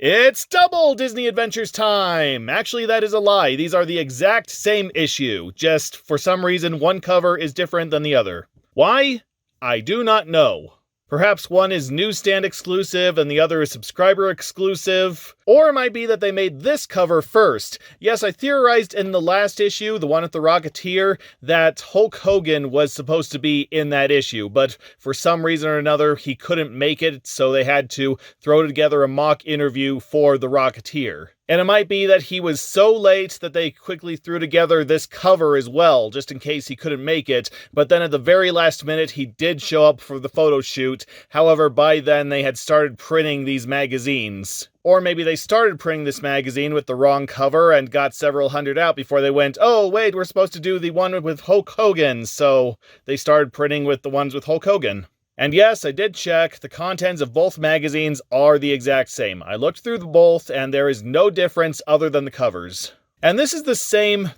It's double Disney Adventures time! Actually, that is a lie. These are the exact same issue. Just, for some reason, one cover is different than the other. Why? I do not know. Perhaps one is newsstand exclusive and the other is subscriber exclusive. Or it might be that they made this cover first. Yes, I theorized in the last issue, the one with the Rocketeer, that Hulk Hogan was supposed to be in that issue, but for some reason or another, he couldn't make it, so they had to throw together a mock interview for the Rocketeer. And it might be that he was so late that they quickly threw together this cover as well, just in case he couldn't make it, but then at the very last minute, he did show up for the photo shoot. However, by then, they had started printing these magazines. Or maybe they started printing this magazine with the wrong cover and got several hundred out before they went, oh, wait, we're supposed to do the one with Hulk Hogan, so they started printing with the ones with Hulk Hogan. And yes, I did check, the contents of both magazines are the exact same. I looked through both, and there is no difference other than the covers. And this is the same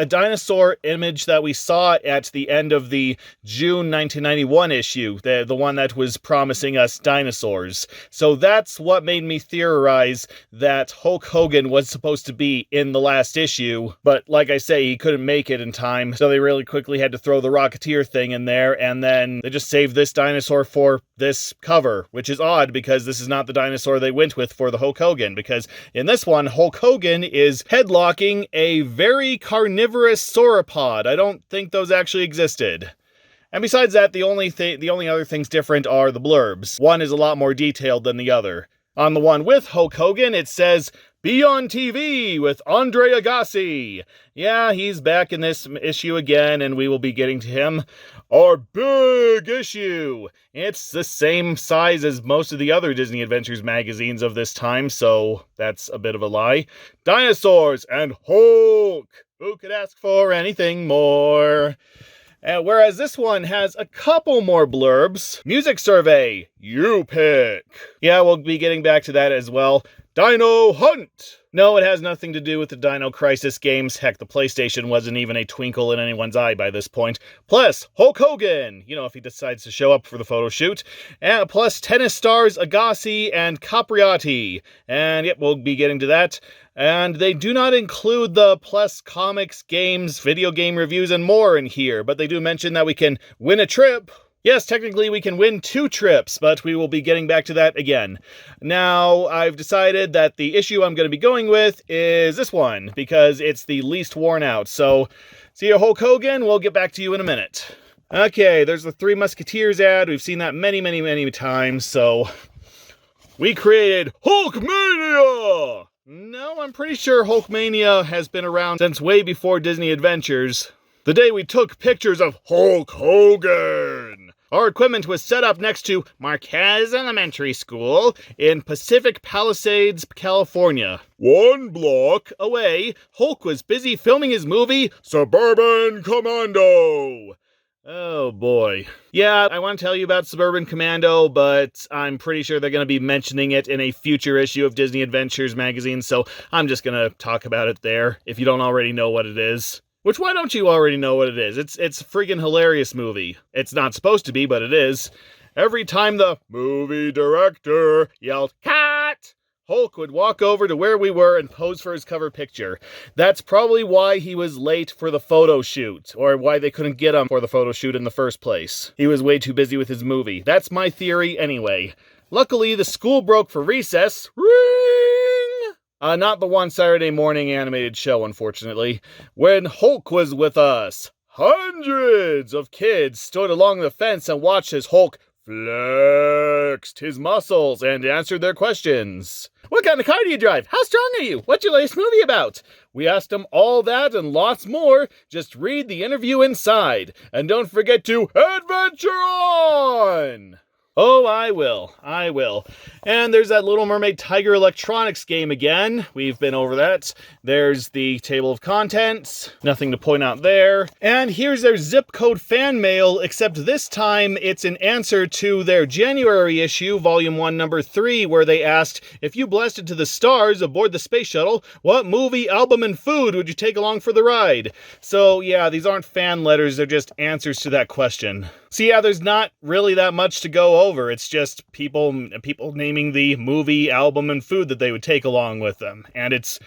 dinosaur image that we saw at the end of the June 1991 issue, the one that was promising us dinosaurs. So that's what made me theorize that Hulk Hogan was supposed to be in the last issue, but like I say, he couldn't make it in time, so they really quickly had to throw the Rocketeer thing in there, and then they just saved this dinosaur for this cover, which is odd because this is not the dinosaur they went with for the Hulk Hogan, because in this one, Hulk Hogan is headlocking a very carnivorous sauropod. I don't think those actually existed. And besides that, the only other things different are the blurbs. One is a lot more detailed than the other. On the one with Hulk Hogan, it says, "Be on TV with Andre Agassi." Yeah, he's back in this issue again, and we will be getting to him. Our big issue! It's the same size as most of the other Disney Adventures magazines of this time, so that's a bit of a lie. Dinosaurs and Hulk! Who could ask for anything more? Whereas this one has a couple more blurbs. Music survey, you pick. Yeah, we'll be getting back to that as well. Dino Hunt! No, it has nothing to do with the Dino Crisis games. Heck, the PlayStation wasn't even a twinkle in anyone's eye by this point. Plus, Hulk Hogan! You know, if he decides to show up for the photo shoot. And plus, tennis stars Agassi and Capriati. And yep, we'll be getting to that. And they do not include the plus comics, games, video game reviews, and more in here, but they do mention that we can win a trip. Yes, technically we can win 2 trips, but we will be getting back to that again. Now, I've decided that the issue I'm going to be going with is this one, because it's the least worn out. So, see you, Hulk Hogan. We'll get back to you in a minute. Okay, there's the Three Musketeers ad. We've seen that many, many, many times, so we created Hulkmania! No, I'm pretty sure Hulkmania has been around since way before Disney Adventures. The day we took pictures of Hulk Hogan. Our equipment was set up next to Marquez Elementary School in Pacific Palisades, California. 1 block away, Hulk was busy filming his movie, Suburban Commando. Oh boy. Yeah, I want to tell you about Suburban Commando, but I'm pretty sure they're going to be mentioning it in a future issue of Disney Adventures magazine, so I'm just going to talk about it there, if you don't already know what it is. Which, why don't you already know what it is? It's a friggin' hilarious movie. It's not supposed to be, but it is. Every time the movie director yelled, "Cut!" Hulk would walk over to where we were and pose for his cover picture. That's probably why he was late for the photo shoot, or why they couldn't get him for the photo shoot in the first place. He was way too busy with his movie. That's my theory anyway. Luckily, the school broke for recess. Ring! Not the one Saturday morning animated show, unfortunately. When Hulk was with us, hundreds of kids stood along the fence and watched as Hulk flexed his muscles and answered their questions. What kind of car do you drive? How strong are you? What's your latest movie about? We asked him all that and lots more. Just read the interview inside. And don't forget to adventure on! Oh, I will. And there's that Little Mermaid Tiger Electronics game again. We've been over that. There's the table of contents. Nothing to point out there. And here's their zip code fan mail, except this time it's an answer to their January issue, Volume 1, Number 3, where they asked, if you blasted to the stars aboard the space shuttle, what movie, album, and food would you take along for the ride? So, yeah, these aren't fan letters, they're just answers to that question. So yeah, there's not really that much to go over. It's just people naming the movie, album, and food that they would take along with them. And it's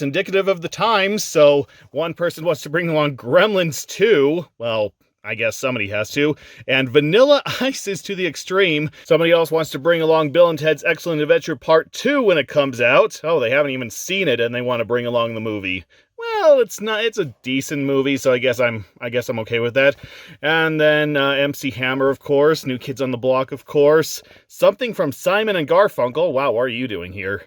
indicative of the times. So one person wants to bring along Gremlins 2. Well, I guess somebody has to. And Vanilla Ice is to the extreme. Somebody else wants to bring along Bill and Ted's Excellent Adventure Part 2 when it comes out. Oh, they haven't even seen it and they want to bring along the movie. Well, it's a decent movie, so I guess I'm okay with that. And then MC Hammer, of course, New Kids on the Block, of course. Something from Simon and Garfunkel. Wow, what are you doing here?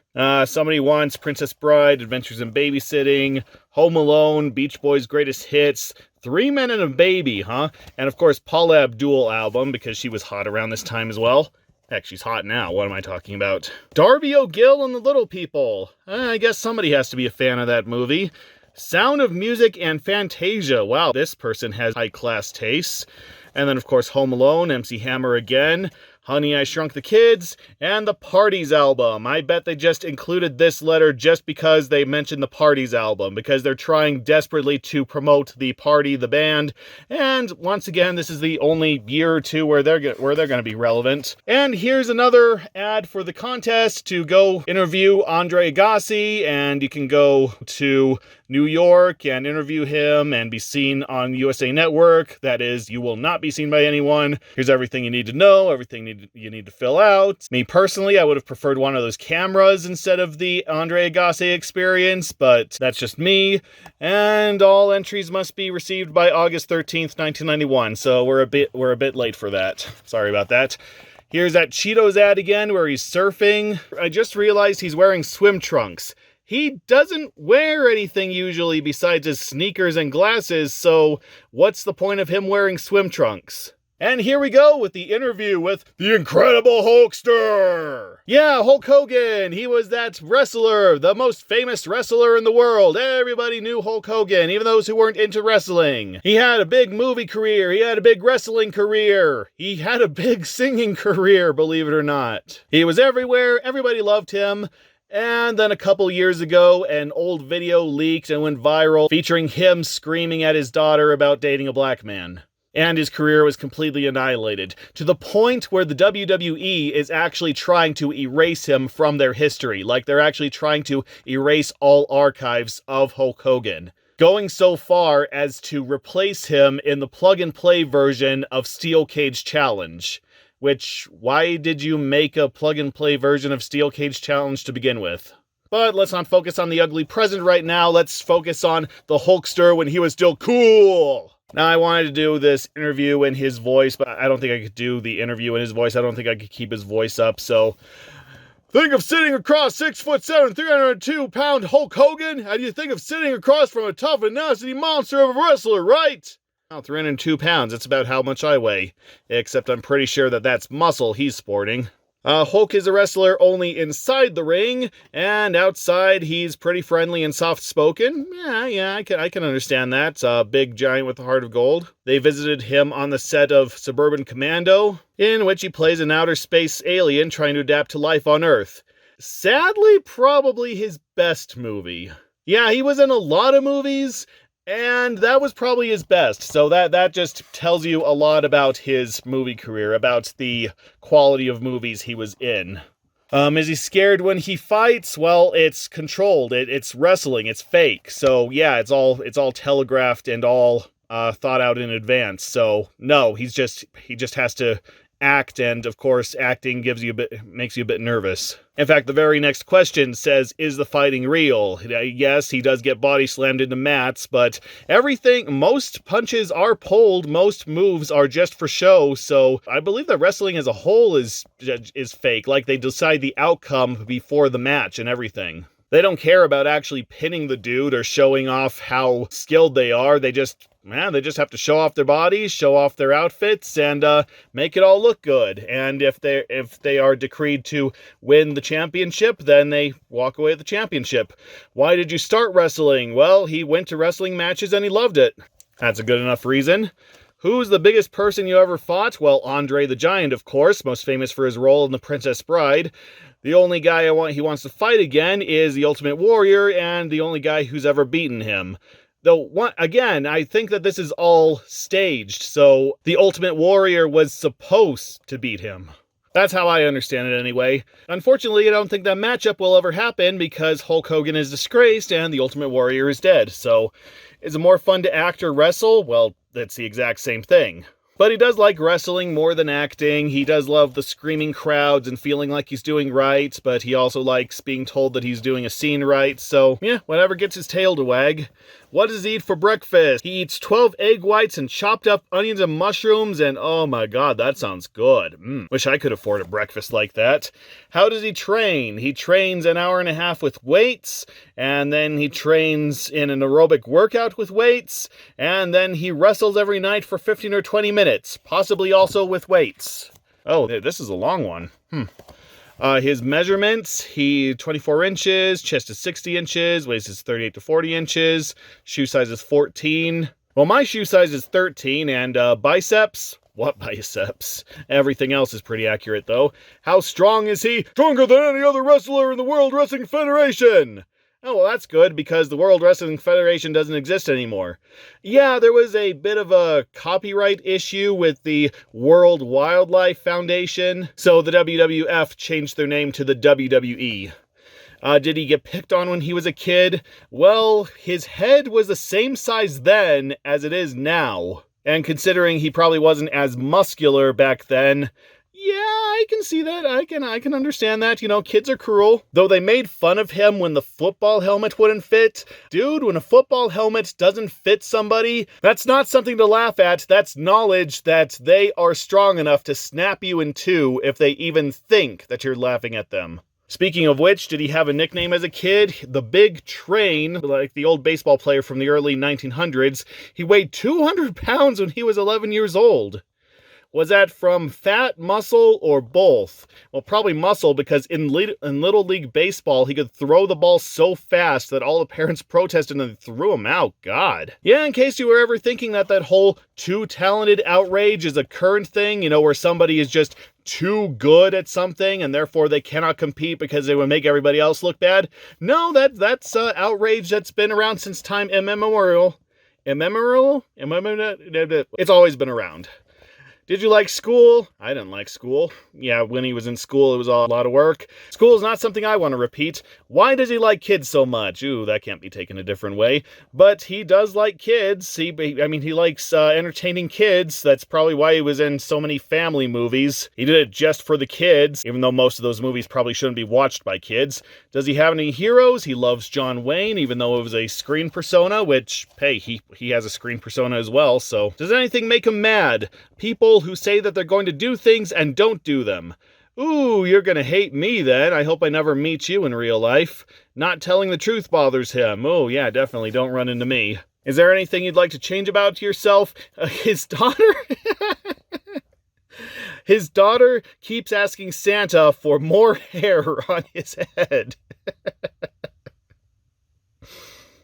Somebody wants Princess Bride, Adventures in Babysitting, Home Alone, Beach Boys' Greatest Hits, Three Men and a Baby, huh? And of course, Paula Abdul album, because she was hot around this time as well. Heck, she's hot now. What am I talking about? Darby O'Gill and the Little People. I guess somebody has to be a fan of that movie. Sound of Music and Fantasia. Wow, this person has high-class tastes. And then, of course, Home Alone, MC Hammer again, Honey, I Shrunk the Kids, and the Parties album. I bet they just included this letter just because they mentioned the Parties album, because they're trying desperately to promote the Party, the band, and once again, this is the only year or two where they're going to be relevant. And here's another ad for the contest to go interview Andre Agassi, and you can go to New York and interview him and be seen on USA Network. That is, you will not be seen by anyone. Here's everything you need to know, everything you need to fill out. Me personally, I would have preferred one of those cameras instead of the Andre Agassi experience, but that's just me. And all entries must be received by August 13th, 1991. So we're a bit late for that. Sorry about that. Here's that Cheetos ad again where he's surfing. I just realized he's wearing swim trunks. He doesn't wear anything usually besides his sneakers and glasses, so what's the point of him wearing swim trunks? And here we go with the interview with the Incredible Hulkster. Yeah, Hulk Hogan. He was that wrestler, the most famous wrestler in the world. Everybody knew Hulk Hogan, even those who weren't into wrestling. He had a big movie career. He had a big wrestling career. He had a big singing career, believe it or not. He was everywhere. Everybody loved him. And then a couple years ago, an old video leaked and went viral featuring him screaming at his daughter about dating a black man. And his career was completely annihilated, to the point where the WWE is actually trying to erase him from their history. Like, they're actually trying to erase all archives of Hulk Hogan, going so far as to replace him in the plug-and-play version of Steel Cage Challenge. Which, why did you make a plug-and-play version of Steel Cage Challenge to begin with? But let's not focus on the ugly present right now. Let's focus on the Hulkster when he was still cool. Now, I wanted to do this interview in his voice, but I don't think I could do the interview in his voice. I don't think I could keep his voice up, so... Think of sitting across 6'7", 302-pound Hulk Hogan, and you think of sitting across from a tough and nasty monster of a wrestler, right? Well, 302 pounds, that's about how much I weigh. Except I'm pretty sure that that's muscle he's sporting. Hulk is a wrestler only inside the ring, and outside he's pretty friendly and soft-spoken. Yeah, I can understand that. Big giant with a heart of gold. They visited him on the set of Suburban Commando, in which he plays an outer space alien trying to adapt to life on Earth. Sadly, probably his best movie. Yeah, he was in a lot of movies, and that was probably his best, so that just tells you a lot about his movie career, about the quality of movies he was in. Is he scared when he fights? Well, it's controlled, it's wrestling, it's fake, so yeah, it's all telegraphed and all thought out in advance, so no, he just has to act, and of course, acting makes you a bit nervous. In fact, the very next question says, is the fighting real? Yes, he does get body slammed into mats, but most punches are pulled, most moves are just for show, so I believe that wrestling as a whole is fake, like they decide the outcome before the match and everything. They don't care about actually pinning the dude or showing off how skilled they are. They just have to show off their bodies, show off their outfits, and make it all look good. And if they are decreed to win the championship, then they walk away with the championship. Why did you start wrestling? Well, he went to wrestling matches and he loved it. That's a good enough reason. Who's the biggest person you ever fought? Well, Andre the Giant, of course, most famous for his role in The Princess Bride. The only guy he wants to fight again is the Ultimate Warrior, and the only guy who's ever beaten him. Though, again, I think that this is all staged, so the Ultimate Warrior was supposed to beat him. That's how I understand it anyway. Unfortunately, I don't think that matchup will ever happen because Hulk Hogan is disgraced and the Ultimate Warrior is dead. So, is it more fun to act or wrestle? Well, that's the exact same thing. But he does like wrestling more than acting. He does love the screaming crowds and feeling like he's doing right, but he also likes being told that he's doing a scene right. So, yeah, whatever gets his tail to wag. What does he eat for breakfast? He eats 12 egg whites and chopped up onions and mushrooms, and oh my god, that sounds good. Wish I could afford a breakfast like that. How does he train? He trains an hour and a half with weights, and then he trains in an aerobic workout with weights, and then he wrestles every night for 15 or 20 minutes, possibly also with weights. Oh, this is a long one. His measurements, he 24 inches, chest is 60 inches, waist is 38 to 40 inches, shoe size is 14. Well, my shoe size is 13, and biceps? What biceps? Everything else is pretty accurate, though. How strong is he? Stronger than any other wrestler in the World Wrestling Federation! Oh, well, that's good, because the World Wrestling Federation doesn't exist anymore. Yeah, there was a bit of a copyright issue with the World Wildlife Foundation, so the WWF changed their name to the WWE. Did he get picked on when he was a kid? Well, his head was the same size then as it is now. And considering he probably wasn't as muscular back then, yeah, I can see that. I can understand that. You know, kids are cruel. Though they made fun of him when the football helmet wouldn't fit. Dude, when a football helmet doesn't fit somebody, that's not something to laugh at. That's knowledge that they are strong enough to snap you in two if they even think that you're laughing at them. Speaking of which, did he have a nickname as a kid? The Big Train, like the old baseball player from the early 1900s. He weighed 200 pounds when he was 11 years old. Was that from fat, muscle, or both? Well, probably muscle, because in Little League Baseball, he could throw the ball so fast that all the parents protested and threw him out. God. Yeah, in case you were ever thinking that whole too talented outrage is a current thing, you know, where somebody is just too good at something and therefore they cannot compete because they would make everybody else look bad. No, that's outrage that's been around since time immemorial. Immemorial? It's always been around. Did you like school? I didn't like school. Yeah, when he was in school, it was a lot of work. School is not something I want to repeat. Why does he like kids so much? Ooh, that can't be taken a different way. But he does like kids. He likes entertaining kids. That's probably why he was in so many family movies. He did it just for the kids, even though most of those movies probably shouldn't be watched by kids. Does he have any heroes? He loves John Wayne, even though it was a screen persona, which, hey, he has a screen persona as well, so. Does anything make him mad? People who say that they're going to do things and don't do them. Ooh, you're gonna hate me then. I hope I never meet you in real life. Not telling the truth bothers him. Oh yeah, definitely don't run into me. Is there anything you'd like to change about yourself? His daughter? His daughter keeps asking Santa for more hair on his head.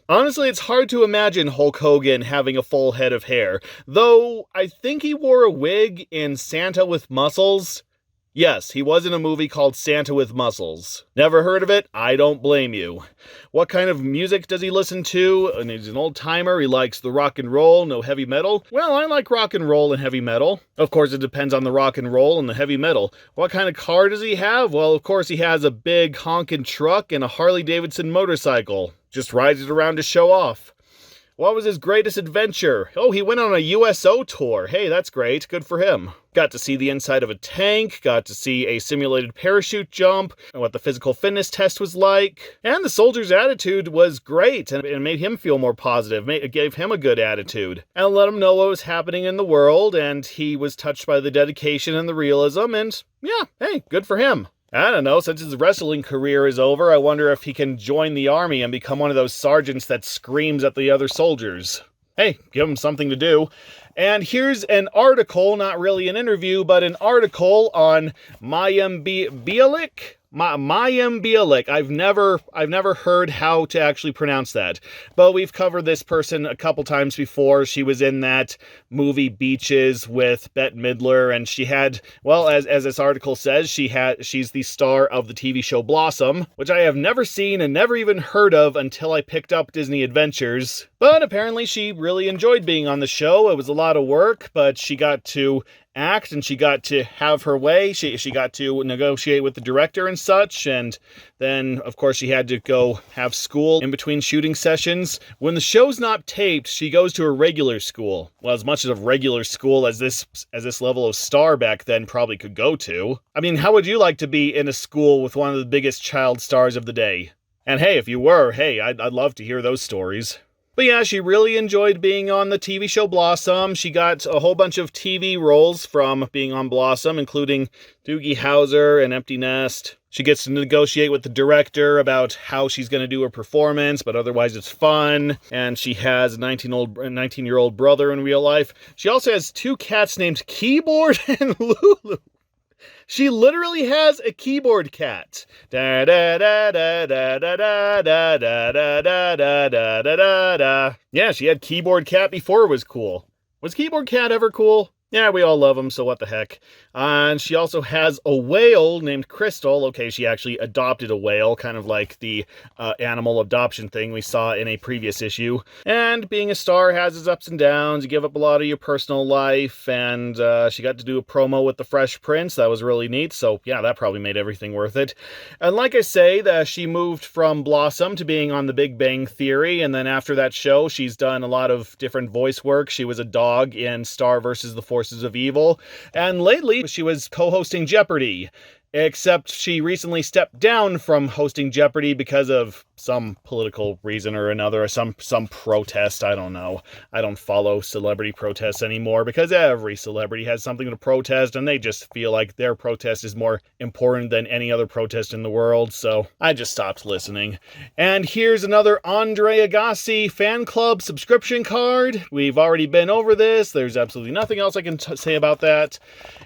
Honestly, it's hard to imagine Hulk Hogan having a full head of hair, though I think he wore a wig in Santa with Muscles. Yes, he was in a movie called Santa with Muscles. Never heard of it? I don't blame you. What kind of music does he listen to? And he's an old timer. He likes the rock and roll, no heavy metal. Well, I like rock and roll and heavy metal. Of course, it depends on the rock and roll and the heavy metal. What kind of car does he have? Well, of course, he has a big honkin' truck and a Harley-Davidson motorcycle. Just rides it around to show off. What was his greatest adventure? Oh, he went on a USO tour. Hey, that's great. Good for him. Got to see the inside of a tank, got to see a simulated parachute jump, and what the physical fitness test was like. And the soldier's attitude was great, and it made him feel more positive. It gave him a good attitude. And let him know what was happening in the world, and he was touched by the dedication and the realism, and yeah, hey, good for him. I don't know, since his wrestling career is over, I wonder if he can join the army and become one of those sergeants that screams at the other soldiers. Hey, give him something to do. And here's an article, not really an interview, but an article on Mayim Bialik. Mayim Bialik. I've never heard how to actually pronounce that. But we've covered this person a couple times before. She was in that movie Beaches with Bette Midler, and she had, well, as this article says, she's the star of the TV show Blossom, which I have never seen and never even heard of until I picked up Disney Adventures. But apparently she really enjoyed being on the show. It was a lot of work, but she got to act and she got to have her way. She got to negotiate with the director and such, and then of course she had to go have school in between shooting sessions. When the show's not taped, she goes to a regular school. Well, as much of a regular school as this level of star back then probably could go to. I mean, how would you like to be in a school with one of the biggest child stars of the day? And hey, if you were, hey, I'd love to hear those stories. But yeah, she really enjoyed being on the TV show Blossom. She got a whole bunch of TV roles from being on Blossom, including Doogie Howser and Empty Nest. She gets to negotiate with the director about how she's going to do her performance, but otherwise it's fun. And she has a 19-year-old brother in real life. She also has 2 cats named Keyboard and Lulu. She literally has a keyboard cat. Da da da da da da da da da da da da da da. Yeah, she had Keyboard Cat before it was cool. Was Keyboard Cat ever cool? Yeah, we all love him, so what the heck. And she also has a whale named Crystal. Okay, she actually adopted a whale, kind of like the animal adoption thing we saw in a previous issue. And being a star has its ups and downs. You give up a lot of your personal life, and she got to do a promo with the Fresh Prince. That was really neat, so yeah, that probably made everything worth it. And like I say, she moved from Blossom to being on The Big Bang Theory, and then after that show, she's done a lot of different voice work. She was a dog in Star vs. the Forces of Evil, and lately she was co-hosting Jeopardy! Except she recently stepped down from hosting Jeopardy! Because of some political reason or another, some protest, I don't know. I don't follow celebrity protests anymore because every celebrity has something to protest and they just feel like their protest is more important than any other protest in the world, so I just stopped listening. And here's another Andre Agassi fan club subscription card. We've already been over this. There's absolutely nothing else I can say about that.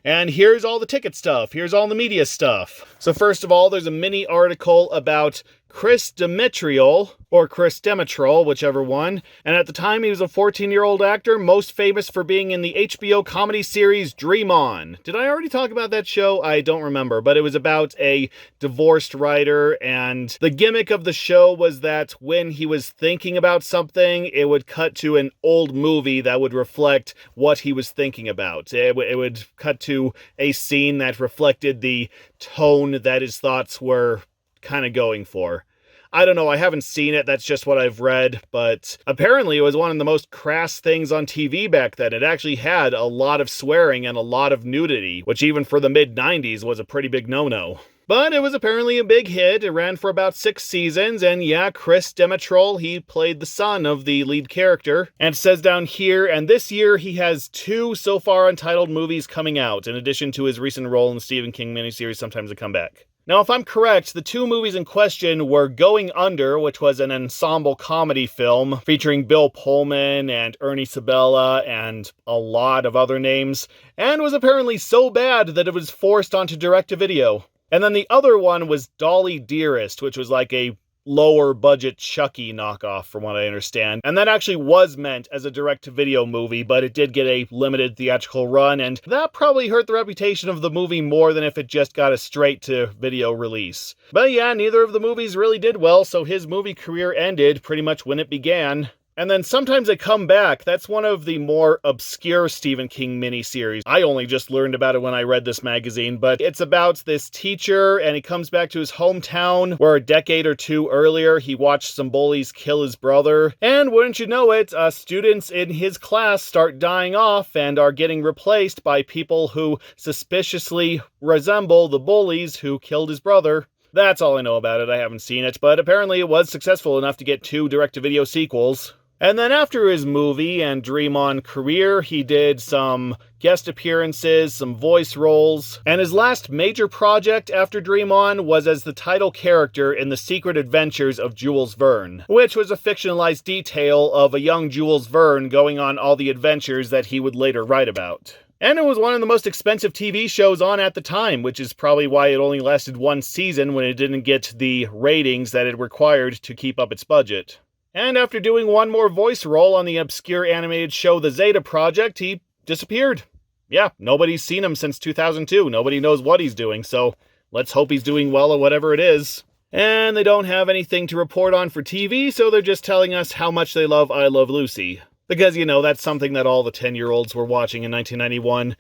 And here's all the ticket stuff. Here's all the media stuff. So first of all, there's a mini article about Chris Demetriol, or Chris Demetrol, whichever one, and at the time he was a 14-year-old actor, most famous for being in the HBO comedy series Dream On. Did I already talk about that show? I don't remember, but it was about a divorced writer, and the gimmick of the show was that when he was thinking about something, it would cut to an old movie that would reflect what he was thinking about. It would cut to a scene that reflected the tone that his thoughts were kind of going for. I don't know, I haven't seen it, that's just what I've read, but apparently it was one of the most crass things on TV back then. It actually had a lot of swearing and a lot of nudity, which even for the mid-90s was a pretty big no-no. But it was apparently a big hit. It ran for about 6 seasons, and yeah, Chris Demetrol, he played the son of the lead character. And it says down here, and this year he has 2 so far untitled movies coming out, in addition to his recent role in the Stephen King miniseries Sometimes They Come Back. Now, if I'm correct, the 2 movies in question were Going Under, which was an ensemble comedy film featuring Bill Pullman and Ernie Sabella and a lot of other names, and was apparently so bad that it was forced onto direct-to-video. And then the other one was Dolly Dearest, which was like a lower budget Chucky knockoff from what I understand. And that actually was meant as a direct-to-video movie, but it did get a limited theatrical run, and that probably hurt the reputation of the movie more than if it just got a straight-to-video release. But yeah, neither of the movies really did well, so his movie career ended pretty much when it began. And then Sometimes They Come Back, that's one of the more obscure Stephen King miniseries. I only just learned about it when I read this magazine, but it's about this teacher, and he comes back to his hometown, where a decade or 2 earlier, he watched some bullies kill his brother. And wouldn't you know it, students in his class start dying off and are getting replaced by people who suspiciously resemble the bullies who killed his brother. That's all I know about it. I haven't seen it, but apparently it was successful enough to get 2 direct-to-video sequels. And then after his movie and Dream On career, he did some guest appearances, some voice roles, and his last major project after Dream On was as the title character in The Secret Adventures of Jules Verne, which was a fictionalized detail of a young Jules Verne going on all the adventures that he would later write about. And it was one of the most expensive TV shows on at the time, which is probably why it only lasted one season when it didn't get the ratings that it required to keep up its budget. And after doing one more voice role on the obscure animated show The Zeta Project, he disappeared. Yeah, nobody's seen him since 2002. Nobody knows what he's doing, so let's hope he's doing well at whatever it is. And they don't have anything to report on for TV, so they're just telling us how much they love I Love Lucy. Because, that's something that all the 10-year-olds were watching in 1991.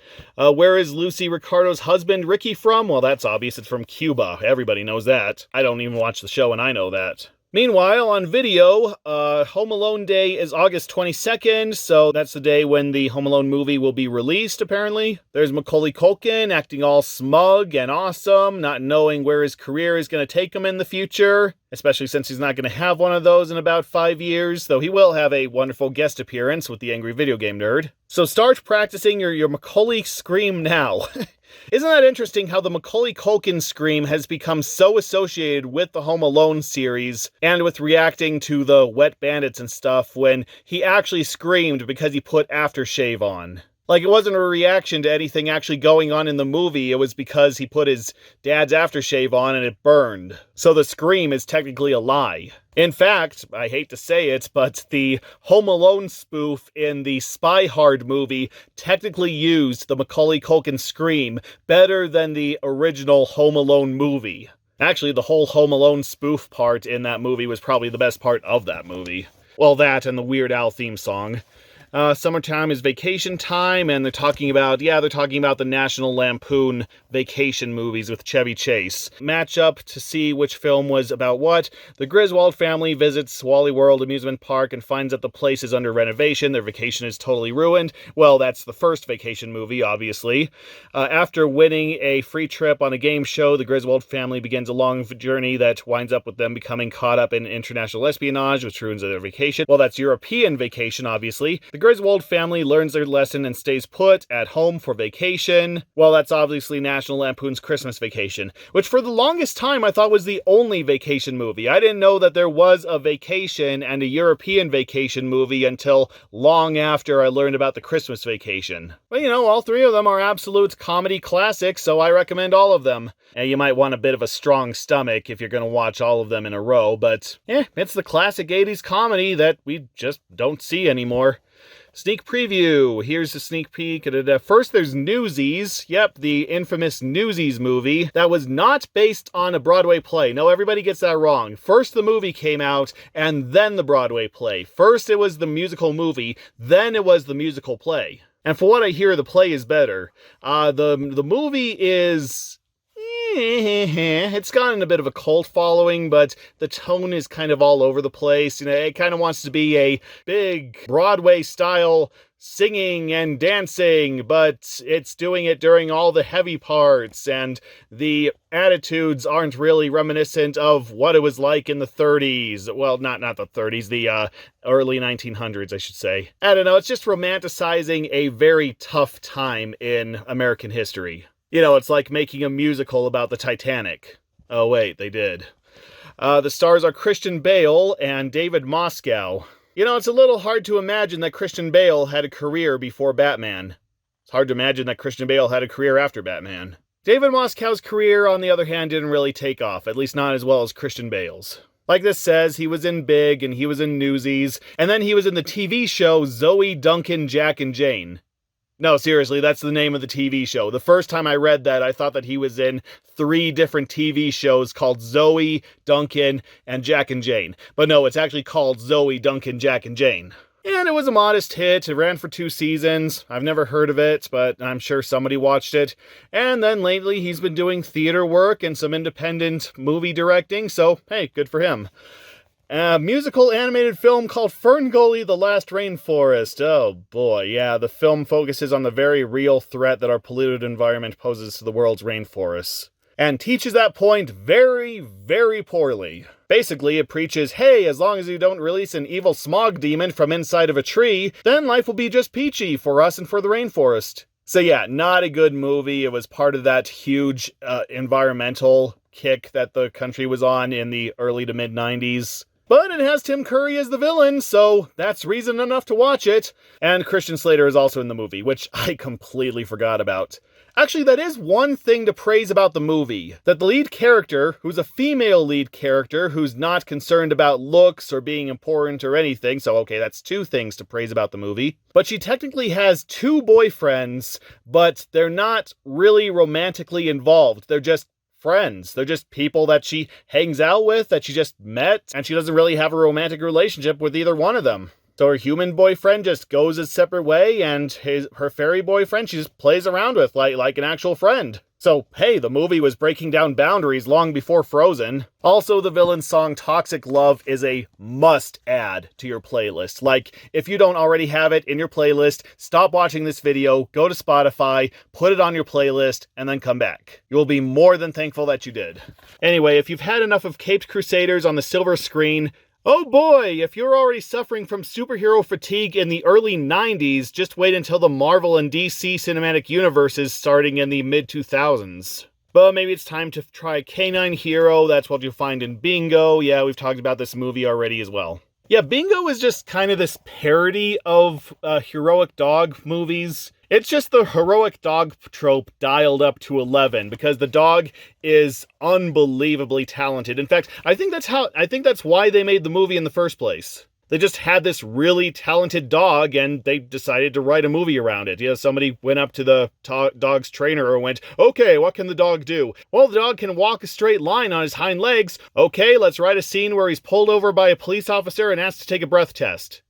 Where is Lucy Ricardo's husband, Ricky, from? Well, that's obvious. It's from Cuba. Everybody knows that. I don't even watch the show, and I know that. Meanwhile, on video, Home Alone Day is August 22nd, so that's the day when the Home Alone movie will be released, apparently. There's Macaulay Culkin acting all smug and awesome, not knowing where his career is going to take him in the future, especially since he's not going to have one of those in about 5 years, though he will have a wonderful guest appearance with the Angry Video Game Nerd. So start practicing your Macaulay scream now. Isn't that interesting how the Macaulay Culkin scream has become so associated with the Home Alone series and with reacting to the Wet Bandits and stuff when he actually screamed because he put aftershave on? Like, it wasn't a reaction to anything actually going on in the movie, it was because he put his dad's aftershave on and it burned. So the scream is technically a lie. In fact, I hate to say it, but the Home Alone spoof in the Spy Hard movie technically used the Macaulay Culkin scream better than the original Home Alone movie. Actually, the whole Home Alone spoof part in that movie was probably the best part of that movie. Well, that and the Weird Al theme song. Summertime is vacation time, and they're talking about the National Lampoon vacation movies with Chevy Chase. Match up to see which film was about what. The Griswold family visits Wally World amusement park and finds that the place is under renovation. Their vacation is totally ruined. Well, that's the first vacation movie, obviously. After winning a free trip on a game show, the Griswold family begins a long journey that winds up with them becoming caught up in international espionage, which ruins their vacation. Well, that's European vacation, obviously. The Griswold family learns their lesson and stays put at home for vacation. Well, that's obviously National Lampoon's Christmas Vacation, which for the longest time I thought was the only vacation movie. I didn't know that there was a vacation and a European vacation movie until long after I learned about the Christmas Vacation. But all three of them are absolute comedy classics, so I recommend all of them. And you might want a bit of a strong stomach if you're going to watch all of them in a row, but it's the classic 80s comedy that we just don't see anymore. Sneak preview. Here's a sneak peek. First, there's Newsies. Yep, the infamous Newsies movie that was not based on a Broadway play. No, everybody gets that wrong. First, the movie came out, and then the Broadway play. First, it was the musical movie, then it was the musical play. And for what I hear, the play is better. The movie is... it's gotten a bit of a cult following, but the tone is kind of all over the place. It kind of wants to be a big Broadway-style singing and dancing, but it's doing it during all the heavy parts, and the attitudes aren't really reminiscent of what it was like in the 30s. Well, not the 30s, the early 1900s, I should say. I don't know, it's just romanticizing a very tough time in American history. It's like making a musical about the Titanic. Oh, wait, they did. The stars are Christian Bale and David Moscow. It's a little hard to imagine that Christian Bale had a career before Batman. It's hard to imagine that Christian Bale had a career after Batman. David Moscow's career, on the other hand, didn't really take off, at least not as well as Christian Bale's. Like this says, he was in Big, and he was in Newsies, and then he was in the TV show Zoe, Duncan, Jack, and Jane. No, seriously, that's the name of the TV show. The first time I read that, I thought that he was in 3 different TV shows called Zoe, Duncan, and Jack and Jane. But no, it's actually called Zoe, Duncan, Jack and Jane. And it was a modest hit. It ran for 2 seasons. I've never heard of it, but I'm sure somebody watched it. And then lately, he's been doing theater work and some independent movie directing, so hey, good for him. A musical animated film called Ferngully: The Last Rainforest. Oh boy, yeah, the film focuses on the very real threat that our polluted environment poses to the world's rainforests. And teaches that point very, very poorly. Basically, it preaches, hey, as long as you don't release an evil smog demon from inside of a tree, then life will be just peachy for us and for the rainforest. So yeah, not a good movie. It was part of that huge environmental kick that the country was on in the early to mid-90s. But it has Tim Curry as the villain, so that's reason enough to watch it. And Christian Slater is also in the movie, which I completely forgot about. Actually, that is one thing to praise about the movie. That the lead character, who's a female lead character, who's not concerned about looks or being important or anything, so okay, that's two things to praise about the movie. But she technically has two boyfriends, but they're not really romantically involved. They're just friends. They're just people that she hangs out with, that she just met, and she doesn't really have a romantic relationship with either one of them. So her human boyfriend just goes a separate way, and her fairy boyfriend she just plays around with like an actual friend. So, hey, the movie was breaking down boundaries long before Frozen. Also, the villain's song Toxic Love is a must-add to your playlist. Like, if you don't already have it in your playlist, stop watching this video, go to Spotify, put it on your playlist, and then come back. You will be more than thankful that you did. Anyway, if you've had enough of Caped Crusaders on the silver screen, oh boy, if you're already suffering from superhero fatigue in the early 90s, just wait until the Marvel and DC cinematic universes starting in the mid-2000s. But maybe it's time to try Canine Hero, that's what you'll find in Bingo. Yeah, we've talked about this movie already as well. Yeah, Bingo is just kind of this parody of heroic dog movies. It's just the heroic dog trope dialed up to 11 because the dog is unbelievably talented. In fact, I think that's why they made the movie in the first place. They just had this really talented dog and they decided to write a movie around it. Yeah, somebody went up to the dog's trainer and went, okay, what can the dog do? Well, the dog can walk a straight line on his hind legs. Okay, let's write a scene where he's pulled over by a police officer and asked to take a breath test.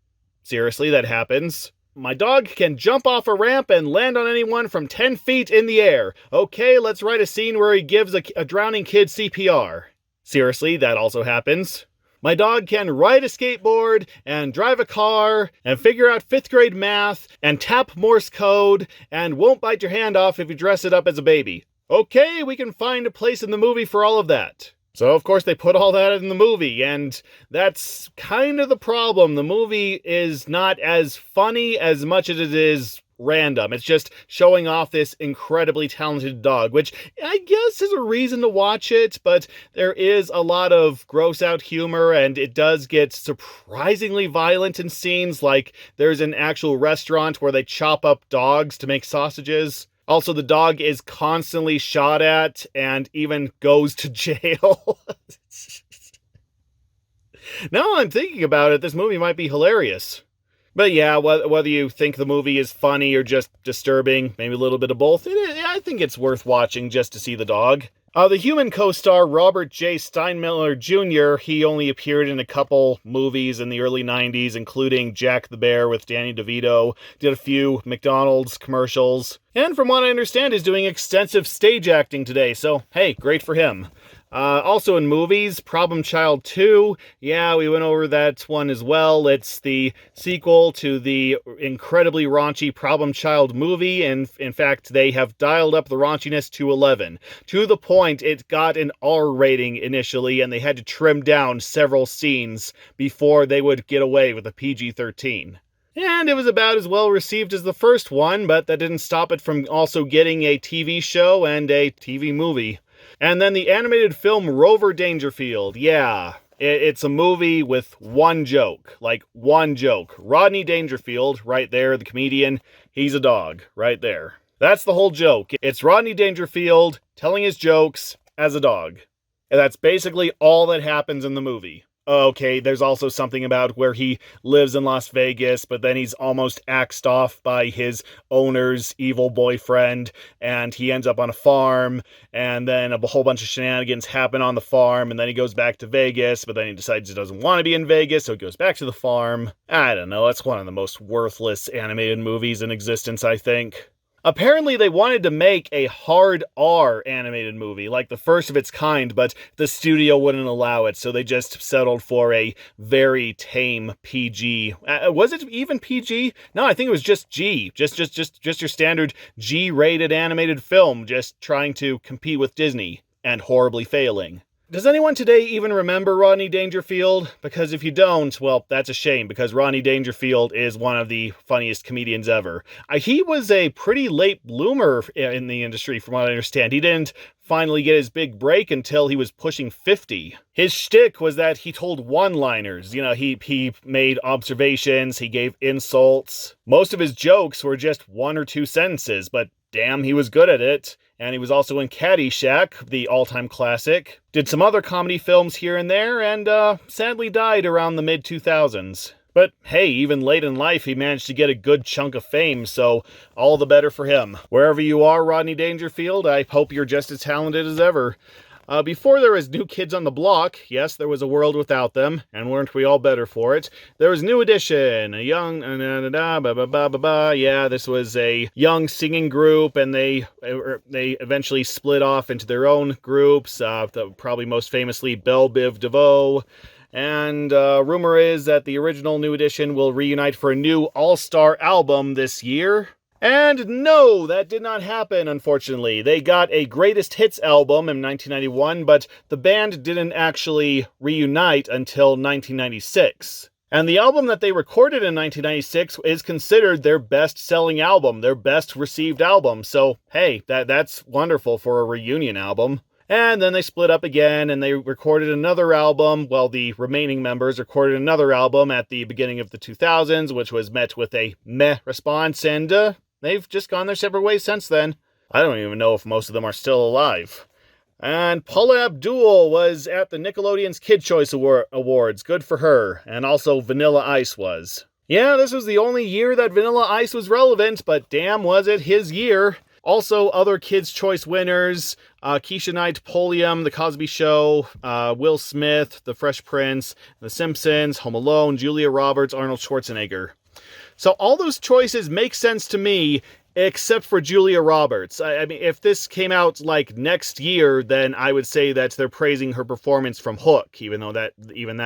Seriously, that happens. My dog can jump off a ramp and land on anyone from 10 feet in the air. Okay, let's write a scene where he gives a drowning kid CPR. Seriously, that also happens. My dog can ride a skateboard and drive a car and figure out 5th grade math and tap Morse code and won't bite your hand off if you dress it up as a baby. Okay, we can find a place in the movie for all of that. So, of course, they put all that in the movie, and that's kind of the problem. The movie is not as funny as much as it is random. It's just showing off this incredibly talented dog, which I guess is a reason to watch it, but there is a lot of gross-out humor, and it does get surprisingly violent in scenes, like there's an actual restaurant where they chop up dogs to make sausages. Also, the dog is constantly shot at and even goes to jail. Now I'm thinking about it, this movie might be hilarious. But yeah, whether you think the movie is funny or just disturbing, maybe a little bit of both, I think it's worth watching just to see the dog. The human co-star Robert J. Steinmiller Jr., he only appeared in a couple movies in the early 90s, including Jack the Bear with Danny DeVito, did a few McDonald's commercials, and from what I understand is doing extensive stage acting today, so hey, great for him. Also in movies, Problem Child 2, yeah, we went over that one as well. It's the sequel to the incredibly raunchy Problem Child movie, and in fact, they have dialed up the raunchiness to 11, to the point it got an R rating initially, and they had to trim down several scenes before they would get away with a PG-13. And it was about as well received as the first one, but that didn't stop it from also getting a TV show and a TV movie. And then the animated film Rover Dangerfield. Yeah, it's a movie with one joke. Like, one joke. Rodney Dangerfield, right there, the comedian, he's a dog, right there. That's the whole joke. It's Rodney Dangerfield telling his jokes as a dog. And that's basically all that happens in the movie. Okay, there's also something about where he lives in Las Vegas, but then he's almost axed off by his owner's evil boyfriend, and he ends up on a farm, and then a whole bunch of shenanigans happen on the farm, and then he goes back to Vegas, but then he decides he doesn't want to be in Vegas, so he goes back to the farm. I don't know, it's one of the most worthless animated movies in existence, I think. Apparently they wanted to make a hard R animated movie, like the first of its kind, but the studio wouldn't allow it, so they just settled for a very tame PG. Was it even PG? No, I think it was just G. Just your standard G-rated animated film, just trying to compete with Disney, and horribly failing. Does anyone today even remember Rodney Dangerfield? Because if you don't, well, that's a shame, because Rodney Dangerfield is one of the funniest comedians ever. He was a pretty late bloomer in the industry, from what I understand. He didn't finally get his big break until he was pushing 50. His shtick was that he told one-liners. You know, he made observations, he gave insults. Most of his jokes were just one or two sentences, but damn, he was good at it. And he was also in Caddyshack, the all-time classic. Did some other comedy films here and there, and sadly died around the mid-2000s. But hey, even late in life, he managed to get a good chunk of fame, so all the better for him. Wherever you are, Rodney Dangerfield, I hope you're just as talented as ever. Before there was New Kids on the Block, yes, there was a world without them, and weren't we all better for it? There was New Edition, a young, yeah, this was a young singing group, and they eventually split off into their own groups, probably most famously Belle Biv DeVoe. And rumor is that the original New Edition will reunite for a new all-star album this year. And no, that did not happen, unfortunately. They got a greatest hits album in 1991, but the band didn't actually reunite until 1996. And the album that they recorded in 1996 is considered their best-selling album, their best-received album. So, hey, that's wonderful for a reunion album. And then they split up again, and they recorded another album. Well, the remaining members recorded another album at the beginning of the 2000s, which was met with a meh response, and they've just gone their separate ways since then. I don't even know if most of them are still alive. And Paula Abdul was at the Nickelodeon's Kid Choice Awards. Good for her. And also Vanilla Ice was. Yeah, this was the only year that Vanilla Ice was relevant, but damn was it his year. Also, other Kids' Choice winners, Keisha Knight, Polium, The Cosby Show, Will Smith, The Fresh Prince, The Simpsons, Home Alone, Julia Roberts, Arnold Schwarzenegger. So all those choices make sense to me, except for Julia Roberts. I mean, if this came out like next year, then I would say that they're praising her performance from Hook, even though that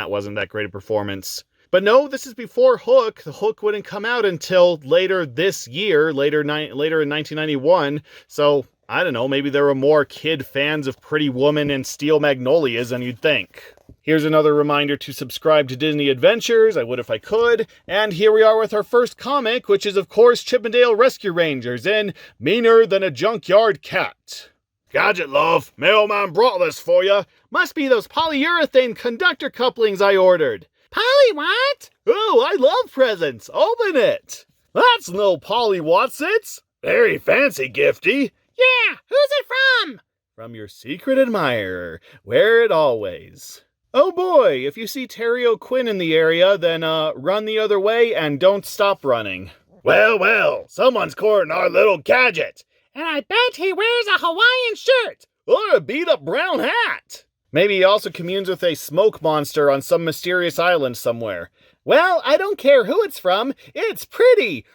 wasn't that great a performance. But no, this is before Hook. The Hook wouldn't come out until later this year, later in 1991. So, I don't know, maybe there were more kid fans of Pretty Woman and Steel Magnolias than you'd think. Here's another reminder to subscribe to Disney Adventures. I would if I could. And here we are with our first comic, which is, of course, Chippendale Rescue Rangers in Meaner Than a Junkyard Cat. Gadget, love. Mailman brought this for you. Must be those polyurethane conductor couplings I ordered. Polly what? Oh, I love presents. Open it. That's no Polly Watsits. Very fancy, Gifty. Yeah, who's it from? From your secret admirer. Wear it always. Oh boy, if you see Terry O'Quinn in the area, then run the other way and don't stop running. Well, someone's courting our little Gadget. And I bet he wears a Hawaiian shirt. Or a beat-up brown hat. Maybe he also communes with a smoke monster on some mysterious island somewhere. Well, I don't care who it's from. It's pretty.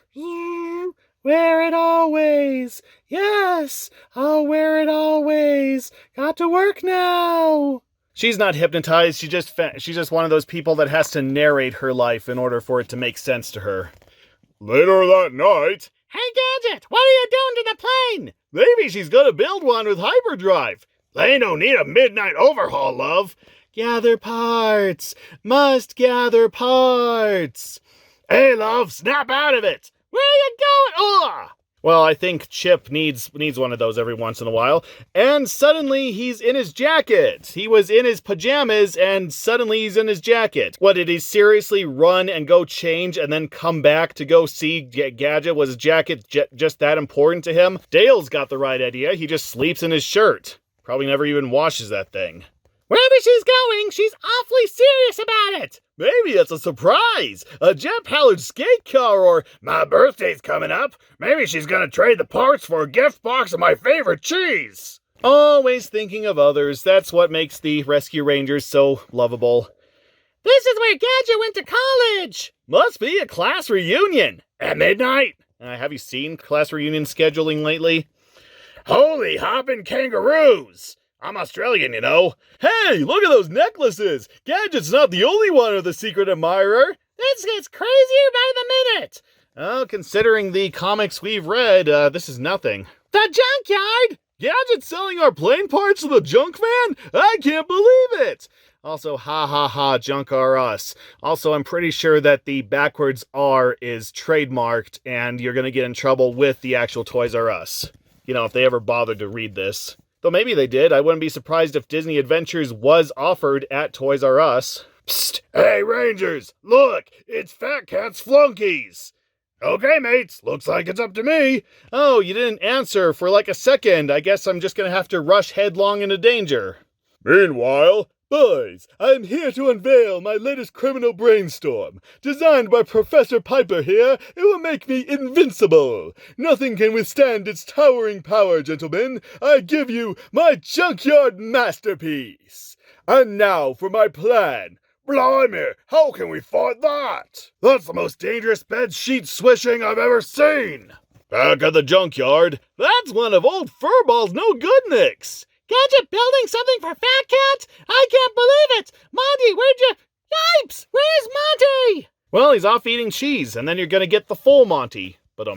Wear it always. Yes, I'll wear it always. Got to work now. She's not hypnotized. She's just one of those people that has to narrate her life in order for it to make sense to her. Later that night. Hey, Gadget, what are you doing to the plane? Maybe she's gonna build one with hyperdrive. They don't need a midnight overhaul, love. Gather parts. Must gather parts. Hey, love, snap out of it. Where are you going? Ugh! Well, I think Chip needs one of those every once in a while. And suddenly he's in his jacket. He was in his pajamas and suddenly he's in his jacket. What, did he seriously run and go change and then come back to go see Gadget? Was his jacket just that important to him? Dale's got the right idea. He just sleeps in his shirt. Probably never even washes that thing. Wherever she's going, she's awfully serious about it. Maybe it's a surprise. A jet-powered skate car, or my birthday's coming up. Maybe she's gonna trade the parts for a gift box of my favorite cheese. Always thinking of others. That's what makes the Rescue Rangers so lovable. This is where Gadget went to college. Must be a class reunion. At midnight. Have you seen class reunion scheduling lately? Holy hoppin' kangaroos! I'm Australian, you know. Hey, look at those necklaces! Gadget's not the only one of the secret admirer. This gets crazier by the minute. Oh, considering the comics we've read, this is nothing. The junkyard? Gadget selling our plane parts to the junk van? I can't believe it! Also, ha ha ha, junk are us. Also, I'm pretty sure that the backwards R is trademarked and you're gonna get in trouble with the actual Toys R Us. You know, if they ever bothered to read this. Though maybe they did. I wouldn't be surprised if Disney Adventures was offered at Toys R Us. Psst! Hey, Rangers! Look! It's Fat Cat's flunkies! Okay, mates. Looks like it's up to me. Oh, you didn't answer for like a second. I guess I'm just gonna have to rush headlong into danger. Meanwhile, boys, I'm here to unveil my latest criminal brainstorm. Designed by Professor Piper here, it will make me invincible. Nothing can withstand its towering power, gentlemen. I give you my junkyard masterpiece. And now for my plan. Blimey, how can we fight that? That's the most dangerous bed sheet swishing I've ever seen. Back at the junkyard, that's one of old Furball's no good nicks. Gadget building something for Fat Cat? I can't believe it! Monty, where'd you... Yipes! Where's Monty? Well, he's off eating cheese, and then you're gonna get the full Monty. But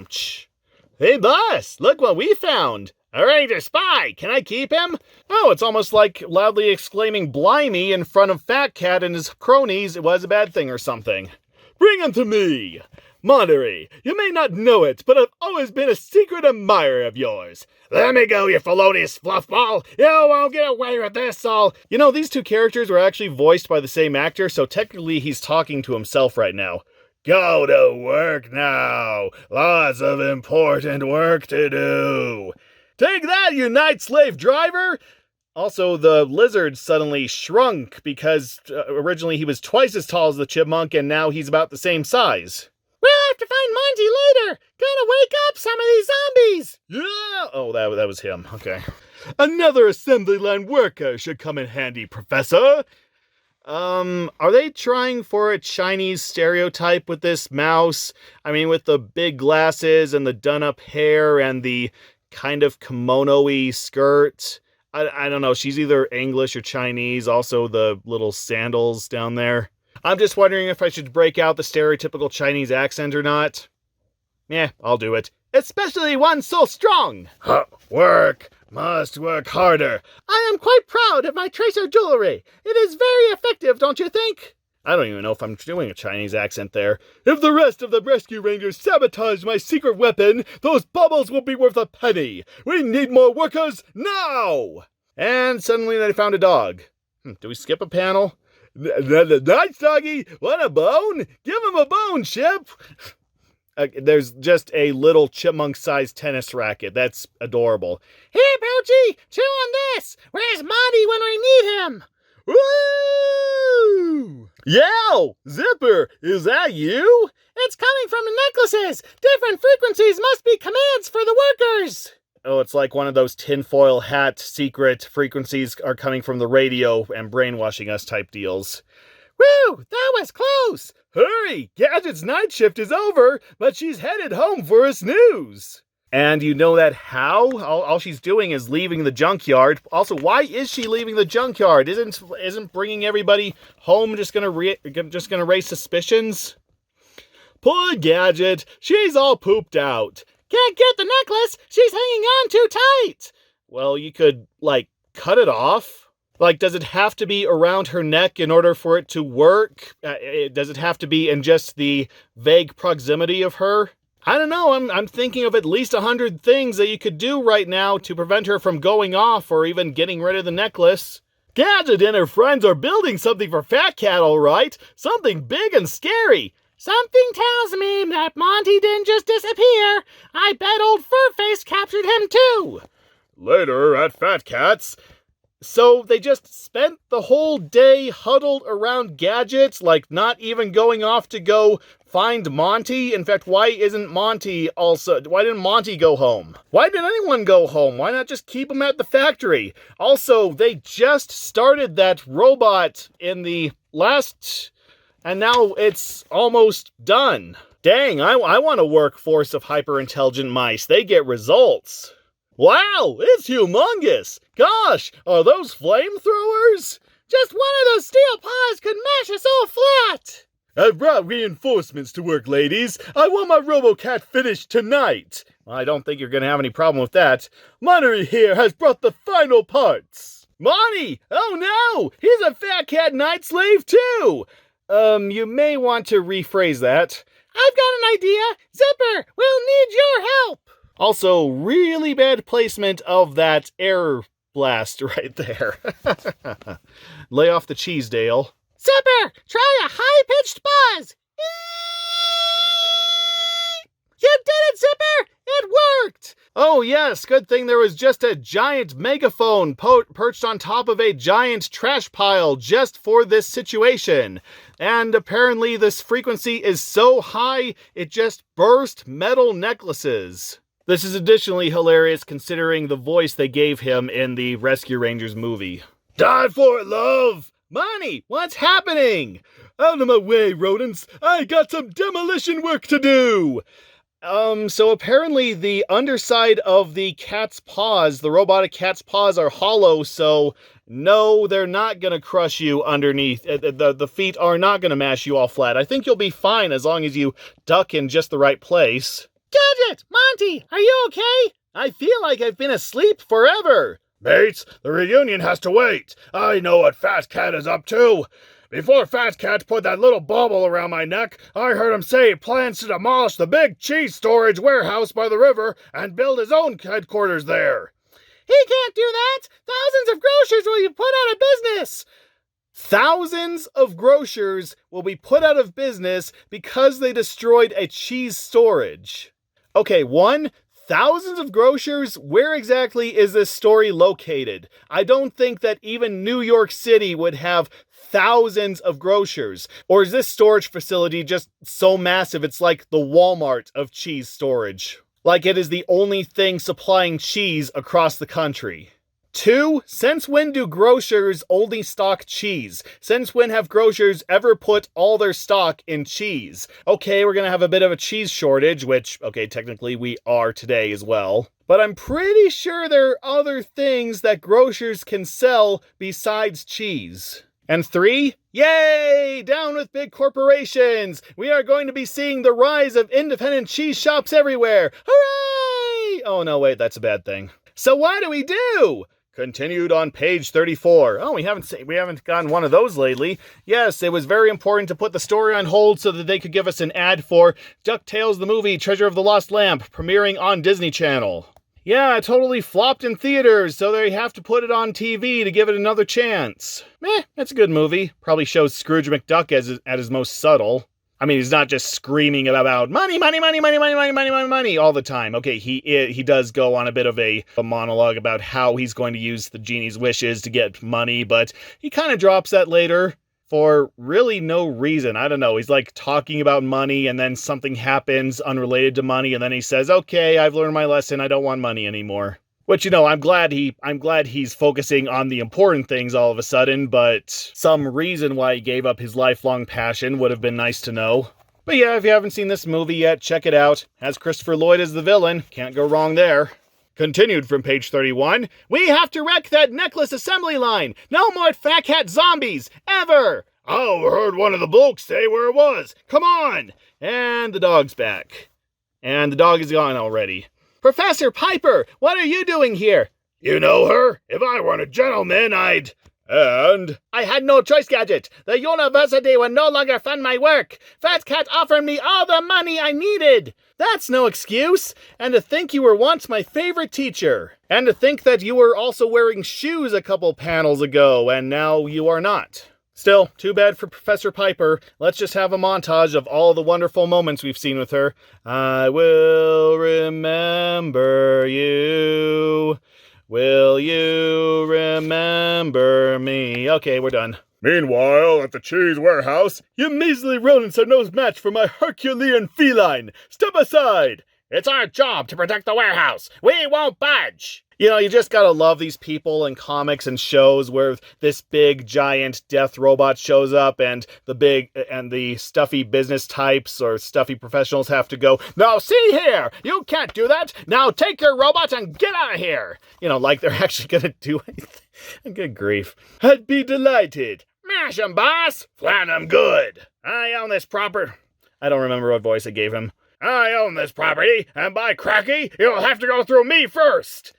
Hey, boss, look what we found. A Ranger spy! Can I keep him? Oh, it's almost like loudly exclaiming blimey in front of Fat Cat and his cronies was a bad thing or something. Bring him to me! Monterey, you may not know it, but I've always been a secret admirer of yours. Let me go, you felonious fluffball! You won't get away with this all! You know, these two characters were actually voiced by the same actor, so technically he's talking to himself right now. Go to work now! Lots of important work to do! Take that, you night slave driver! Also, the lizard suddenly shrunk because originally he was twice as tall as the chipmunk and now he's about the same size. We'll have to find Monty later! Gotta wake up some of these zombies! Yeah! Oh, that was him. Okay. Another assembly line worker should come in handy, Professor! Are they trying for a Chinese stereotype with this mouse? I mean, with the big glasses and the done-up hair and the kind of kimono-y skirt. I don't know. She's either English or Chinese. Also, the little sandals down there. I'm just wondering if I should break out the stereotypical Chinese accent or not. Yeah, I'll do it. Especially one so strong. Work. Must work harder. I am quite proud of my tracer jewelry. It is very effective, don't you think? I don't even know if I'm doing a Chinese accent there. If the rest of the rescue rangers sabotage my secret weapon, those bubbles will be worth a penny. We need more workers now! And suddenly they found a dog. Do we skip a panel? Nice, doggy. Want a bone? Give him a bone, Chip. There's just a little chipmunk-sized tennis racket. That's adorable. Here, Pouchy, chew on this. Where's Monty when we need him? Woo! Yow! Zipper, is that you? It's coming from the necklaces! Different frequencies must be commands for the workers! Oh, it's like one of those tinfoil hat secret frequencies are coming from the radio and brainwashing us type deals. Woo! That was close! Hurry! Gadget's night shift is over, but she's headed home for a snooze! And you know that how? All she's doing is leaving the junkyard. Also, why is she leaving the junkyard? Isn't bringing everybody home just gonna raise suspicions? Poor Gadget, she's all pooped out. Can't get the necklace. She's hanging on too tight. Well, you could cut it off. Does it have to be around her neck in order for it to work? Does it have to be in just the vague proximity of her? I don't know, I'm thinking of at least 100 things that you could do right now to prevent her from going off or even getting rid of the necklace. Gadget and her friends are building something for Fat Cat, all right. Something big and scary. Something tells me that Monty didn't just disappear. I bet old Furface captured him too. Later at Fat Cat's. So they just spent the whole day huddled around Gadget, not even going off to go find Monty? In fact, why didn't Monty go home? Why did anyone go home? Why not just keep him at the factory? Also, they just started that robot in the last... and now it's almost done. Dang, I want a workforce of hyper-intelligent mice. They get results. Wow, it's humongous! Gosh, are those flamethrowers? Just one of those steel paws could mash us all flat! I've brought reinforcements to work, ladies. I want my RoboCat finished tonight. Well, I don't think you're going to have any problem with that. Monterey here has brought the final parts. Monty! Oh no! He's a fat cat night slave too! You may want to rephrase that. I've got an idea! Zipper, we'll need your help! Also, really bad placement of that air blast right there. Lay off the cheese, Dale. Zipper, try a high-pitched buzz! You did it, Zipper! It worked! Oh yes, good thing there was just a giant megaphone perched on top of a giant trash pile just for this situation. And apparently this frequency is so high, it just burst metal necklaces. This is additionally hilarious considering the voice they gave him in the Rescue Rangers movie. Die for it, love! Monty, what's happening? Out of my way, rodents! I got some demolition work to do! So apparently the underside of the cat's paws, the robotic cat's paws are hollow, so no, they're not gonna crush you underneath. The feet are not gonna mash you all flat. I think you'll be fine as long as you duck in just the right place. Gadget! Monty, are you okay? I feel like I've been asleep forever. Mates, the reunion has to wait. I know what Fat Cat is up to. Before Fat Cat put that little bauble around my neck, I heard him say he plans to demolish the big cheese storage warehouse by the river and build his own headquarters there. He can't do that! Thousands of grocers will be put out of business! Thousands of grocers will be put out of business because they destroyed a cheese storage. Okay, thousands of grocers? Where exactly is this story located? I don't think that even New York City would have thousands of grocers. Or is this storage facility just so massive it's like the Walmart of cheese storage? Like it is the only thing supplying cheese across the country. 2, since when do grocers only stock cheese? Since when have grocers ever put all their stock in cheese? Okay, we're gonna have a bit of a cheese shortage, which, okay, technically we are today as well. But I'm pretty sure there are other things that grocers can sell besides cheese. And 3, yay! Down with big corporations! We are going to be seeing the rise of independent cheese shops everywhere! Hooray! Oh no, wait, that's a bad thing. So what do we do? Continued on page 34. Oh, we haven't gotten one of those lately. Yes, it was very important to put the story on hold so that they could give us an ad for DuckTales the Movie Treasure of the Lost Lamp premiering on Disney Channel. Yeah, it totally flopped in theaters, so they have to put it on TV to give it another chance. It's a good movie. Probably shows Scrooge McDuck at his most subtle. I mean, he's not just screaming about money, money, money, money, money, money, money, money, money all the time. Okay, he does go on a bit of a monologue about how he's going to use the genie's wishes to get money, but he kind of drops that later for really no reason. I don't know. He's like talking about money and then something happens unrelated to money and then he says, okay, I've learned my lesson. I don't want money anymore. Which, I'm glad he's focusing on the important things all of a sudden, but some reason why he gave up his lifelong passion would have been nice to know. But yeah, if you haven't seen this movie yet, check it out. Has Christopher Lloyd as the villain. Can't go wrong there. Continued from page 31. We have to wreck that necklace assembly line. No more Fat Cat zombies. Ever. I overheard one of the blokes say where it was. Come on. And the dog's back. And the dog is gone already. Professor Piper, what are you doing here? You know her? If I weren't a gentleman, I'd... And? I had no choice, Gadget. The university would no longer fund my work. Fat Cat offered me all the money I needed. That's no excuse. And to think you were once my favorite teacher. And to think that you were also wearing shoes a couple panels ago, and now you are not. Still, too bad for Professor Piper. Let's just have a montage of all the wonderful moments we've seen with her. I will remember you. Will you remember me? Okay, we're done. Meanwhile, at the cheese warehouse, you measly rodents are no match for my Herculean feline. Step aside. It's our job to protect the warehouse. We won't budge. You just gotta love these people in comics and shows where this big, giant death robot shows up and the stuffy business types or stuffy professionals have to go, now see here, you can't do that. Now take your robot and get out of here. Like they're actually gonna do anything. Good grief. I'd be delighted. Mash 'em, boss. Flan 'em good. I own this proper. I don't remember what voice I gave him. I own this property, and by cracky, you'll have to go through me first.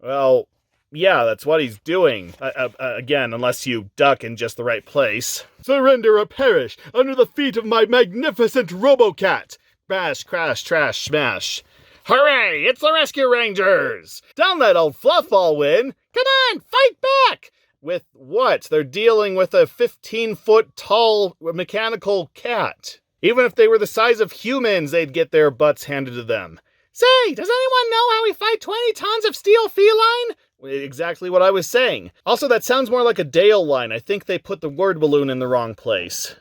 Well, yeah, that's what he's doing. Again, unless you duck in just the right place. Surrender or perish under the feet of my magnificent RoboCat. Bash, crash, trash, smash. Hooray! It's the Rescue Rangers! Don't let old Fluffball win. Come on, fight back! With what? They're dealing with a 15-foot tall mechanical cat. Even if they were the size of humans, they'd get their butts handed to them. Say, does anyone know how we fight 20 tons of steel feline? Exactly what I was saying. Also, that sounds more like a Dale line. I think they put the word balloon in the wrong place.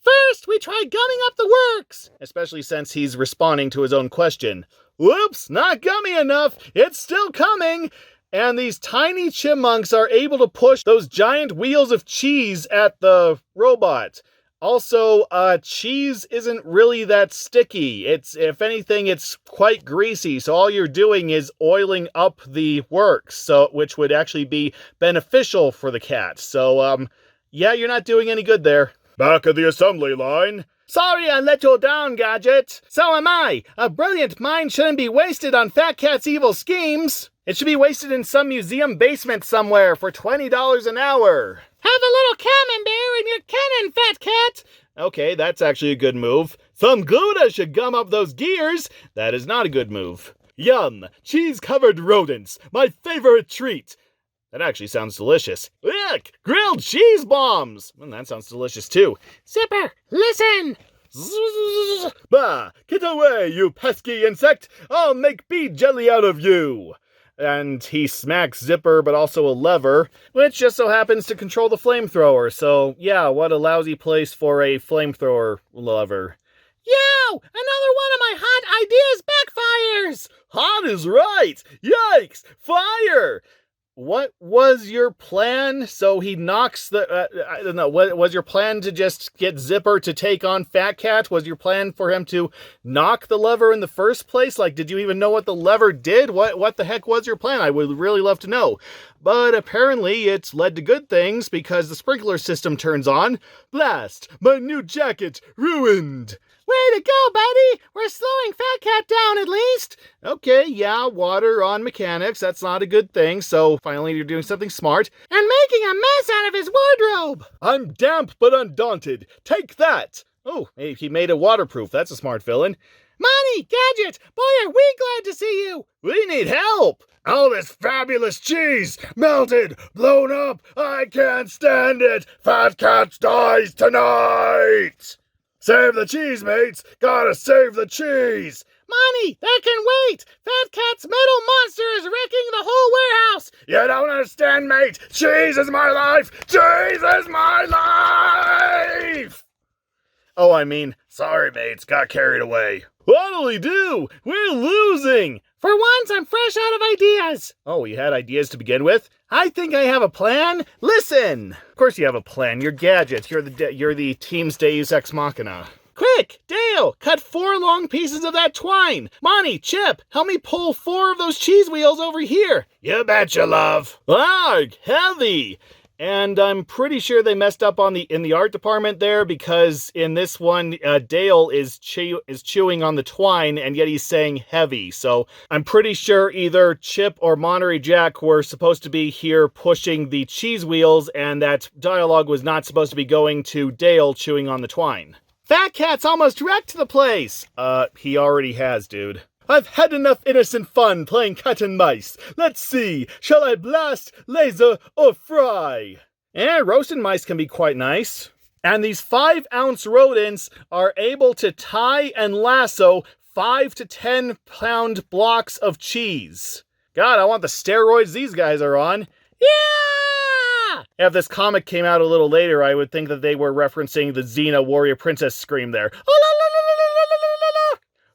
First, we try gumming up the works. Especially since he's responding to his own question. Whoops, not gummy enough. It's still coming. And these tiny chipmunks are able to push those giant wheels of cheese at the robot. Also, cheese isn't really that sticky. If anything, it's quite greasy. So all you're doing is oiling up the works, which would actually be beneficial for the cat. So, yeah, you're not doing any good there. Back at the assembly line. Sorry I let you down, Gadget. So am I. A brilliant mind shouldn't be wasted on Fat Cat's evil schemes. It should be wasted in some museum basement somewhere for $20 an hour. Have a little camembert in your cannon, Fat Cat. Okay, that's actually a good move. Some Gouda should gum up those gears. That is not a good move. Yum! Cheese-covered rodents. My favorite treat. That actually sounds delicious. Look! Grilled cheese bombs! Well, that sounds delicious too. Zipper, listen! Bah! Get away, you pesky insect! I'll make bee jelly out of you! And he smacks Zipper, but also a lever, which just so happens to control the flamethrower. So, yeah, what a lousy place for a flamethrower lever. Yo! Another one of my hot ideas backfires! Hot is right! Yikes! Fire! What was your plan? So he knocks the... I don't know. What was your plan to just get Zipper to take on Fat Cat? Was your plan for him to knock the lever in the first place? Like, did you even know what the lever did? What the heck was your plan? I would really love to know. But apparently it's led to good things because the sprinkler system turns on. Blast! My new jacket ruined! Way to go, buddy! We're slowing Fat Cat down at least! Okay, yeah, water on mechanics, that's not a good thing, so finally you're doing something smart. And making a mess out of his wardrobe! I'm damp but undaunted. Take that! Oh, he made it waterproof. That's a smart villain. Money, Gadget! Boy, are we glad to see you! We need help! All this fabulous cheese! Melted! Blown up! I can't stand it! Fat Cat dies tonight! Save the cheese, mates! Gotta save the cheese! Money, that can wait! Fat Cat's metal monster is wrecking the whole warehouse! You don't understand, mate! Cheese is my life! Cheese is my life! Oh, I mean, sorry, mates, got carried away. What'll we do? We're losing! For once, I'm fresh out of ideas! Oh, you had ideas to begin with? I think I have a plan. Listen! Of course you have a plan. You're Gadget. You're the team's Deus Ex Machina. Quick, Dale, cut 4 long pieces of that twine. Monty, Chip, help me pull 4 of those cheese wheels over here. You betcha, love. Arg, heavy. And I'm pretty sure they messed up in the art department there because in this one, Dale is chewing on the twine and yet he's saying heavy. So I'm pretty sure either Chip or Monterey Jack were supposed to be here pushing the cheese wheels and that dialogue was not supposed to be going to Dale chewing on the twine. Fat Cat's almost wrecked the place. He already has, dude. I've had enough innocent fun playing cat and mice. Let's see, shall I blast, laser, or fry? Roasted mice can be quite nice. And these 5-ounce rodents are able to tie and lasso 5 to 10 pound blocks of cheese. God, I want the steroids these guys are on. Yeah! If this comic came out a little later, I would think that they were referencing the Xena warrior princess scream there.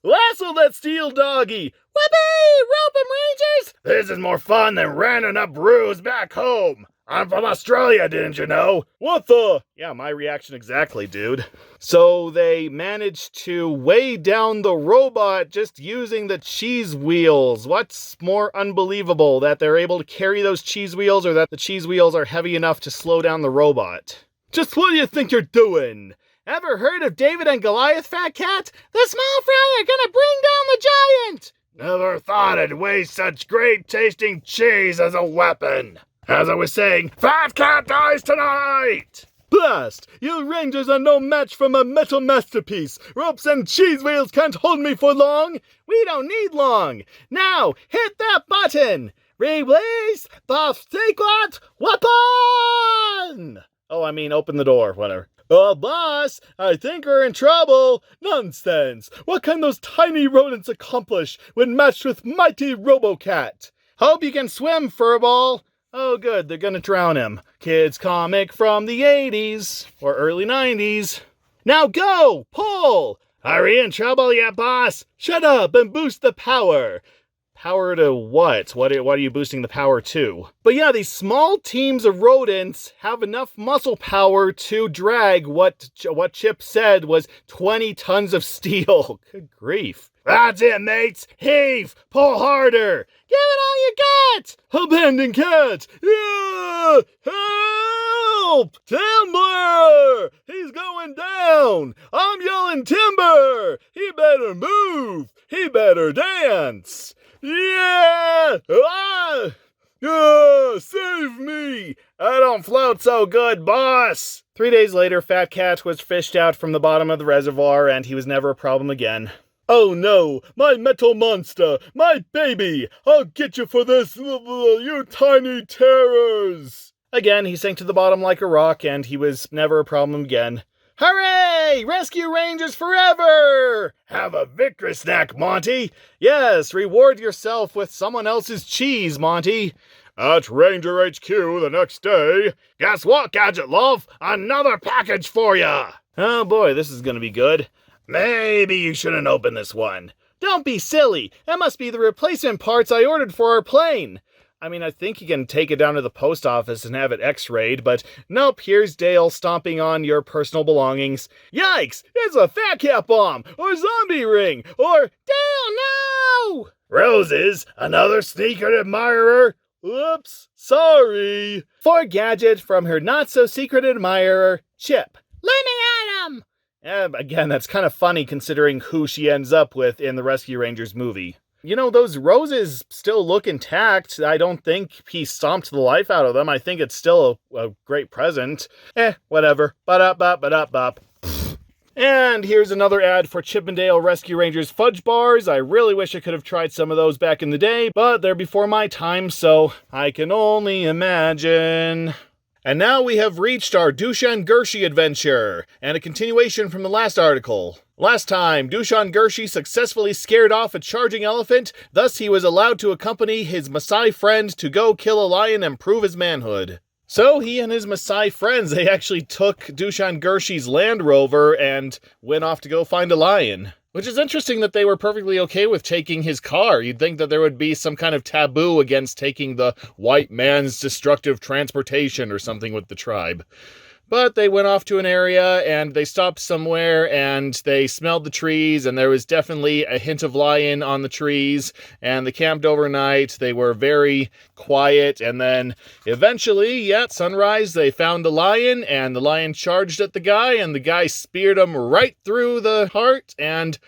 Lasso that steel doggy! Whoopee! Rope 'em, Rangers! This is more fun than rounding up brews back home. I'm from Australia, didn't you know? What the? Yeah, my reaction exactly, dude. So they managed to weigh down the robot just using the cheese wheels. What's more unbelievable, that they're able to carry those cheese wheels or that the cheese wheels are heavy enough to slow down the robot? Just what do you think you're doing? Ever heard of David and Goliath, Fat Cat? The small fry are gonna bring down the giant! Never thought I'd waste such great-tasting cheese as a weapon. As I was saying, Fat Cat dies tonight! Blast! You rangers are no match for my metal masterpiece. Ropes and cheese wheels can't hold me for long. We don't need long. Now, hit that button! Release the secret weapon! Oh, I mean, open the door, whatever. Oh, boss, I think we're in trouble. Nonsense. What can those tiny rodents accomplish when matched with mighty RoboCat? Hope you can swim, Furball. Oh, good, they're gonna drown him. Kids comic from the 80s, or early 90s. Now go! Pull! Are we in trouble yet, boss? Shut up and boost the power. Power to what? What are you boosting the power to? But yeah, these small teams of rodents have enough muscle power to drag what Chip said was 20 tons of steel. Good grief. That's it, mates. Heave! Pull harder! Give it all you got! Abandoned cat! Yeah! Help! Timber! He's going down! I'm yelling timber! He better move! He better dance! Yeah! Save me! I don't float so good, boss! 3 days later, Fat Cat was fished out from the bottom of the reservoir, and he was never a problem again. Oh no! My metal monster! My baby! I'll get you for this, you tiny terrors! Again, he sank to the bottom like a rock, and he was never a problem again. Hooray! Rescue Rangers forever! Have a victory snack, Monty! Yes, reward yourself with someone else's cheese, Monty. At Ranger HQ the next day. Guess what, Gadget Love? Another package for ya! Oh boy, this is gonna be good. Maybe you shouldn't open this one. Don't be silly. That must be the replacement parts I ordered for our plane. I mean, I think you can take it down to the post office and have it x-rayed, but nope, here's Dale stomping on your personal belongings. Yikes! It's a Fat Cat bomb! Or zombie ring! Or... Dale, no! Roses, another sneaker admirer? Oops, sorry. For Gadget from her not-so-secret admirer, Chip. Let me at him! Again, that's kind of funny considering who she ends up with in the Rescue Rangers movie. You know, those roses still look intact. I don't think he stomped the life out of them. I think it's still a great present. Whatever. Ba-da-bop. And here's another ad for Chip and Dale Rescue Rangers fudge bars. I really wish I could have tried some of those back in the day, but they're before my time, so I can only imagine. And now we have reached our Dushan Gershi adventure, and a continuation from the last article. Last time, Dushan Gershi successfully scared off a charging elephant, thus he was allowed to accompany his Maasai friend to go kill a lion and prove his manhood. So he and his Maasai friends, they actually took Dushan Gershi's Land Rover and went off to go find a lion. Which is interesting that they were perfectly okay with taking his car. You'd think that there would be some kind of taboo against taking the white man's destructive transportation or something with the tribe. But they went off to an area and they stopped somewhere and they smelled the trees and there was definitely a hint of lion on the trees and they camped overnight. They were very quiet and then eventually, at sunrise, they found a lion and the lion charged at the guy and the guy speared him right through the heart and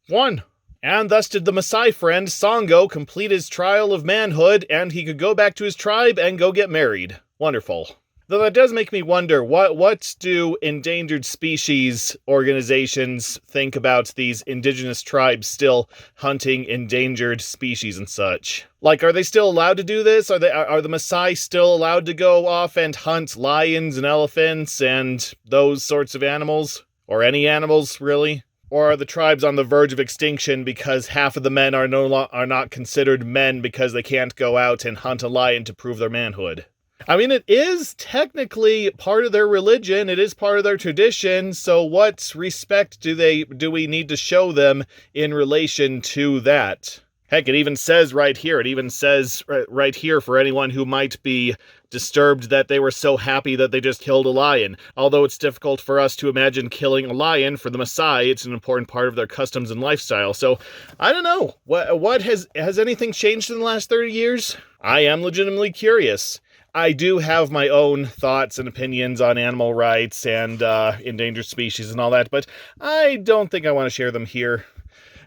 won. And thus did the Maasai friend Songo complete his trial of manhood and he could go back to his tribe and go get married. Wonderful. Though that does make me wonder, what do endangered species organizations think about these indigenous tribes still hunting endangered species and such? Like, are they still allowed to do this? Are the Maasai still allowed to go off and hunt lions and elephants and those sorts of animals? Or any animals, really? Or are the tribes on the verge of extinction because half of the men are not considered men because they can't go out and hunt a lion to prove their manhood? I mean, it is technically part of their religion, it is part of their tradition, so what respect do we need to show them in relation to that? Heck, it even says right here for anyone who might be disturbed that they were so happy that they just killed a lion. Although it's difficult for us to imagine killing a lion, for the Maasai, it's an important part of their customs and lifestyle. So, I don't know. What has anything changed in the last 30 years? I am legitimately curious. I do have my own thoughts and opinions on animal rights and endangered species and all that, but I don't think I want to share them here.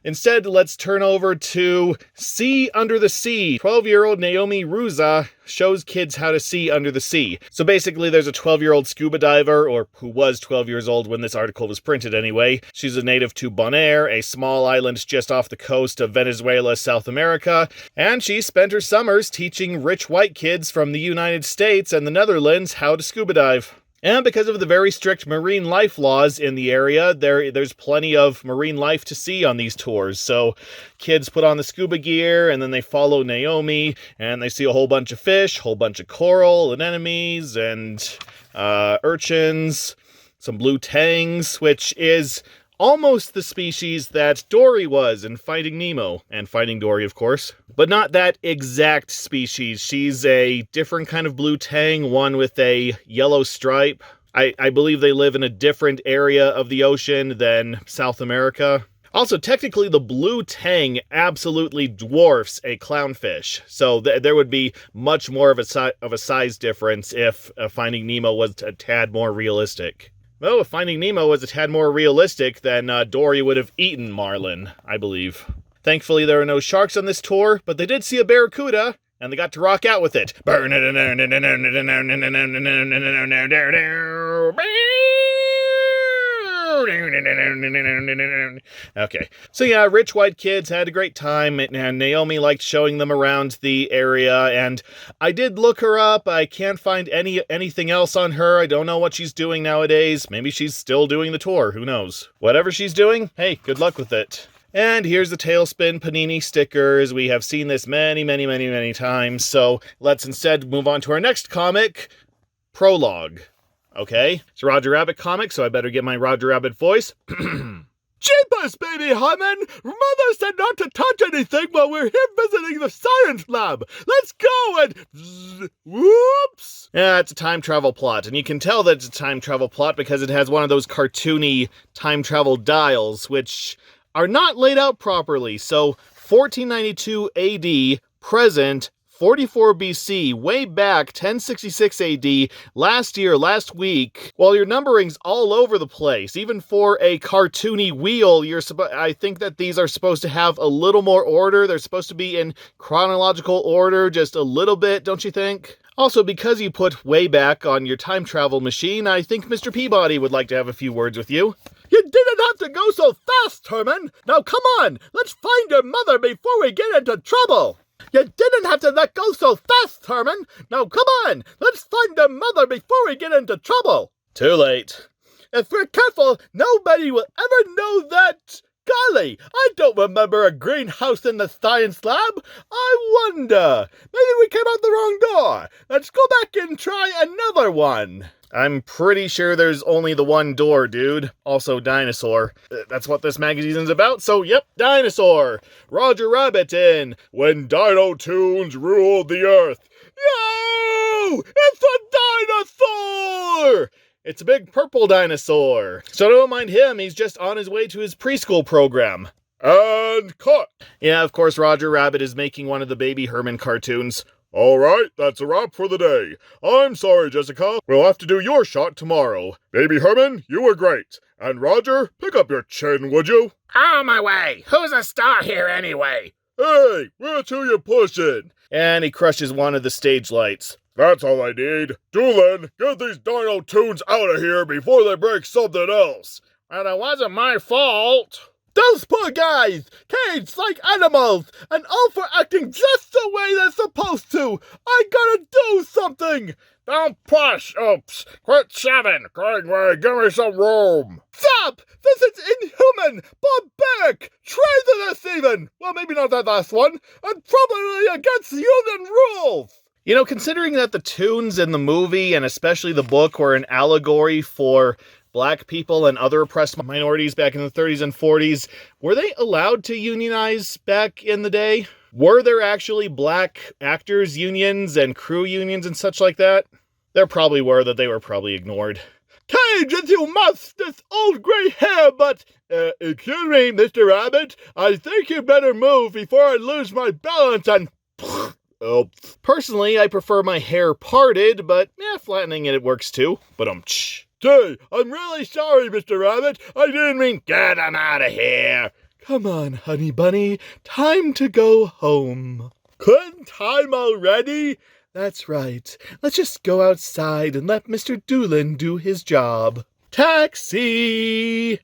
Instead, let's turn over to Sea Under the Sea. 12-year-old Naomi Ruza shows kids how to see under the sea. So basically, there's a 12-year-old scuba diver, or who was 12 years old when this article was printed anyway. She's a native to Bonaire, a small island just off the coast of Venezuela, South America, and she spent her summers teaching rich white kids from the United States and the Netherlands how to scuba dive. And because of the very strict marine life laws in the area, there's plenty of marine life to see on these tours. So kids put on the scuba gear, and then they follow Naomi, and they see a whole bunch of fish, whole bunch of coral, anemones, and urchins, some blue tangs, which is almost the species that Dory was in Finding Nemo, and Finding Dory, of course. But not that exact species. She's a different kind of blue tang, one with a yellow stripe. I believe they live in a different area of the ocean than South America. Also, technically, the blue tang absolutely dwarfs a clownfish, so there would be much more of a size difference if Finding Nemo was a tad more realistic. Well, if Finding Nemo was a tad more realistic, then Dory would have eaten Marlin, I believe. Thankfully, there are no sharks on this tour, but they did see a barracuda, and they got to rock out with it. Okay, so yeah, rich white kids had a great time, and Naomi liked showing them around the area, and I did look her up. I can't find anything else on her. I don't know what she's doing nowadays. Maybe she's still doing the tour, who knows? Whatever she's doing, hey, good luck with it. And here's the Tailspin Panini stickers. We have seen this many times, so let's instead move on to our next comic, Prologue. Okay, it's a Roger Rabbit comic, so I better get my Roger Rabbit voice. Jeepers, baby Harmon! Mother said not to touch anything while we're here visiting the science lab. Let's go and... Whoops! Yeah, it's a time travel plot, and you can tell that it's a time travel plot because it has one of those cartoony time travel dials, which are not laid out properly. So, 1492 AD, present, 44 BC, way back, 1066 AD, last week. Well, your numbering's all over the place. Even for a cartoony wheel, I think that these are supposed to have a little more order. They're supposed to be in chronological order, just a little bit, don't you think? Also, because you put way back on your time travel machine, I think Mr. Peabody would like to have a few words with you. You didn't have to go so fast, Herman! Now come on, let's find your mother before we get into trouble! You didn't have to let go so fast, Herman! Now come on, let's find your mother before we get into trouble! Too late. If we're careful, nobody will ever know that... Golly, I don't remember a greenhouse in the science lab. I wonder. Maybe we came out the wrong door. Let's go back and try another one. I'm pretty sure there's only the one door, dude. Also, dinosaur. That's what this magazine's about, so yep, dinosaur. Roger Rabbit in When Dino Tunes Ruled the Earth. Yo! It's a dinosaur! It's a big purple dinosaur. So don't mind him, he's just on his way to his preschool program. And cut! Yeah, of course, Roger Rabbit is making one of the Baby Herman cartoons. All right, that's a wrap for the day. I'm sorry, Jessica. We'll have to do your shot tomorrow. Baby Herman, you were great. And Roger, pick up your chin, would you? On my way. Who's a star here anyway? Hey, which who you pushing? And he crushes one of the stage lights. That's all I need. Doolin, get these dino tunes out of here before they break something else. Well, it wasn't my fault. Those poor guys, caged like animals, and all for acting just the way they're supposed to. I gotta do something. Don't push, oops. Quit shoving. Greenway, give me some room. Stop! This is inhuman, barbaric, treasonous even. Well, maybe not that last one. And probably against union rules. You know, considering that the tunes in the movie, and especially the book, were an allegory for black people and other oppressed minorities back in the 30s and 40s, were they allowed to unionize back in the day? Were there actually black actors unions and crew unions and such like that? There probably were, that they were probably ignored. Cage as you must, this old gray hair, but, excuse me, Mr. Rabbit, I think you better move before I lose my balance and... Oops. Personally, I prefer my hair parted, but yeah, flattening it works too. But Hey, I'm really sorry, Mr. Rabbit. I didn't mean get him out of here. Come on, honey bunny. Time to go home. Quitting time already? That's right. Let's just go outside and let Mr. Doolin do his job. Taxi!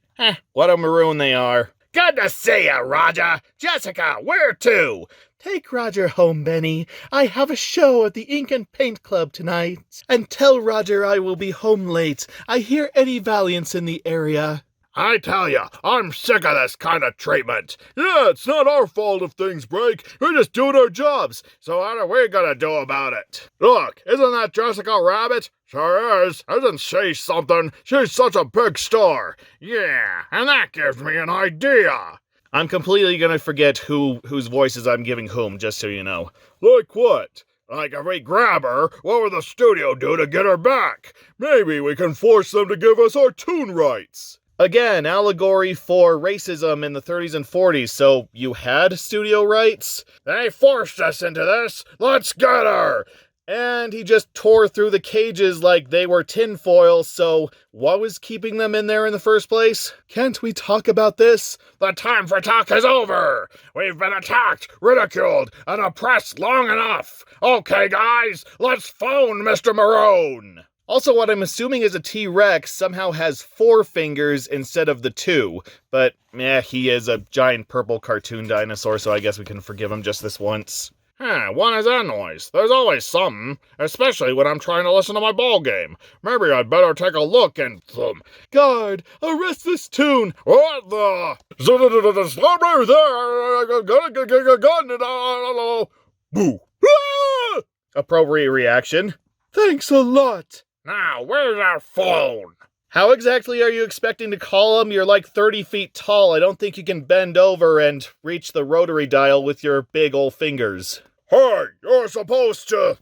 What a maroon they are. Good to see you, Roger. Jessica, where to? Take Roger home, Benny. I have a show at the Ink and Paint Club tonight. And tell Roger I will be home late. I hear Eddie Valiant's in the area. I tell ya, I'm sick of this kind of treatment. Yeah, it's not our fault if things break. We're just doing our jobs. So what are we gonna do about it? Look, isn't that Jessica Rabbit? Sure is. Isn't she something? She's such a big star. Yeah, and that gives me an idea. I'm completely gonna forget whose voices I'm giving whom, just so you know. Like what? Like if we grab her, what would the studio do to get her back? Maybe we can force them to give us our tune rights. Again, allegory for racism in the 30s and 40s, so you had studio rights? They forced us into this. Let's get her! And he just tore through the cages like they were tinfoil, so what was keeping them in there in the first place? Can't we talk about this? The time for talk is over! We've been attacked, ridiculed, and oppressed long enough! Okay, guys, let's phone Mr. Maroon! Also, what I'm assuming is a T-Rex somehow has 4 fingers instead of the 2, but he is a giant purple cartoon dinosaur, so I guess we can forgive him just this once. What is that noise? There's always something, especially when I'm trying to listen to my ball game. Maybe I'd better take a look and... Guard, arrest this tune! What the... Stop right there! Gun! Boo! Appropriate reaction. Thanks a lot! Now, where's our phone? How exactly are you expecting to call him? You're like 30 feet tall. I don't think you can bend over and reach the rotary dial with your big old fingers. Hey, you're supposed to...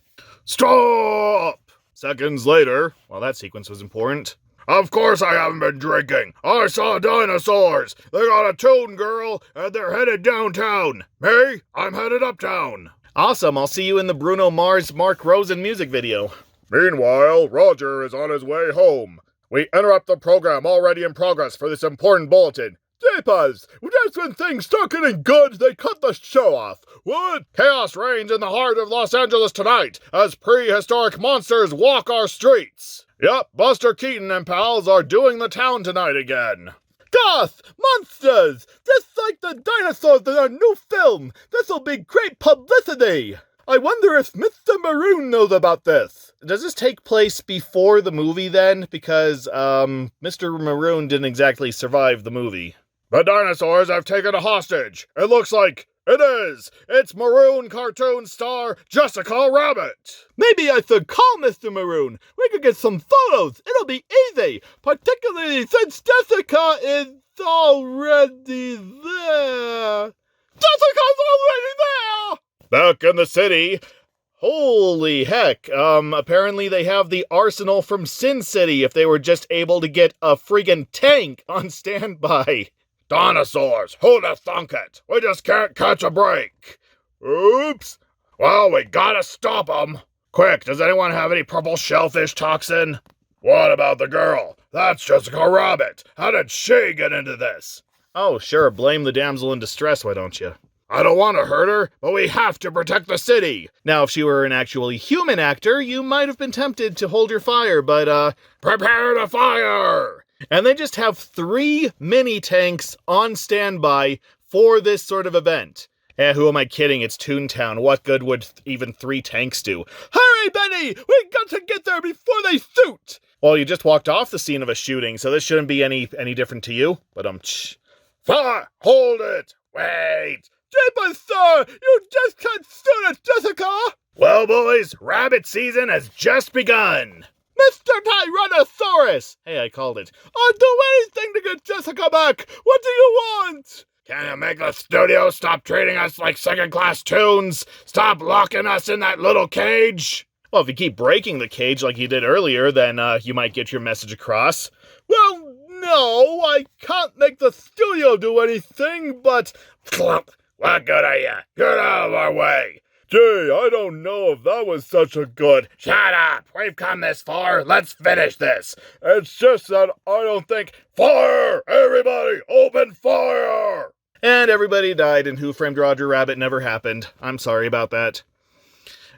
Stop! Seconds later. Well, that sequence was important. Of course I haven't been drinking. I saw dinosaurs. They got a tune, girl, and they're headed downtown. Me? I'm headed uptown. Awesome. I'll see you in the Bruno Mars Mark Rosen music video. Meanwhile, Roger is on his way home. We interrupt the program already in progress for this important bulletin. Jeepers! Just when things start getting good, they cut the show off. What? Chaos reigns in the heart of Los Angeles tonight as prehistoric monsters walk our streets. Yep, Buster Keaton and pals are doing the town tonight again. Goth! Monsters! Just like the dinosaurs in our new film! This'll be great publicity! I wonder if Mr. Maroon knows about this. Does this take place before the movie then? Because, Mr. Maroon didn't exactly survive the movie. The dinosaurs have taken a hostage. It looks like it is. It's Maroon cartoon star Jessica Rabbit. Maybe I should call Mr. Maroon. We could get some photos. It'll be easy. Particularly since Jessica is already there. Jessica's already there! Back in the city. Holy heck. Apparently they have the arsenal from Sin City if they were just able to get a friggin' tank on standby. Dinosaurs, who'd have thunk it? We just can't catch a break. Oops. Well, we gotta stop them. Quick, does anyone have any purple shellfish toxin? What about the girl? That's Jessica Rabbit. How did she get into this? Oh, sure, blame the damsel in distress, why don't you? I don't want to hurt her, but we have to protect the city. Now, if she were an actually human actor, you might have been tempted to hold your fire, but, prepare to fire! And they just have 3 mini tanks on standby for this sort of event. Who am I kidding? It's Toontown. What good would even 3 tanks do? Hurry, Benny! We got to get there before they shoot! Well, you just walked off the scene of a shooting, so this shouldn't be any different to you. But, Fire! Hold it! Wait! Jeepers, sir! You just can't shoot at Jessica! Well, boys, rabbit season has just begun. Mr. Tyrannosaurus! Hey, I called it. I'll do anything to get Jessica back! What do you want? Can you make the studio stop treating us like second-class toons? Stop locking us in that little cage? Well, if you keep breaking the cage like you did earlier, then you might get your message across. Well, no, I can't make the studio do anything, but... What good are you? Get out of our way! Gee, I don't know if that was such a good... Shut up! We've come this far. Let's finish this. It's just that I don't think... Fire! Everybody, open fire! And everybody died, and Who Framed Roger Rabbit never happened. I'm sorry about that.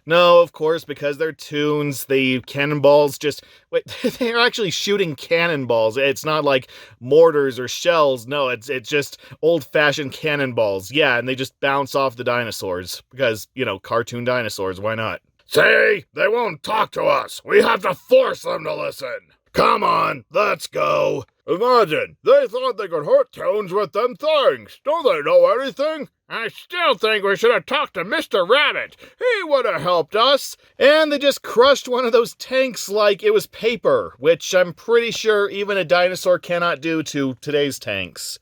No, of course, because they're toons, the cannonballs just... Wait, they're actually shooting cannonballs. It's not like mortars or shells. No, it's just old-fashioned cannonballs. Yeah, and they just bounce off the dinosaurs. Because, cartoon dinosaurs, why not? See? They won't talk to us. We have to force them to listen. Come on, let's go. Imagine, they thought they could hurt toons with them things. Don't they know anything? I still think we should have talked to Mr. Rabbit. He would have helped us. And they just crushed one of those tanks like it was paper, which I'm pretty sure even a dinosaur cannot do to today's tanks.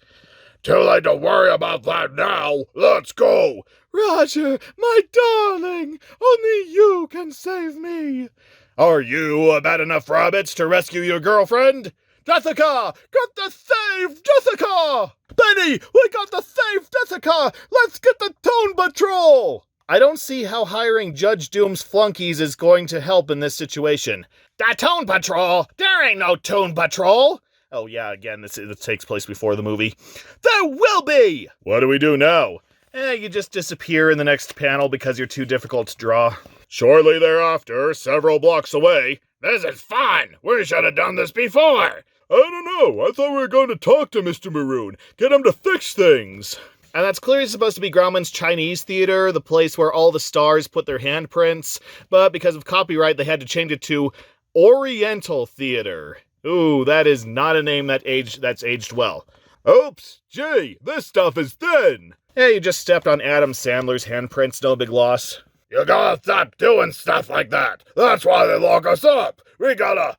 Too late to worry about that now. Let's go. Roger, my darling, only you can save me. Are you bad enough rabbits to rescue your girlfriend? Jessica! Get the save, Jessica! Benny, we got the save, Jessica! Let's get the Toon Patrol! I don't see how hiring Judge Doom's flunkies is going to help in this situation. The Toon Patrol? There ain't no Toon Patrol! Oh yeah, again, this takes place before the movie. There will be! What do we do now? You just disappear in the next panel because you're too difficult to draw. Shortly thereafter, several blocks away... This is fun! We should have done this before! I don't know. I thought we were going to talk to Mr. Maroon. Get him to fix things. And that's clearly supposed to be Grauman's Chinese Theater, the place where all the stars put their handprints. But because of copyright, they had to change it to Oriental Theater. Ooh, that is not a name that's aged well. Oops. Gee, this stuff is thin. Yeah, you just stepped on Adam Sandler's handprints. No big loss. You gotta stop doing stuff like that. That's why they lock us up. We gotta...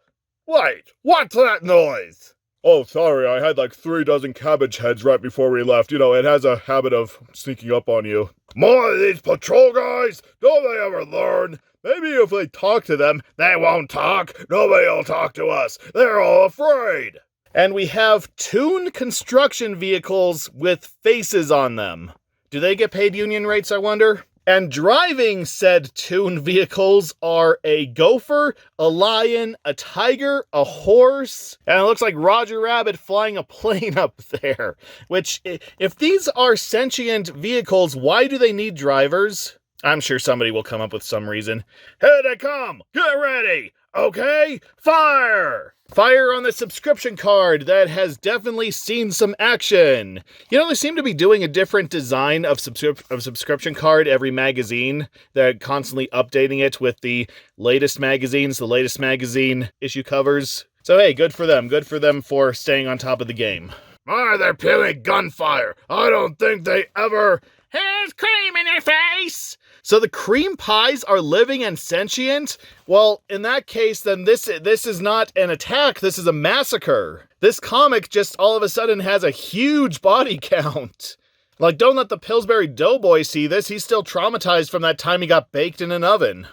Wait, what's that noise? Oh, sorry, I had like 36 cabbage heads right before we left. It has a habit of sneaking up on you. More of these patrol guys? Don't they ever learn? Maybe if they talk to them, they won't talk. Nobody will talk to us. They're all afraid. And we have Toon construction vehicles with faces on them. Do they get paid union rates, I wonder? And driving said Toon vehicles are a gopher, a lion, a tiger, a horse, and it looks like Roger Rabbit flying a plane up there. Which, if these are sentient vehicles, why do they need drivers? I'm sure somebody will come up with some reason. Here they come! Get ready! Okay, fire! Fire on the subscription card that has definitely seen some action. They seem to be doing a different design of subscription card every magazine. They're constantly updating it with the latest magazines, the latest magazine issue covers. So hey, good for them. Good for them for staying on top of the game. They're peeling gunfire. I don't think they ever... Here's cream in your face! So the cream pies are living and sentient? Well, in that case, then this is not an attack, this is a massacre. This comic just all of a sudden has a huge body count. Like, don't let the Pillsbury Doughboy see this, he's still traumatized from that time he got baked in an oven.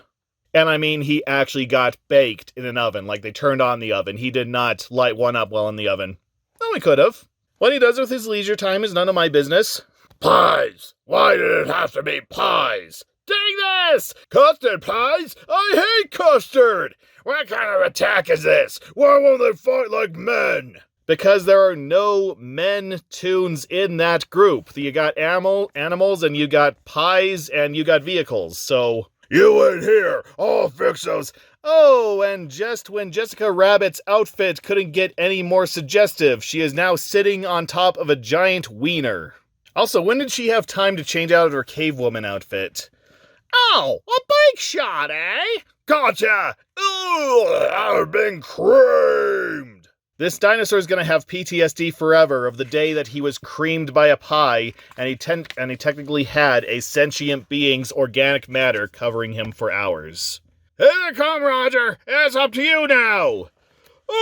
And I mean, he actually got baked in an oven, like they turned on the oven. He did not light one up while in the oven. Oh, he could have. What he does with his leisure time is none of my business. Pies! Why did it have to be pies? Dang this! Custard pies? I hate custard! What kind of attack is this? Why won't they fight like men? Because there are no men toons in that group. You got animals, and you got pies, and you got vehicles, so... You wait here, I'll fix those... Oh, and just when Jessica Rabbit's outfit couldn't get any more suggestive, she is now sitting on top of a giant wiener. Also, when did she have time to change out of her cave woman outfit? Oh, a big shot, eh? Gotcha! Ugh, I've been creamed! This dinosaur's gonna have PTSD forever of the day that he was creamed by a pie, and he technically had a sentient being's organic matter covering him for hours. Here they come, Roger! It's up to you now!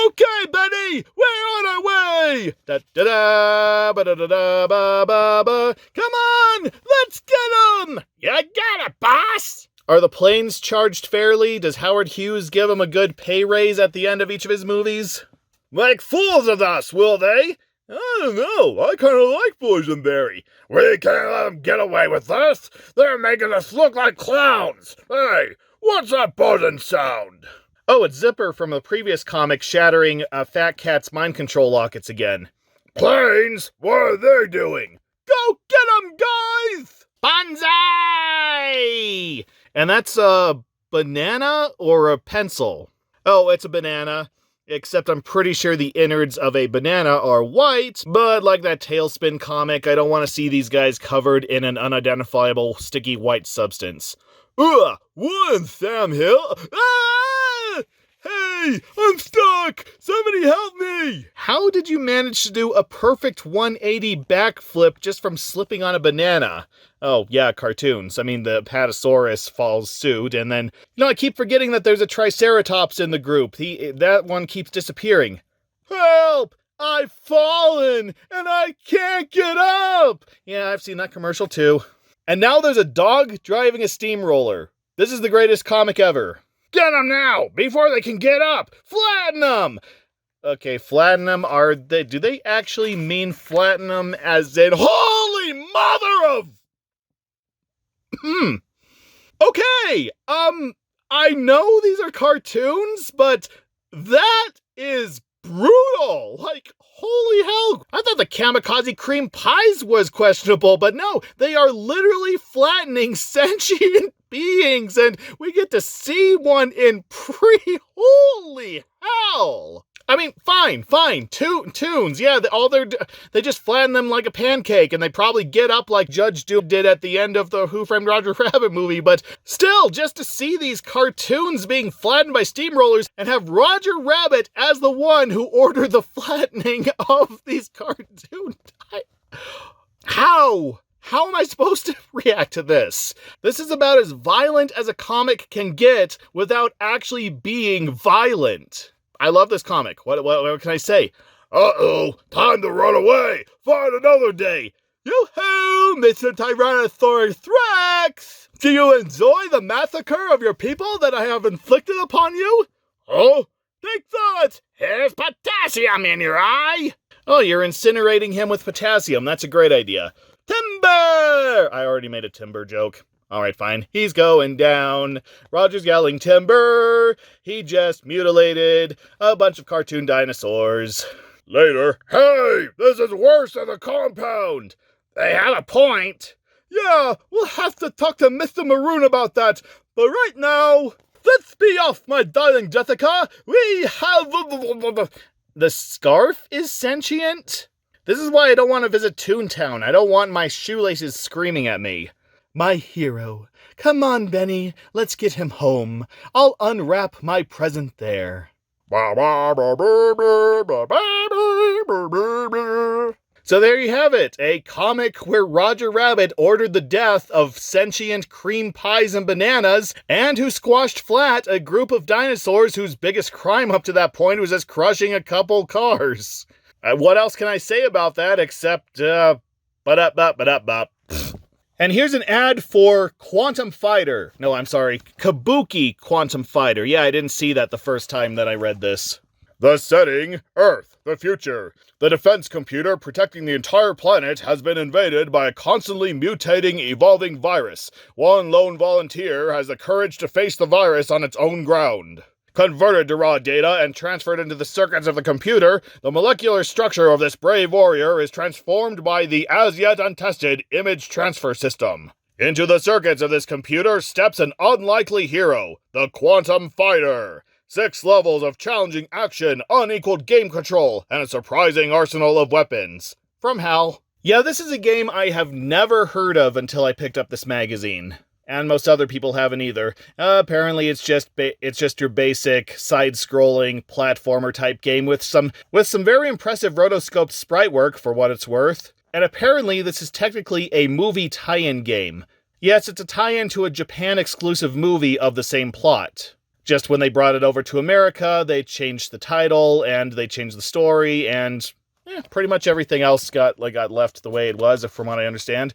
Okay, Benny, we're on our way! Da-da-da, ba-da-da-da-ba-ba-ba. Come on, let's get 'em! You got it, boss! Are the planes charged fairly? Does Howard Hughes give him a good pay raise at the end of each of his movies? Make fools of us, will they? I don't know. I kind of like boysenberry. We can't let them get away with this. They're making us look like clowns. Hey, what's that buzzing sound? Oh, it's Zipper from the previous comic shattering Fat Cat's mind control lockets again. Planes? What are they doing? Go get 'em, guys! Bonsai! And that's a banana or a pencil? Oh, it's a banana. Except I'm pretty sure the innards of a banana are white, but like that Tailspin comic, I don't want to see these guys covered in an unidentifiable sticky white substance. Ugh! One, Sam Hill! Ah! Hey! I'm stuck! Somebody help me! How did you manage to do a perfect 180 backflip just from slipping on a banana? Oh, yeah, cartoons. I mean, the Patasaurus follows suit, and then... I keep forgetting that there's a Triceratops in the group. That one keeps disappearing. Help! I've fallen, and I can't get up! Yeah, I've seen that commercial too. And now there's a dog driving a steamroller. This is the greatest comic ever. Get them now, before they can get up! Flatten them! Okay, flatten them, do they actually mean flatten them as in, holy mother of... Okay, I know these are cartoons, but that is brutal! Like, holy hell! I thought the kamikaze cream pies was questionable, but no, they are literally flattening sentient beings, and we get to see one in holy hell! I mean, fine, tunes, yeah, they just flatten them like a pancake, and they probably get up like Judge Doom did at the end of the Who Framed Roger Rabbit movie, but still, just to see these cartoons being flattened by steamrollers and have Roger Rabbit as the one who ordered the flattening of these cartoons. How? How am I supposed to react to this? This is about as violent as a comic can get without actually being violent. I love this comic. What can I say? Uh-oh, time to run away. Find another day. Yoo-hoo, Mr. Tyrannosaurus Rex! Do you enjoy the massacre of your people that I have inflicted upon you? Oh? Take that! Here's potassium in your eye! Oh, you're incinerating him with potassium. That's a great idea. Timber! I already made a timber joke. Alright, fine. He's going down. Roger's yelling timber. He just mutilated a bunch of cartoon dinosaurs. Later. Hey, this is worse than the compound. They have a point. Yeah, we'll have to talk to Mr. Maroon about that. But right now, let's be off, my darling Jessica. We have... The scarf is sentient? This is why I don't want to visit Toontown. I don't want my shoelaces screaming at me. My hero. Come on, Benny. Let's get him home. I'll unwrap my present there. So there you have it. A comic where Roger Rabbit ordered the death of sentient cream pies and bananas, and who squashed flat a group of dinosaurs whose biggest crime up to that point was just crushing a couple cars. What else can I say about that except, ba-da-ba-ba-da-ba. And here's an ad for Quantum Fighter. No, I'm sorry, Kabuki Quantum Fighter. Yeah, I didn't see that the first time that I read this. The setting, Earth, the future. The defense computer protecting the entire planet has been invaded by a constantly mutating, evolving virus. One lone volunteer has the courage to face the virus on its own ground. Converted to raw data and transferred into the circuits of the computer, the molecular structure of this brave warrior is transformed by the as-yet untested image transfer system. Into the circuits of this computer steps an unlikely hero, the Quantum Fighter. 6 levels of challenging action, unequaled game control, and a surprising arsenal of weapons. From Hal. Yeah, this is a game I have never heard of until I picked up this magazine. And most other people haven't either. Apparently it's just your basic side-scrolling platformer type game with some very impressive rotoscoped sprite work for what it's worth. And apparently this is technically a movie tie-in game. Yes, it's a tie-in to a Japan-exclusive movie of the same plot. Just when they brought it over to America, they changed the title, and they changed the story, and pretty much everything else got left the way it was, from what I understand.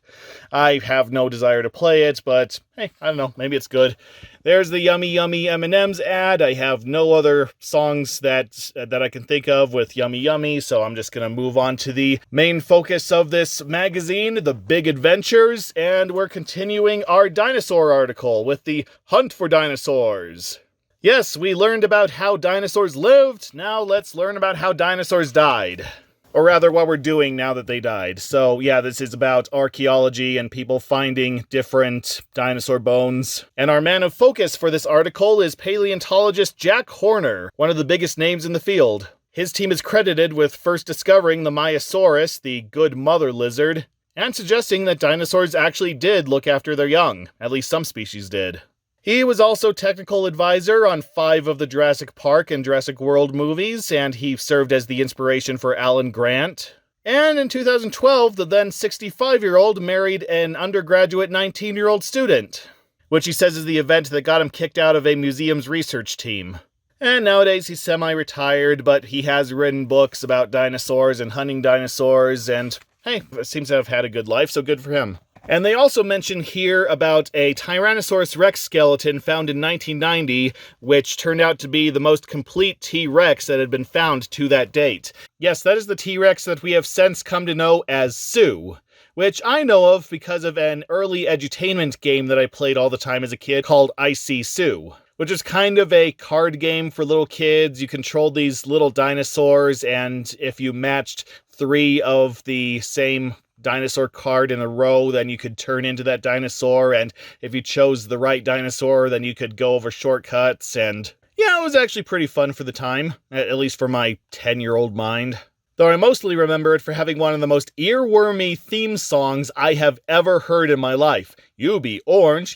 I have no desire to play it, but hey, I don't know, maybe it's good. There's the Yummy Yummy M&M's ad. I have no other songs that I can think of with Yummy Yummy, so I'm just gonna move on to the main focus of this magazine, the big adventures, and we're continuing our dinosaur article with the hunt for dinosaurs. Yes, we learned about how dinosaurs lived. Now let's learn about how dinosaurs died. Or rather, what we're doing now that they died. So yeah, this is about archaeology and people finding different dinosaur bones. And our man of focus for this article is paleontologist Jack Horner, one of the biggest names in the field. His team is credited with first discovering the Maiasaurus, the good mother lizard, and suggesting that dinosaurs actually did look after their young. At least some species did. He was also technical advisor on 5 of the Jurassic Park and Jurassic World movies, and he served as the inspiration for Alan Grant. And in 2012, the then 65-year-old married an undergraduate 19-year-old student, which he says is the event that got him kicked out of a museum's research team. And nowadays he's semi-retired, but he has written books about dinosaurs and hunting dinosaurs, and hey, seems to have had a good life, so good for him. And they also mention here about a Tyrannosaurus Rex skeleton found in 1990, which turned out to be the most complete T-Rex that had been found to that date. Yes, that is the T-Rex that we have since come to know as Sue, which I know of because of an early edutainment game that I played all the time as a kid called I See Sue, which is kind of a card game for little kids. You controlled these little dinosaurs, and if you matched 3 of the same dinosaur card in a row, then you could turn into that dinosaur, and if you chose the right dinosaur, then you could go over shortcuts, and yeah, it was actually pretty fun for the time, at least for my 10-year-old mind. Though I mostly remember it for having one of the most earwormy theme songs I have ever heard in my life. You be orange,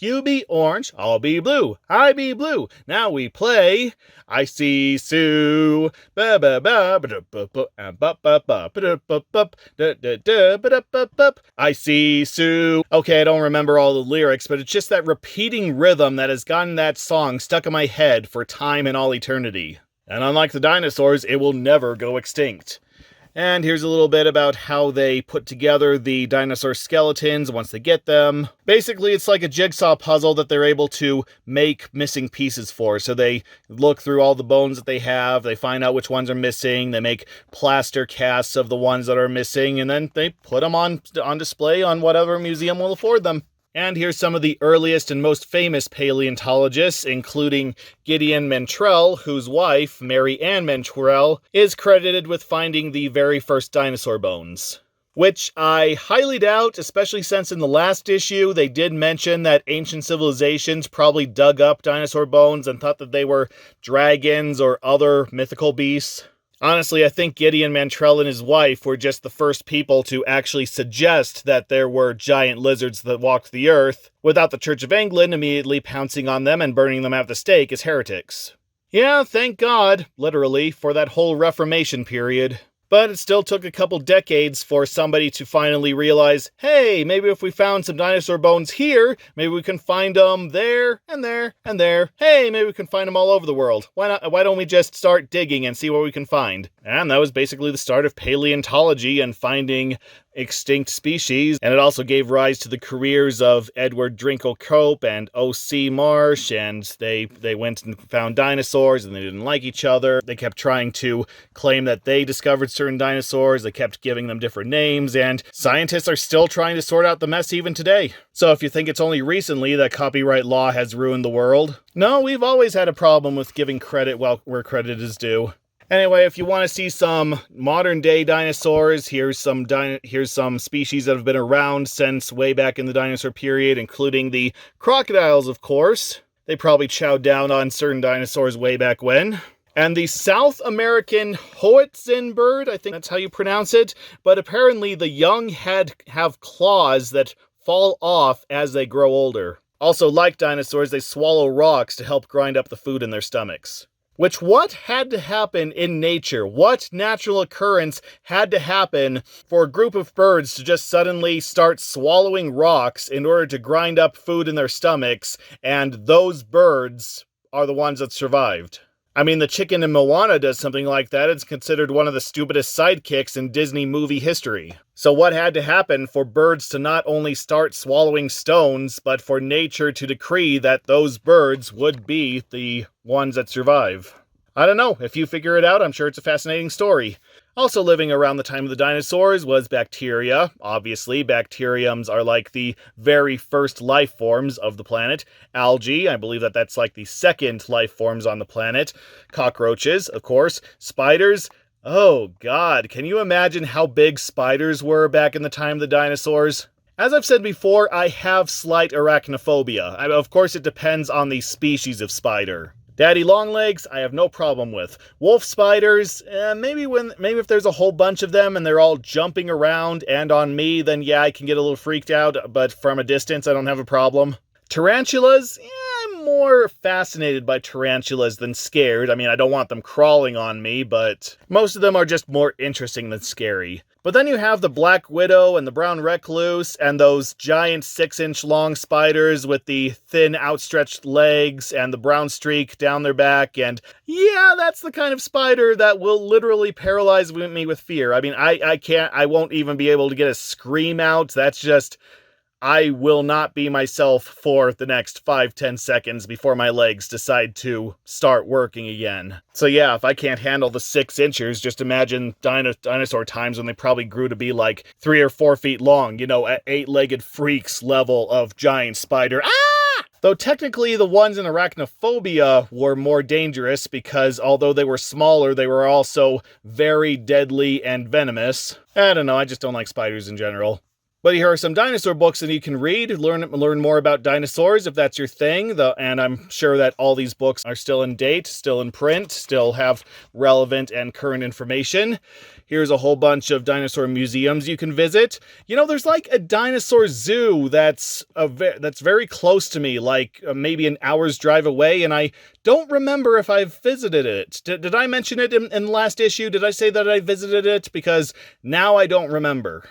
I'll be blue, I be blue. Now we play I See Sue. I see Sue. Okay, I don't remember all the lyrics, but it's just that repeating rhythm that has gotten that song stuck in my head for time and all eternity. And unlike the dinosaurs, it will never go extinct. And here's a little bit about how they put together the dinosaur skeletons once they get them. Basically, it's like a jigsaw puzzle that they're able to make missing pieces for. So they look through all the bones that they have, they find out which ones are missing, they make plaster casts of the ones that are missing, and then they put them on display on whatever museum will afford them. And here's some of the earliest and most famous paleontologists, including Gideon Mentrell, whose wife, Mary Ann Mentrell, is credited with finding the very first dinosaur bones. Which I highly doubt, especially since in the last issue they did mention that ancient civilizations probably dug up dinosaur bones and thought that they were dragons or other mythical beasts. Honestly, I think Gideon Mentrell and his wife were just the first people to actually suggest that there were giant lizards that walked the earth, without the Church of England immediately pouncing on them and burning them at the stake as heretics. Yeah, thank God, literally, for that whole Reformation period. But it still took a couple decades for somebody to finally realize, hey, maybe if we found some dinosaur bones here, maybe we can find them there, and there, and there. Hey, maybe we can find them all over the world. Why don't we just start digging and see what we can find? And that was basically the start of paleontology and finding extinct species, and it also gave rise to the careers of Edward Drinkle Cope and O.C. Marsh, and they went and found dinosaurs, and they didn't like each other. They kept trying to claim that they discovered certain dinosaurs, they kept giving them different names, and scientists are still trying to sort out the mess even today. So if you think it's only recently that copyright law has ruined the world, no, we've always had a problem with giving credit where credit is due. Anyway, if you want to see some modern-day dinosaurs, here's some species that have been around since way back in the dinosaur period, including the crocodiles, of course. They probably chowed down on certain dinosaurs way back when. And the South American Hoatzin bird, I think that's how you pronounce it, but apparently the young have claws that fall off as they grow older. Also, like dinosaurs, they swallow rocks to help grind up the food in their stomachs. What had to happen in nature? What natural occurrence had to happen for a group of birds to just suddenly start swallowing rocks in order to grind up food in their stomachs, and those birds are the ones that survived? I mean, the chicken in Moana does something like that. It's considered one of the stupidest sidekicks in Disney movie history. So what had to happen for birds to not only start swallowing stones, but for nature to decree that those birds would be the ones that survive? I don't know. If you figure it out, I'm sure it's a fascinating story. Also living around the time of the dinosaurs was bacteria. Obviously, bacteriums are like the very first life forms of the planet. Algae, I believe that's like the second life forms on the planet. Cockroaches, of course. Spiders. Oh God, can you imagine how big spiders were back in the time of the dinosaurs? As I've said before, I have slight arachnophobia. Of course, it depends on the species of spider. Daddy longlegs, I have no problem with. Wolf spiders, maybe if there's a whole bunch of them and they're all jumping around and on me, then yeah, I can get a little freaked out, but from a distance, I don't have a problem. Tarantulas, I'm more fascinated by tarantulas than scared. I mean, I don't want them crawling on me, but most of them are just more interesting than scary. But then you have the black widow and the brown recluse and those giant 6-inch long spiders with the thin outstretched legs and the brown streak down their back. And yeah, that's the kind of spider that will literally paralyze me with fear. I mean, I won't even be able to get a scream out. That's just, I will not be myself for the next 5-10 seconds before my legs decide to start working again. So yeah, if I can't handle the 6 inches, just imagine dinosaur times when they probably grew to be like 3 or 4 feet long, you know, at 8-legged freaks level of giant spider. Ah! Though technically the ones in arachnophobia were more dangerous because although they were smaller, they were also very deadly and venomous. I don't know, I just don't like spiders in general. But here are some dinosaur books that you can read, learn more about dinosaurs if that's your thing. And I'm sure that all these books are still in date, still in print, still have relevant and current information. Here's a whole bunch of dinosaur museums you can visit. You know, there's like a dinosaur zoo that's very close to me, like maybe an hour's drive away, and I don't remember if I've visited it. Did I mention it in the last issue? Did I say that I visited it? Because now I don't remember.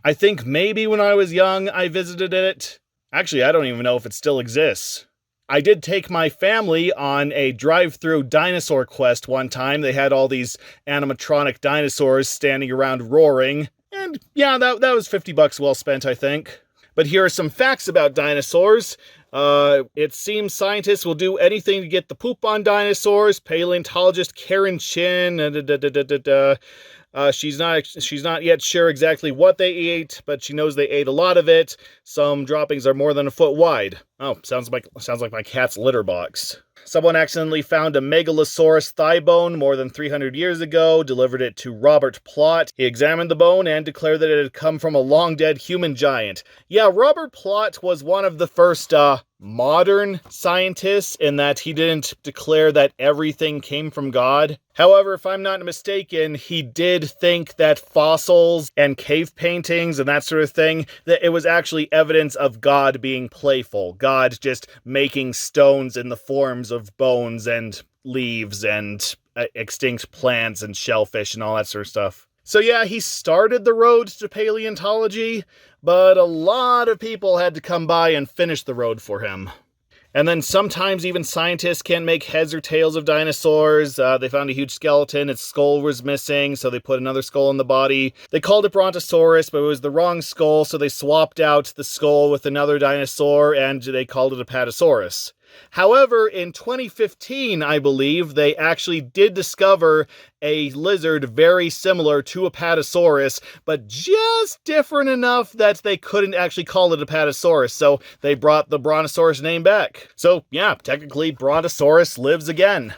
I think maybe when I was young, I visited it. Actually, I don't even know if it still exists. I did take my family on a drive-through dinosaur quest one time. They had all these animatronic dinosaurs standing around roaring. And yeah, that was $50 well spent, I think. But here are some facts about dinosaurs. It seems scientists will do anything to get the poop on dinosaurs. Paleontologist Karen Chin, she's not yet sure exactly what they ate, but she knows they ate a lot of it. Some droppings are more than a foot wide. Oh, sounds like my cat's litter box. Someone accidentally found a megalosaurus thigh bone more than 300 years ago, delivered it to Robert Plot. He examined the bone and declared that it had come from a long-dead human giant. Yeah, Robert Plot was one of the first modern scientists in that he didn't declare that everything came from God. However, if I'm not mistaken, he did think that fossils and cave paintings and that sort of thing, that it was actually evidence of God being playful. God just making stones in the forms of bones and leaves and extinct plants and shellfish and all that sort of stuff. So yeah, he started the road to paleontology, but a lot of people had to come by and finish the road for him. And then sometimes even scientists can't make heads or tails of dinosaurs. They found a huge skeleton, its skull was missing, so they put another skull in the body. They called it Brontosaurus, but it was the wrong skull, so they swapped out the skull with another dinosaur, and they called it Apatosaurus. However, in 2015, I believe, they actually did discover a lizard very similar to Apatosaurus, but just different enough that they couldn't actually call it Apatosaurus, so they brought the Brontosaurus name back. So, yeah, technically, Brontosaurus lives again.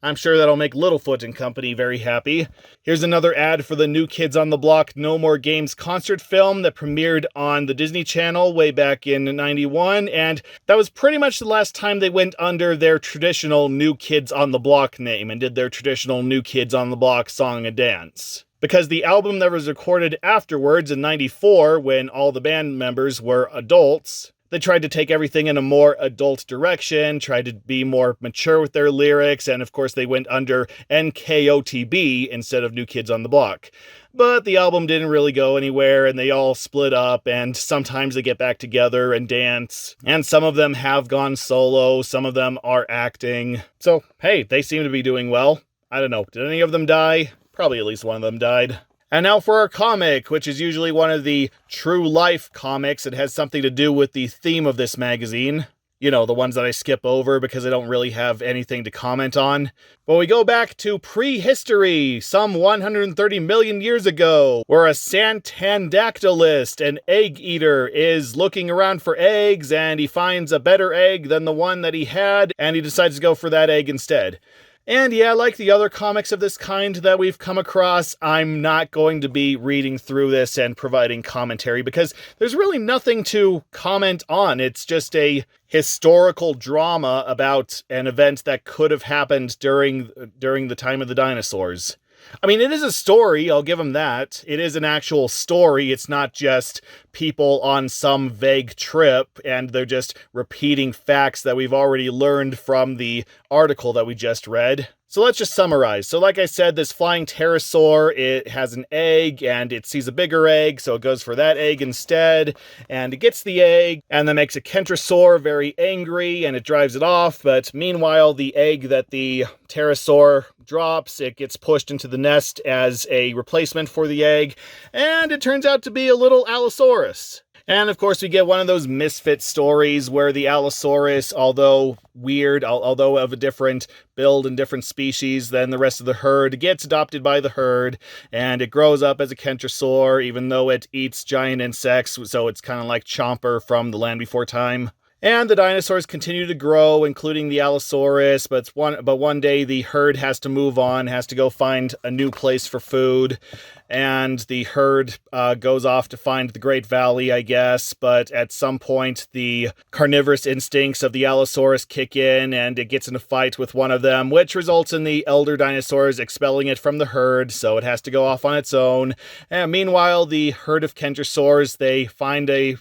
I'm sure that'll make Littlefoot and company very happy. Here's another ad for the New Kids on the Block No More Games concert film that premiered on the Disney Channel way back in '91, and that was pretty much the last time they went under their traditional New Kids on the Block name and did their traditional New Kids on the Block song and dance. Because the album that was recorded afterwards in '94, when all the band members were adults, They tried to take everything in a more adult direction, tried to be more mature with their lyrics, and of course they went under NKOTB instead of New Kids on the Block. But the album didn't really go anywhere, and they all split up, and sometimes they get back together and dance. And some of them have gone solo, some of them are acting. So, hey, they seem to be doing well. I don't know, did any of them die? Probably at least one of them died. And now for our comic, which is usually one of the true life comics. It has something to do with the theme of this magazine. You know, the ones that I skip over because I don't really have anything to comment on. But we go back to prehistory, some 130 million years ago, where a santandactylist, an egg eater, is looking around for eggs, and he finds a better egg than the one that he had, and he decides to go for that egg instead. And yeah, like the other comics of this kind that we've come across, I'm not going to be reading through this and providing commentary because there's really nothing to comment on. It's just a historical drama about an event that could have happened during the time of the dinosaurs. I mean, it is a story, I'll give them that. It is an actual story. It's not just people on some vague trip and they're just repeating facts that we've already learned from the article that we just read. So let's just summarize. So like I said, this flying pterosaur, it has an egg and it sees a bigger egg, so it goes for that egg instead, and it gets the egg and that makes a kentrosaur very angry and it drives it off. But meanwhile, the egg that the pterosaur drops, it gets pushed into the nest as a replacement for the egg, and it turns out to be a little Allosaurus. And of course we get one of those misfit stories where the Allosaurus, although weird, although of a different build and different species than the rest of the herd, gets adopted by the herd, and it grows up as a kentrosaur, even though it eats giant insects, so it's kind of like Chomper from The Land Before Time. And the dinosaurs continue to grow, including the Allosaurus, but one day the herd has to move on, has to go find a new place for food, and the herd goes off to find the Great Valley, I guess, but at some point the carnivorous instincts of the Allosaurus kick in, and it gets in a fight with one of them, which results in the elder dinosaurs expelling it from the herd, so it has to go off on its own. And meanwhile, the herd of kentrosaurs, they find a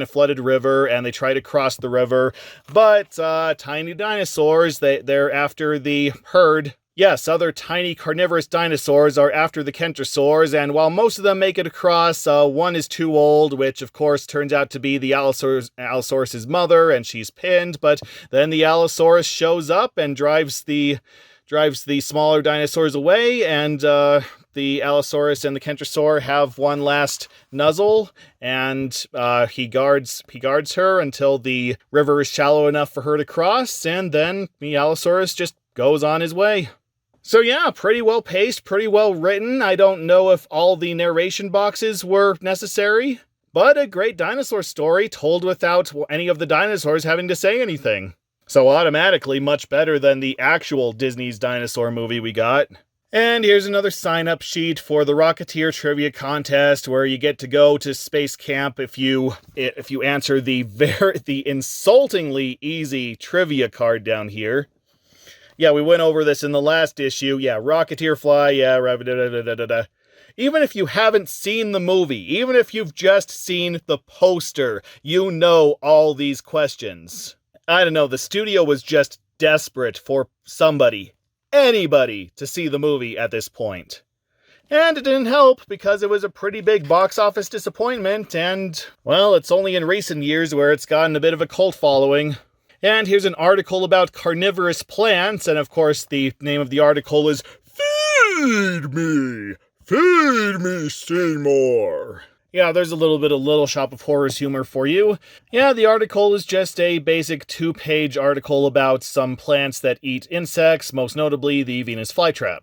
flooded river, and they try to cross the river, but tiny dinosaurs, they're after the herd. Yes, other tiny carnivorous dinosaurs are after the kentrosaurs, and while most of them make it across, one is too old, which of course turns out to be the Allosaurus' mother, and she's pinned, but then the Allosaurus shows up and drives the smaller dinosaurs away, and the Allosaurus and the kentrosaur have one last nuzzle, and he guards her until the river is shallow enough for her to cross, and then the Allosaurus just goes on his way. So yeah, pretty well paced, pretty well written. I don't know if all the narration boxes were necessary, but a great dinosaur story told without any of the dinosaurs having to say anything. So automatically much better than the actual Disney's dinosaur movie we got. And here's another sign-up sheet for the Rocketeer Trivia Contest, where you get to go to space camp if you answer the insultingly easy trivia card down here. Yeah, we went over this in the last issue. Yeah, Rocketeer fly, yeah, da-da-da-da-da-da. Even if you haven't seen the movie, even if you've just seen the poster, you know all these questions. I don't know, the studio was just desperate for anybody to see the movie at this point. And it didn't help, because it was a pretty big box office disappointment, and, well, it's only in recent years where it's gotten a bit of a cult following. And here's an article about carnivorous plants, and of course the name of the article is Feed Me, Seymour. Yeah, there's a little bit of Little Shop of Horrors humor for you. Yeah, the article is just a basic 2-page article about some plants that eat insects, most notably the Venus flytrap.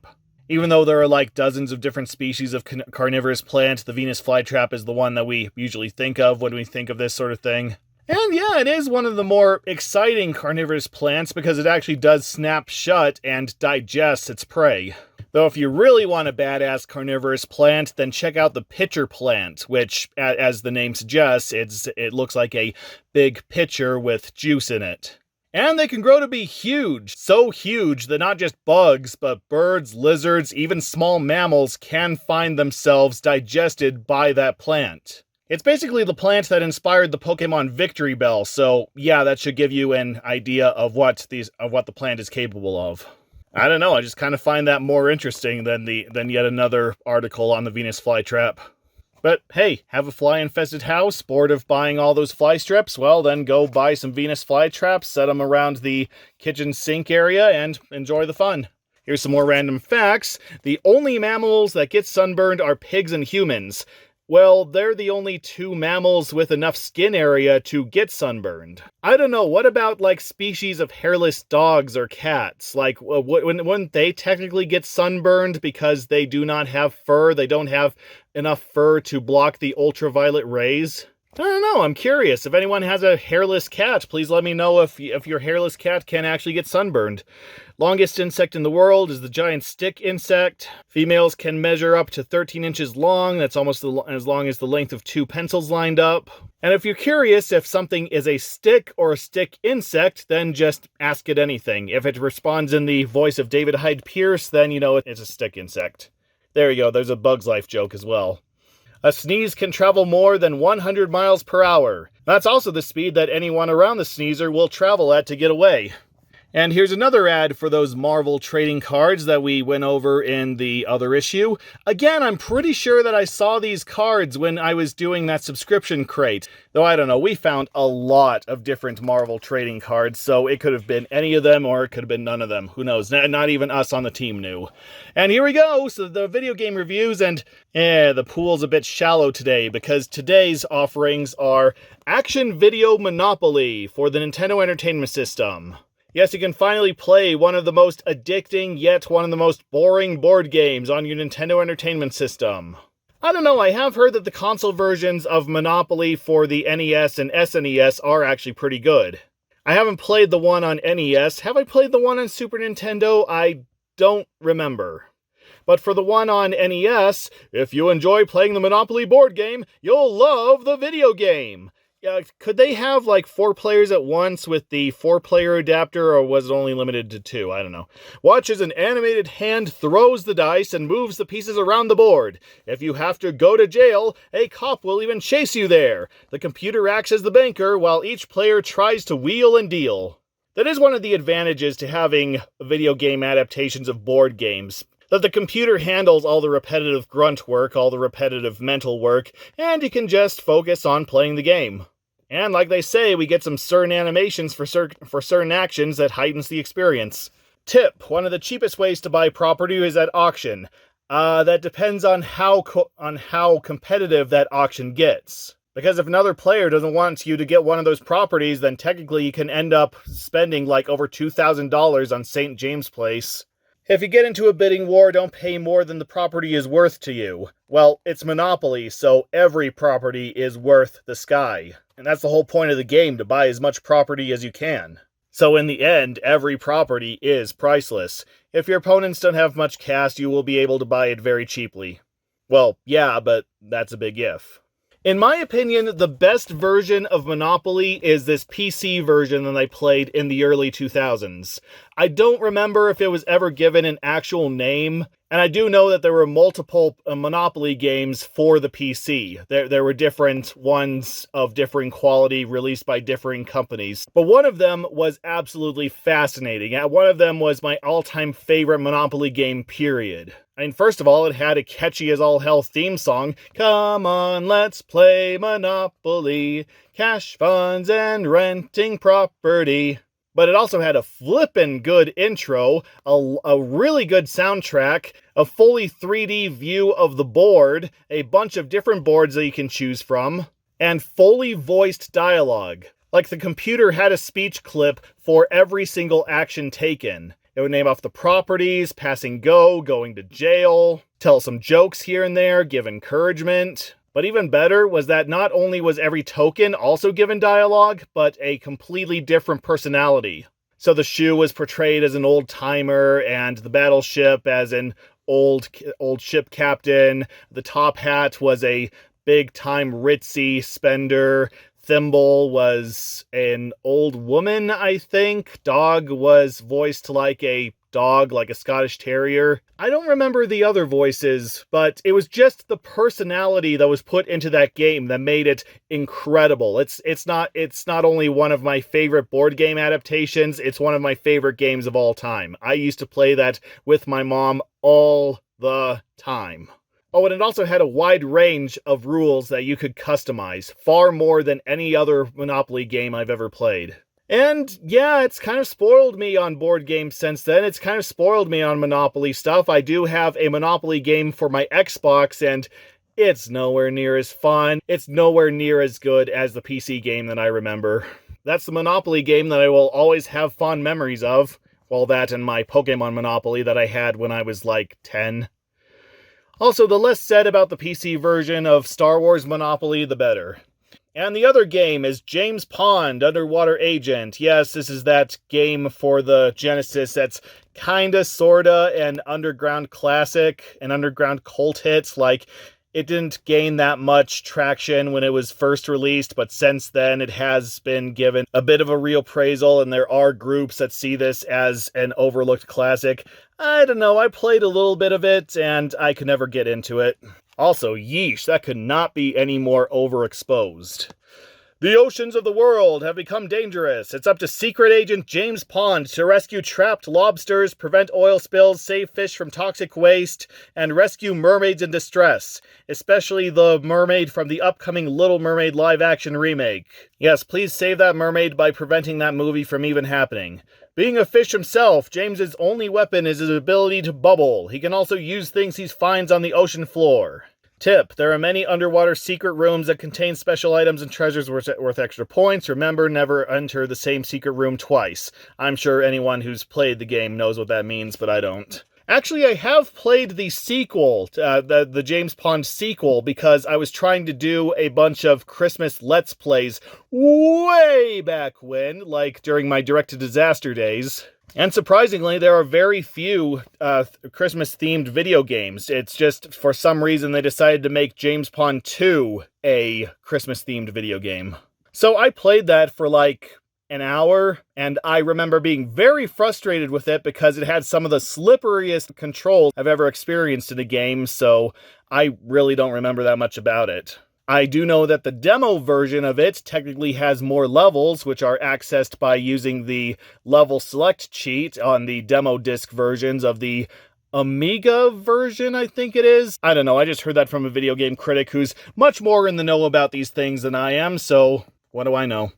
Even though there are like dozens of different species of carnivorous plant, the Venus flytrap is the one that we usually think of when we think of this sort of thing. And yeah, it is one of the more exciting carnivorous plants because it actually does snap shut and digest its prey. Though if you really want a badass carnivorous plant, then check out the pitcher plant, which, as the name suggests, it looks like a big pitcher with juice in it. And they can grow to be huge, so huge that not just bugs, but birds, lizards, even small mammals can find themselves digested by that plant. It's basically the plant that inspired the Pokemon Victory Bell, so yeah, that should give you an idea of what the plant is capable of. I don't know, I just kind of find that more interesting than yet another article on the Venus flytrap. But hey, have a fly-infested house, bored of buying all those fly strips? Well, then go buy some Venus flytraps, set them around the kitchen sink area, and enjoy the fun. Here's some more random facts. The only mammals that get sunburned are pigs and humans. Well, they're the only two mammals with enough skin area to get sunburned. I don't know, what about, like, species of hairless dogs or cats? Like, wouldn't they technically get sunburned because they do not have fur? They don't have enough fur to block the ultraviolet rays? I don't know, I'm curious. If anyone has a hairless cat, please let me know if your hairless cat can actually get sunburned. Longest insect in the world is the giant stick insect. Females can measure up to 13 inches long. That's almost as long as the length of 2 pencils lined up. And if you're curious if something is a stick or a stick insect, then just ask it anything. If it responds in the voice of David Hyde Pierce, then you know it's a stick insect. There you go, there's a Bug's Life joke as well. A sneeze can travel more than 100 miles per hour. That's also the speed that anyone around the sneezer will travel at to get away. And here's another ad for those Marvel trading cards that we went over in the other issue. Again, I'm pretty sure that I saw these cards when I was doing that subscription crate. Though I don't know, we found a lot of different Marvel trading cards, so it could have been any of them or it could have been none of them. Who knows? Not even us on the team knew. And here we go, so the video game reviews, and the pool's a bit shallow today because today's offerings are Action Video Monopoly for the Nintendo Entertainment System. Yes, you can finally play one of the most addicting, yet one of the most boring board games on your Nintendo Entertainment System. I don't know, I have heard that the console versions of Monopoly for the NES and SNES are actually pretty good. I haven't played the one on NES. Have I played the one on Super Nintendo? I don't remember. But for the one on NES, if you enjoy playing the Monopoly board game, you'll love the video game. Could they have like 4 players at once with the 4-player adapter, or was it only limited to 2? I don't know. Watch as an animated hand throws the dice and moves the pieces around the board. If you have to go to jail, a cop will even chase you there. The computer acts as the banker while each player tries to wheel and deal. That is one of the advantages to having video game adaptations of board games. That the computer handles all the repetitive grunt work, all the repetitive mental work, and you can just focus on playing the game. And like they say, we get some certain animations for certain actions that heightens the experience. Tip: one of the cheapest ways to buy property is at auction. That depends on how competitive that auction gets. Because if another player doesn't want you to get one of those properties, then technically you can end up spending like over $2,000 on St. James Place. If you get into a bidding war, don't pay more than the property is worth to you. Well, it's Monopoly, so every property is worth the sky. And that's the whole point of the game, to buy as much property as you can. So in the end, every property is priceless. If your opponents don't have much cash, you will be able to buy it very cheaply. Well, yeah, but that's a big if. In my opinion, the best version of Monopoly is this PC version that I played in the early 2000s. I don't remember if it was ever given an actual name, and I do know that there were multiple Monopoly games for the PC. There were different ones of differing quality released by differing companies. But one of them was absolutely fascinating. One of them was my all-time favorite Monopoly game, period. I mean, first of all, it had a catchy as all hell theme song. Come on, let's play Monopoly. Cash funds and renting property. But it also had a flippin' good intro, a really good soundtrack, a fully 3D view of the board, a bunch of different boards that you can choose from, and fully voiced dialogue. Like the computer had a speech clip for every single action taken. It would name off the properties, passing go, going to jail, tell some jokes here and there, give encouragement. But even better was that not only was every token also given dialogue, but a completely different personality. So the shoe was portrayed as an old-timer, and the battleship as an old ship captain. The top hat was a big-time ritzy spender. Thimble was an old woman, I think. Dog was voiced like a dog, like a Scottish Terrier. I don't remember the other voices, but it was just the personality that was put into that game that made it incredible. It's not only one of my favorite board game adaptations, it's one of my favorite games of all time. I used to play that with my mom all the time. Oh, and it also had a wide range of rules that you could customize, far more than any other Monopoly game I've ever played. And yeah, it's kind of spoiled me on board games since then. It's kind of spoiled me on Monopoly stuff. I do have a Monopoly game for my Xbox, and it's nowhere near as fun. It's nowhere near as good as the PC game that I remember. That's the Monopoly game that I will always have fond memories of. Well, that and my Pokemon Monopoly that I had when I was like 10. Also, the less said about the PC version of Star Wars Monopoly, the better. And the other game is James Pond, Underwater Agent. Yes, this is that game for the Genesis that's kinda, sorta an underground classic, an underground cult hit. Like, it didn't gain that much traction when it was first released, but since then it has been given a bit of a reappraisal, and there are groups that see this as an overlooked classic. I don't know, I played a little bit of it, and I could never get into it. Also, yeesh, that could not be any more overexposed. The oceans of the world have become dangerous. It's up to Secret Agent James Pond to rescue trapped lobsters, prevent oil spills, save fish from toxic waste, and rescue mermaids in distress, especially the mermaid from the upcoming Little Mermaid live-action remake. Yes, please save that mermaid by preventing that movie from even happening. Being a fish himself, James's only weapon is his ability to bubble. He can also use things he finds on the ocean floor. Tip: there are many underwater secret rooms that contain special items and treasures worth extra points. Remember, never enter the same secret room twice. I'm sure anyone who's played the game knows what that means, but I don't. Actually, I have played the sequel, the James Pond sequel, because I was trying to do a bunch of Christmas Let's Plays way back when, like during my direct-to-disaster days. And surprisingly, there are very few Christmas-themed video games. It's just, for some reason, they decided to make James Pond 2 a Christmas-themed video game. So I played that for like an hour, and I remember being very frustrated with it because it had some of the slipperiest controls I've ever experienced in a game, so I really don't remember that much about it. I do know that the demo version of it technically has more levels, which are accessed by using the level select cheat on the demo disc versions of the Amiga version, I think it is. I don't know, I just heard that from a video game critic who's much more in the know about these things than I am, so what do I know?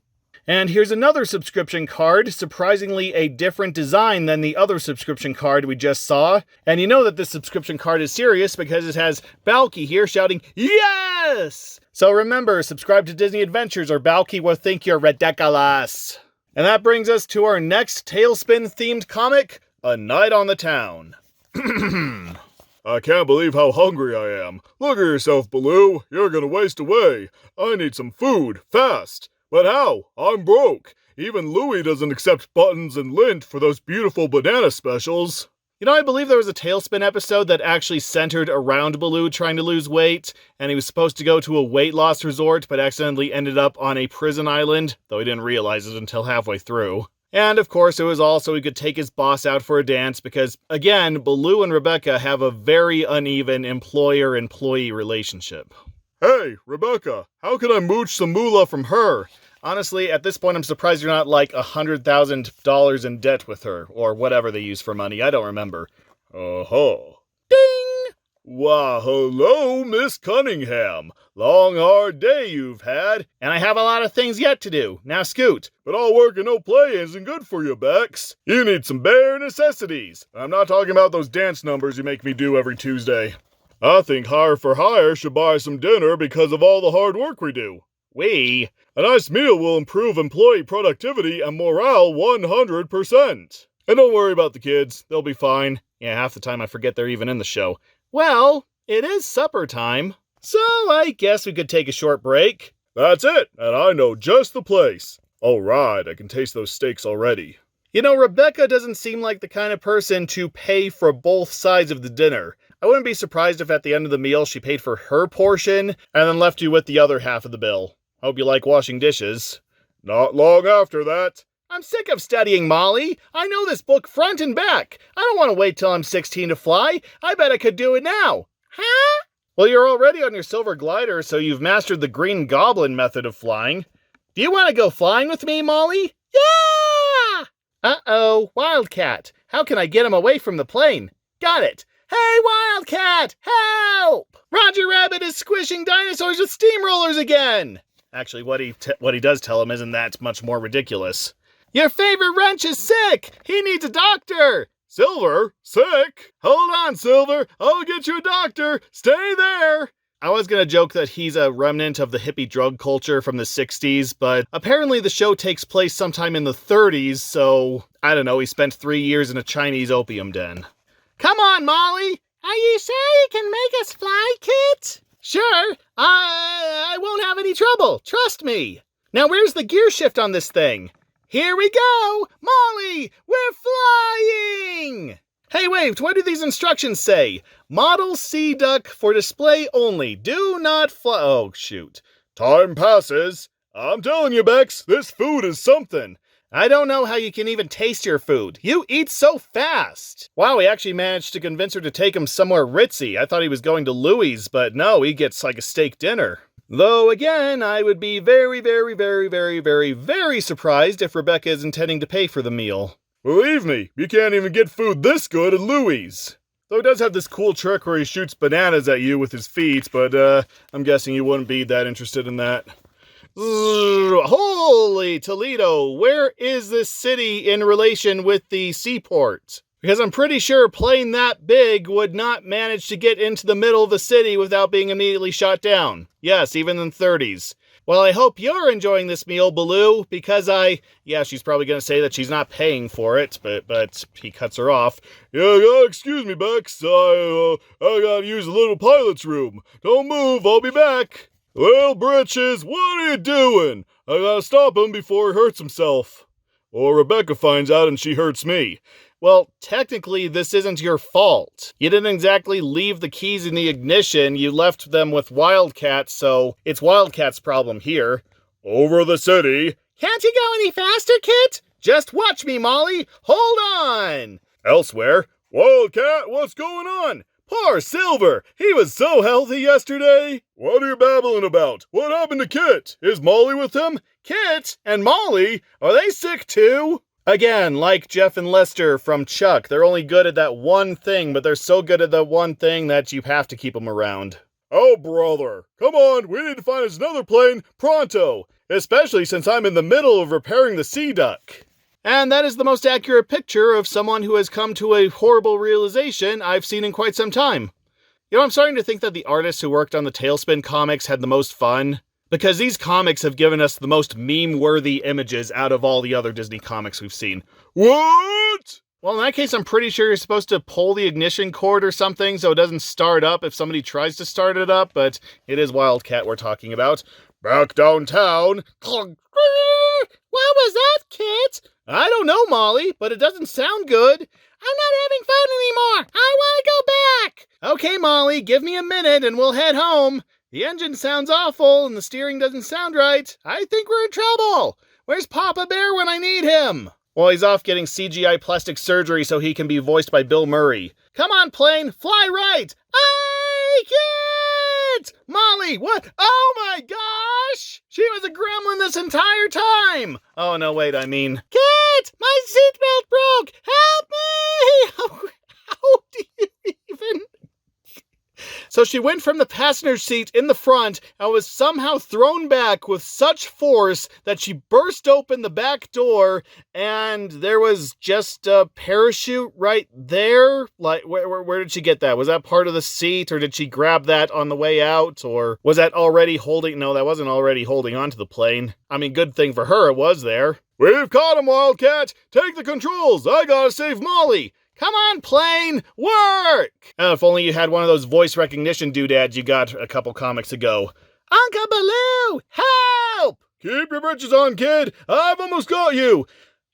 And here's another subscription card, surprisingly a different design than the other subscription card we just saw. And you know that this subscription card is serious because it has Balky here shouting, "Yes!" So remember, subscribe to Disney Adventures or Balky will think you're ridiculous. And that brings us to our next Tailspin-themed comic, A Night on the Town. I can't believe how hungry I am. Look at yourself, Baloo. You're gonna waste away. I need some food, fast. But how? I'm broke. Even Louie doesn't accept buttons and lint for those beautiful banana specials. You know, I believe there was a Tailspin episode that actually centered around Baloo trying to lose weight, and he was supposed to go to a weight loss resort, but accidentally ended up on a prison island, though he didn't realize it until halfway through. And of course, it was all so he could take his boss out for a dance, because, again, Baloo and Rebecca have a very uneven employer-employee relationship. Hey, Rebecca, how can I mooch some moolah from her? Honestly, at this point, I'm surprised you're not like $100,000 in debt with her, or whatever they use for money. I don't remember. Uh-huh. Ding! Why, hello, Miss Cunningham. Long, hard day you've had. And I have a lot of things yet to do. Now scoot. But all work and no play isn't good for you, Bex. You need some bare necessities. I'm not talking about those dance numbers you make me do every Tuesday. I think Hire for Hire should buy some dinner because of all the hard work we do. A nice meal will improve employee productivity and morale 100%. And don't worry about the kids, they'll be fine. Yeah, half the time I forget they're even in the show. Well, it is supper time, so I guess we could take a short break. That's it, and I know just the place. All right, I can taste those steaks already. You know, Rebecca doesn't seem like the kind of person to pay for both sides of the dinner. I wouldn't be surprised if at the end of the meal she paid for her portion and then left you with the other half of the bill. Hope you like washing dishes. Not long after that. I'm sick of studying, Molly. I know this book front and back. I don't want to wait till I'm 16 to fly. I bet I could do it now. Huh? Well, you're already on your silver glider, so you've mastered the Green Goblin method of flying. Do you want to go flying with me, Molly? Yeah! Uh-oh, Wildcat. How can I get him away from the plane? Got it. Hey, Wildcat! Help! Roger Rabbit is squishing dinosaurs with steamrollers again! Actually, what he does tell him isn't that much more ridiculous. Your favorite wrench is sick! He needs a doctor! Silver? Sick? Hold on, Silver. I'll get you a doctor. Stay there. I was gonna joke that he's a remnant of the hippie drug culture from the 60s, but apparently the show takes place sometime in the 30s, so, I don't know, he spent 3 years in a Chinese opium den. Come on, Molly! Are you sure you can make us fly, Kit? Sure, I won't have any trouble, trust me. Now where's the gear shift on this thing? Here we go! Molly, we're flying! Hey, wait, what do these instructions say? Model Sea Duck for display only. Do not fly. Oh, shoot. Time passes. I'm telling you, Bex, this food is something. I don't know how you can even taste your food. You eat so fast. Wow, he actually managed to convince her to take him somewhere ritzy. I thought he was going to Louie's, but no, he gets like a steak dinner. Though, again, I would be very, very, very, very, very, very surprised if Rebecca is intending to pay for the meal. Believe me, you can't even get food this good at Louie's. Though he does have this cool trick where he shoots bananas at you with his feet, but I'm guessing you wouldn't be that interested in that. Holy Toledo, where is this city in relation with the seaport? Because I'm pretty sure a plane that big would not manage to get into the middle of the city without being immediately shot down. Yes, even in the 30s. Well, I hope you're enjoying this meal, Baloo, because yeah, she's probably going to say that she's not paying for it, but he cuts her off. Yeah, excuse me, Bex. I gotta use the little pilot's room. Don't move, I'll be back. Well, Britches, what are you doing? I gotta stop him before he hurts himself. Or Rebecca finds out and she hurts me. Well, technically, this isn't your fault. You didn't exactly leave the keys in the ignition, you left them with Wildcat, so it's Wildcat's problem here. Over the city. Can't you go any faster, Kit? Just watch me, Molly. Hold on. Elsewhere. Wildcat, what's going on? Poor Silver! He was so healthy yesterday! What are you babbling about? What happened to Kit? Is Molly with him? Kit and Molly? Are they sick too? Again, like Jeff and Lester from Chuck, they're only good at that one thing, but they're so good at that one thing that you have to keep them around. Oh, brother. Come on, we need to find us another plane pronto! Especially since I'm in the middle of repairing the Sea Duck. And that is the most accurate picture of someone who has come to a horrible realization I've seen in quite some time. You know, I'm starting to think that the artists who worked on the Tailspin comics had the most fun, because these comics have given us the most meme-worthy images out of all the other Disney comics we've seen. What? Well, in that case, I'm pretty sure you're supposed to pull the ignition cord or something so it doesn't start up if somebody tries to start it up, but it is Wildcat we're talking about. Back downtown. What was that, Kit? I don't know, Molly, but it doesn't sound good. I'm not having fun anymore. I want to go back. Okay, Molly, give me a minute and we'll head home. The engine sounds awful and the steering doesn't sound right. I think we're in trouble. Where's Papa Bear when I need him? Well, he's off getting CGI plastic surgery so he can be voiced by Bill Murray. Come on, plane, fly right. I can't! Molly, what? Oh my gosh! She was a gremlin this entire time! Oh, no, wait, I mean... Kit! My seatbelt broke! Help me! How do you even... So she went from the passenger seat in the front and was somehow thrown back with such force that she burst open the back door and there was just a parachute right there. Like, where did she get that? Was that part of the seat or did she grab that on the way out? Or was that already holding? No, that wasn't already holding onto the plane. I mean, good thing for her it was there. We've caught him, Wildcat. Take the controls. I gotta save Molly. Come on, plane! Work! If only you had one of those voice recognition doodads you got a couple comics ago. Uncle Baloo! Help! Keep your britches on, kid! I've almost got you!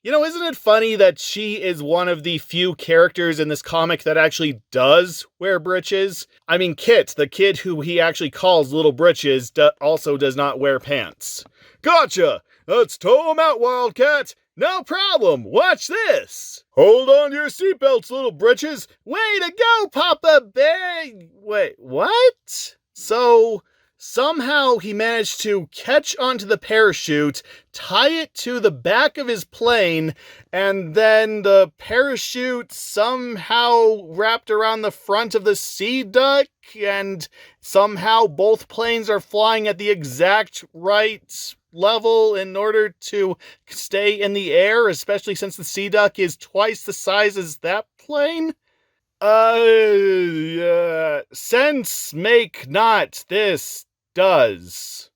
You know, isn't it funny that she is one of the few characters in this comic that actually does wear britches? I mean, Kit, the kid who he actually calls Little Britches, also does not wear pants. Gotcha! Let's tow him out, Wildcat! No problem. Watch this. Hold on to your seatbelts, little britches. Way to go, Papa Bear. Wait, what? So somehow he managed to catch onto the parachute, tie it to the back of his plane, and then the parachute somehow wrapped around the front of the sea duck, and somehow both planes are flying at the exact right level in order to stay in the air, especially since the sea duck is twice the size as that plane? Sense make not this does.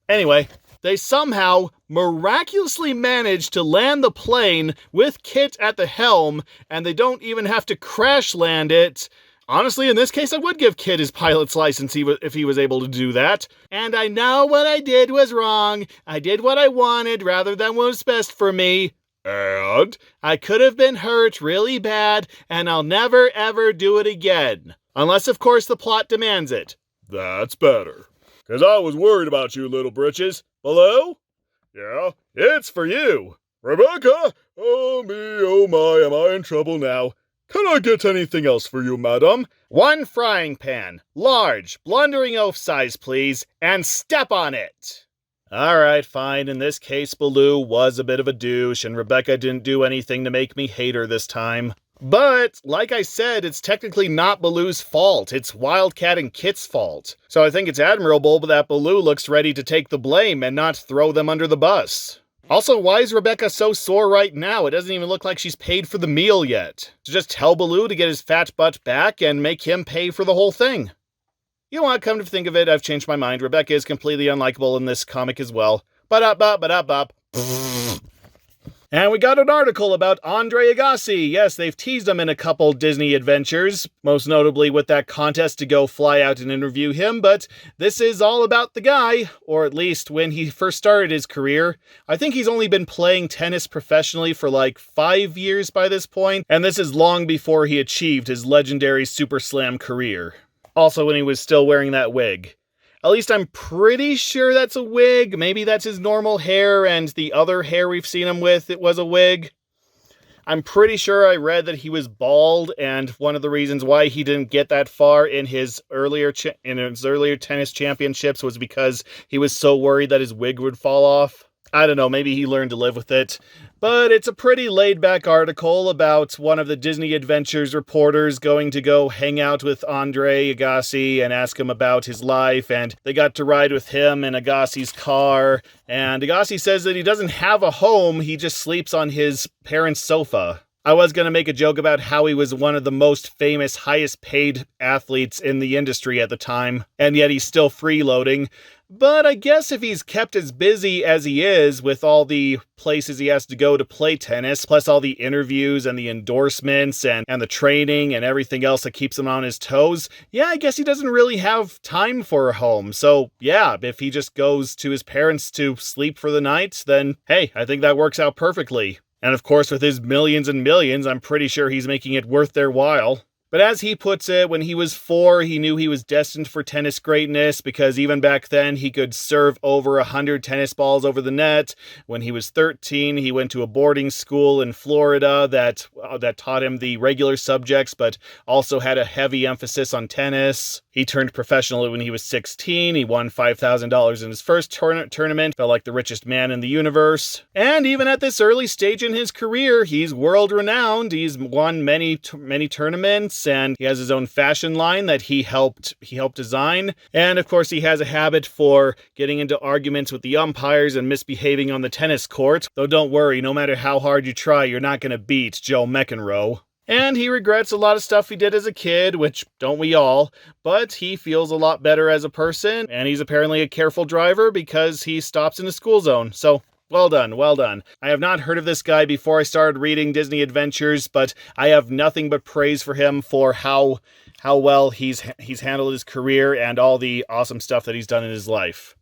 Anyway, they somehow miraculously managed to land the plane with Kit at the helm, and they don't even have to crash land it. Honestly, in this case, I would give Kit his pilot's license if he was able to do that. And I know what I did was wrong. I did what I wanted rather than what was best for me. And? I could have been hurt really bad, and I'll never ever do it again. Unless, of course, the plot demands it. That's better. 'Cause I was worried about you, little britches. Hello? Yeah, it's for you. Rebecca? Oh me, oh my, am I in trouble now? Can I get anything else for you, madam? 1 frying pan, large, blundering oaf size, please, and step on it. Alright, fine. In this case, Baloo was a bit of a douche, and Rebecca didn't do anything to make me hate her this time. But, like I said, it's technically not Baloo's fault. It's Wildcat and Kit's fault. So I think it's admirable that Baloo looks ready to take the blame and not throw them under the bus. Also, why is Rebecca so sore right now? It doesn't even look like she's paid for the meal yet. So just tell Baloo to get his fat butt back and make him pay for the whole thing. You know what, come to think of it, I've changed my mind. Rebecca is completely unlikable in this comic as well. Ba-da-ba-ba-da-bop. And we got an article about Andre Agassi. Yes, they've teased him in a couple Disney adventures, most notably with that contest to go fly out and interview him, but this is all about the guy, or at least when he first started his career. I think he's only been playing tennis professionally for like 5 years by this point, and this is long before he achieved his legendary Super Slam career. Also when he was still wearing that wig. At least I'm pretty sure that's a wig. Maybe that's his normal hair, and the other hair we've seen him with, it was a wig. I'm pretty sure I read that he was bald, and one of the reasons why he didn't get that far in his earlier tennis championships was because he was so worried that his wig would fall off. I don't know, maybe he learned to live with it. But it's a pretty laid-back article about one of the Disney Adventures reporters going to go hang out with Andre Agassi and ask him about his life, and they got to ride with him in Agassi's car, and Agassi says that he doesn't have a home, he just sleeps on his parents' sofa. I was going to make a joke about how he was one of the most famous, highest-paid athletes in the industry at the time, and yet he's still freeloading. But I guess if he's kept as busy as he is with all the places he has to go to play tennis, plus all the interviews and the endorsements and the training and everything else that keeps him on his toes, yeah, I guess he doesn't really have time for a home. So yeah, if he just goes to his parents to sleep for the night, then hey, I think that works out perfectly. And of course, with his millions and millions, I'm pretty sure he's making it worth their while. But as he puts it, when he was 4, he knew he was destined for tennis greatness because even back then he could serve over 100 tennis balls over the net. When he was 13, he went to a boarding school in Florida that taught him the regular subjects, but also had a heavy emphasis on tennis. He turned professional when he was 16. He won $5,000 in his first tournament, felt like the richest man in the universe. And even at this early stage in his career, he's world-renowned. He's won many tournaments, and he has his own fashion line that he helped design. And of course, he has a habit for getting into arguments with the umpires and misbehaving on the tennis court. Though don't worry, no matter how hard you try, you're not going to beat Joe McEnroe. And he regrets a lot of stuff he did as a kid, which don't we all, but he feels a lot better as a person, and he's apparently a careful driver because he stops in the school zone. So, well done, well done. I have not heard of this guy before I started reading Disney Adventures, but I have nothing but praise for him for how well he's handled his career and all the awesome stuff that he's done in his life.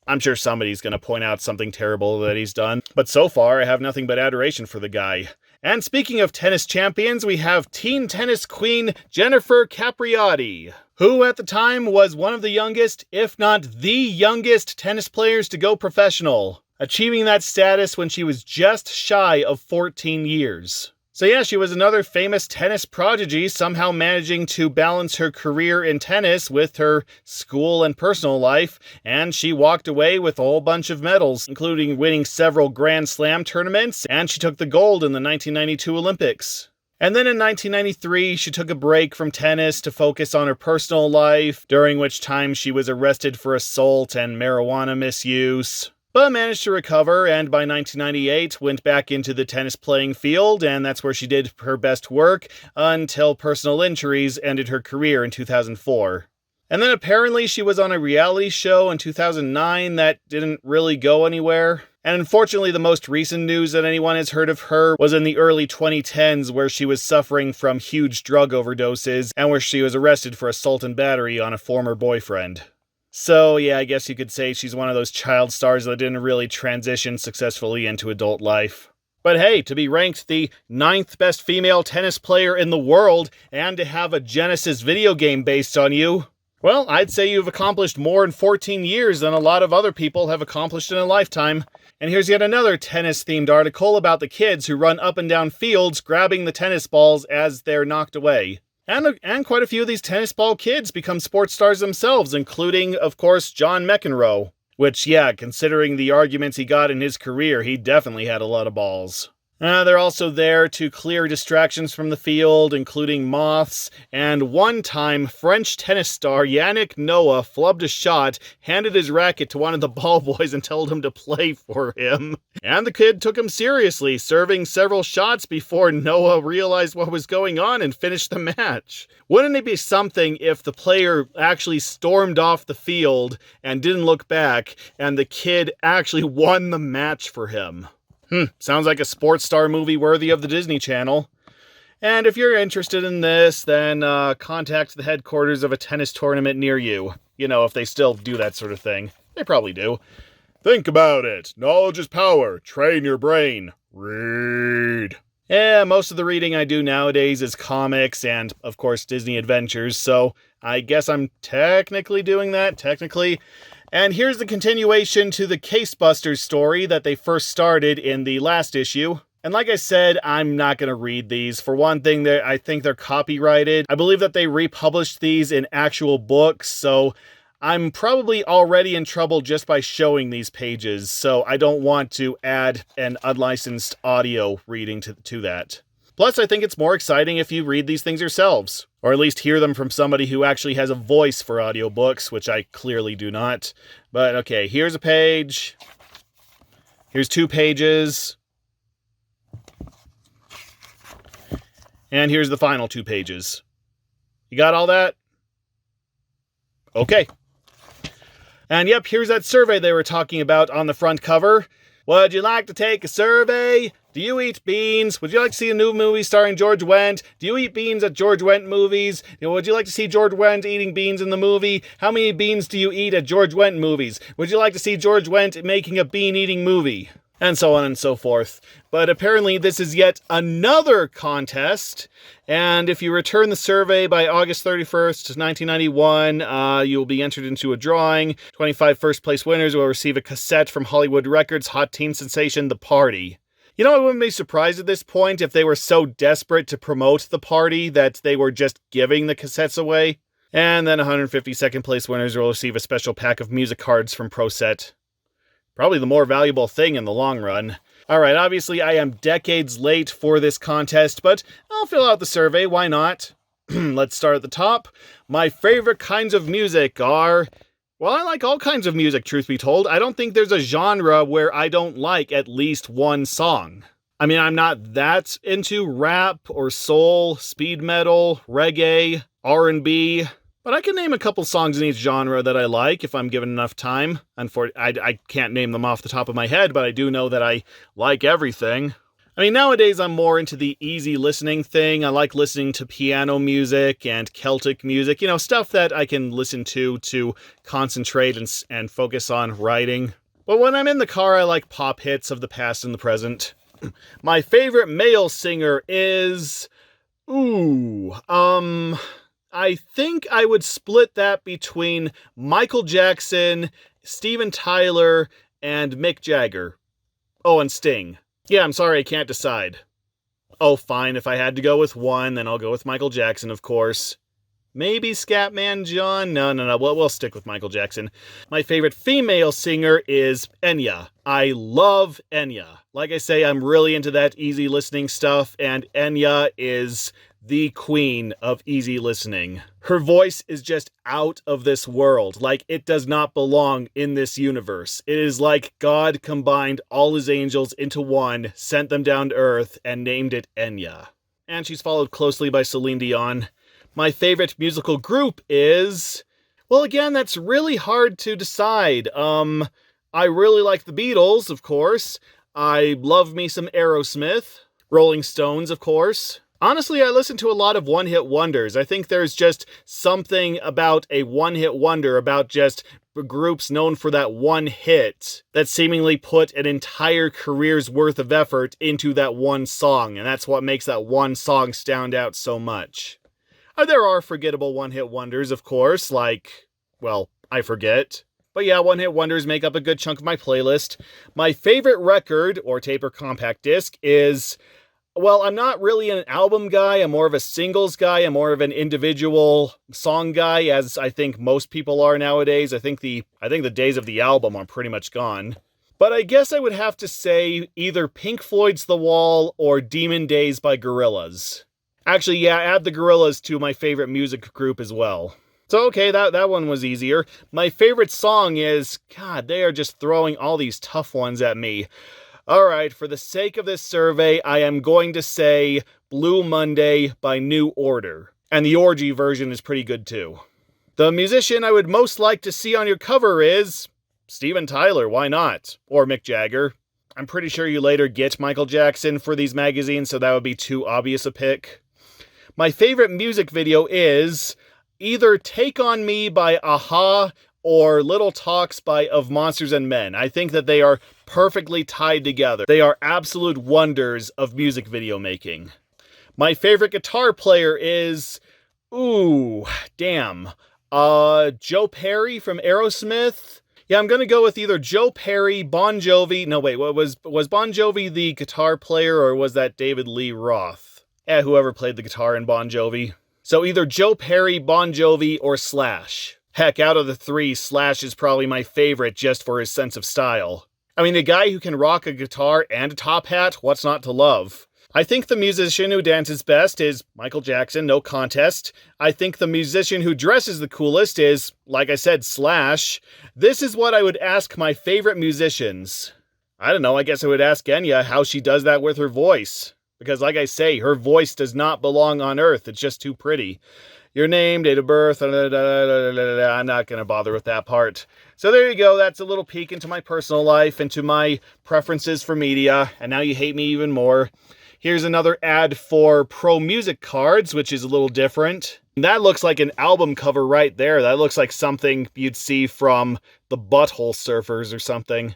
I'm sure somebody's going to point out something terrible that he's done, but so far I have nothing but adoration for the guy. And speaking of tennis champions, we have teen tennis queen Jennifer Capriati, who at the time was one of the youngest, if not the youngest, tennis players to go professional. achieving that status when she was just shy of 14 years. So yeah, she was another famous tennis prodigy, somehow managing to balance her career in tennis with her school and personal life, and she walked away with a whole bunch of medals, including winning several Grand Slam tournaments, and she took the gold in the 1992 Olympics. And then in 1993, she took a break from tennis to focus on her personal life, during which time she was arrested for assault and marijuana misuse, but managed to recover, and by 1998 went back into the tennis playing field, and that's where she did her best work until personal injuries ended her career in 2004. And then apparently she was on a reality show in 2009 that didn't really go anywhere. And unfortunately, the most recent news that anyone has heard of her was in the early 2010s, where she was suffering from huge drug overdoses and where she was arrested for assault and battery on a former boyfriend. So yeah, I guess you could say she's one of those child stars that didn't really transition successfully into adult life. But hey, to be ranked the 9th best female tennis player in the world and to have a Genesis video game based on you, well, I'd say you've accomplished more in 14 years than a lot of other people have accomplished in a lifetime. And here's yet another tennis-themed article about the kids who run up and down fields grabbing the tennis balls as they're knocked away. And quite a few of these tennis ball kids become sports stars themselves, including, of course, John McEnroe. Which, yeah, considering the arguments he got in his career, he definitely had a lot of balls. They're also there to clear distractions from the field, including moths, and one-time French tennis star Yannick Noah flubbed a shot, handed his racket to one of the ball boys and told him to play for him. And the kid took him seriously, serving several shots before Noah realized what was going on and finished the match. Wouldn't it be something if the player actually stormed off the field and didn't look back, and the kid actually won the match for him? Sounds like a sports star movie worthy of the Disney Channel. And if you're interested in this, then contact the headquarters of a tennis tournament near you. You know, if they still do that sort of thing. They probably do. Think about it. Knowledge is power. Train your brain. Read. Yeah, most of the reading I do nowadays is comics and, of course, Disney Adventures, so I guess I'm technically doing that, And here's the continuation to the Casebusters story that they first started in the last issue. And like I said, I'm not going to read these. For one thing, I think they're copyrighted. I believe that they republished these in actual books, so I'm probably already in trouble just by showing these pages, so I don't want to add an unlicensed audio reading to that. Plus, I think it's more exciting if you read these things yourselves, or at least hear them from somebody who actually has a voice for audiobooks, which I clearly do not. But okay, here's a page. Here's 2 pages. And here's the final 2 pages. You got all that? Okay. And yep, here's that survey they were talking about on the front cover. Would you like to take a survey? Do you eat beans? Would you like to see a new movie starring George Wendt? Do you eat beans at George Wendt movies? Would you like to see George Wendt eating beans in the movie? How many beans do you eat at George Wendt movies? Would you like to see George Wendt making a bean-eating movie? And so on and so forth. But apparently this is yet another contest, and if you return the survey by August 31st, 1991, you'll be entered into a drawing. 25 first-place winners will receive a cassette from Hollywood Records' hot teen sensation, The Party. You know, I wouldn't be surprised at this point if they were so desperate to promote The Party that they were just giving the cassettes away. And then 150 second-place winners will receive a special pack of music cards from ProSet. Probably the more valuable thing in the long run. Alright, obviously I am decades late for this contest, but I'll fill out the survey, why not? Let's start at the top. My favorite kinds of music are... Well, I like all kinds of music, truth be told. I don't think there's a genre where I don't like at least one song. I mean, I'm not that into rap or soul, speed metal, reggae, R&B... But I can name a couple songs in each genre that I like if I'm given enough time. I can't name them off the top of my head, but I do know that I like everything. I mean, nowadays I'm more into the easy listening thing. I like listening to piano music and Celtic music, you know, stuff that I can listen to concentrate and focus on writing. But when I'm in the car, I like pop hits of the past and the present. My favorite male singer is... I think I would split that between Michael Jackson, Steven Tyler, and Mick Jagger. Oh, and Sting. Yeah, I'm sorry, I can't decide. Oh, fine, if I had to go with one, then I'll go with Michael Jackson, of course. Maybe Scatman John? No. We'll stick with Michael Jackson. My favorite female singer is Enya. I love Enya. Like I say, I'm really into that easy listening stuff, and Enya is the queen of easy listening. Her voice is just out of this world. Like, it does not belong in this universe. It is like God combined all his angels into one, sent them down to Earth, and named it Enya. And she's followed closely by Celine Dion. My favorite musical group is... Well, again, that's really hard to decide. I really like the Beatles, of course. I love me some Aerosmith. Rolling Stones, of course. Honestly, I listen to a lot of one-hit wonders. I think there's just something about a one-hit wonder, about just groups known for that one hit, that seemingly put an entire career's worth of effort into that one song, and that's what makes that one song stand out so much. There are forgettable one-hit wonders, of course, like, well, I forget. But yeah, one-hit wonders make up a good chunk of my playlist. My favorite record, or tape or compact disc, is... Well, I'm not really an album guy, I'm more of a singles guy, I'm more of an individual song guy, as I think most people are nowadays. I think the days of the album are pretty much gone. But I guess I would have to say either Pink Floyd's The Wall or Demon Days by Gorillaz. Actually, yeah, add the Gorillaz to my favorite music group as well. So okay, that one was easier. My favorite song is... God, they are just throwing all these tough ones at me. Alright, for the sake of this survey, I am going to say Blue Monday by New Order. And the Orgy version is pretty good too. The musician I would most like to see on your cover is... Steven Tyler, why not? Or Mick Jagger. I'm pretty sure you later get Michael Jackson for these magazines, so that would be too obvious a pick. My favorite music video is either Take On Me by Aha or Little Talks by Of Monsters and Men. I think that they are perfectly tied together. They are absolute wonders of music video making. My favorite guitar player is... Ooh, damn. Joe Perry from Aerosmith? Yeah, I'm gonna go with either Joe Perry, Bon Jovi... No, wait, was Bon Jovi the guitar player, or was that David Lee Roth? Whoever played the guitar in Bon Jovi. So either Joe Perry, Bon Jovi, or Slash. Heck, out of the three, Slash is probably my favorite just for his sense of style. I mean, a guy who can rock a guitar and a top hat, what's not to love? I think the musician who dances best is Michael Jackson, no contest. I think the musician who dresses the coolest is, like I said, Slash. This is what I would ask my favorite musicians. I don't know, I guess I would ask Enya how she does that with her voice. Because like I say, her voice does not belong on Earth, it's just too pretty. Your name, date of birth, I'm not going to bother with that part. So there you go, that's a little peek into my personal life, into my preferences for media, and now you hate me even more. Here's another ad for Pro Music Cards, which is a little different. That looks like an album cover right there. That looks like something you'd see from the Butthole Surfers or something.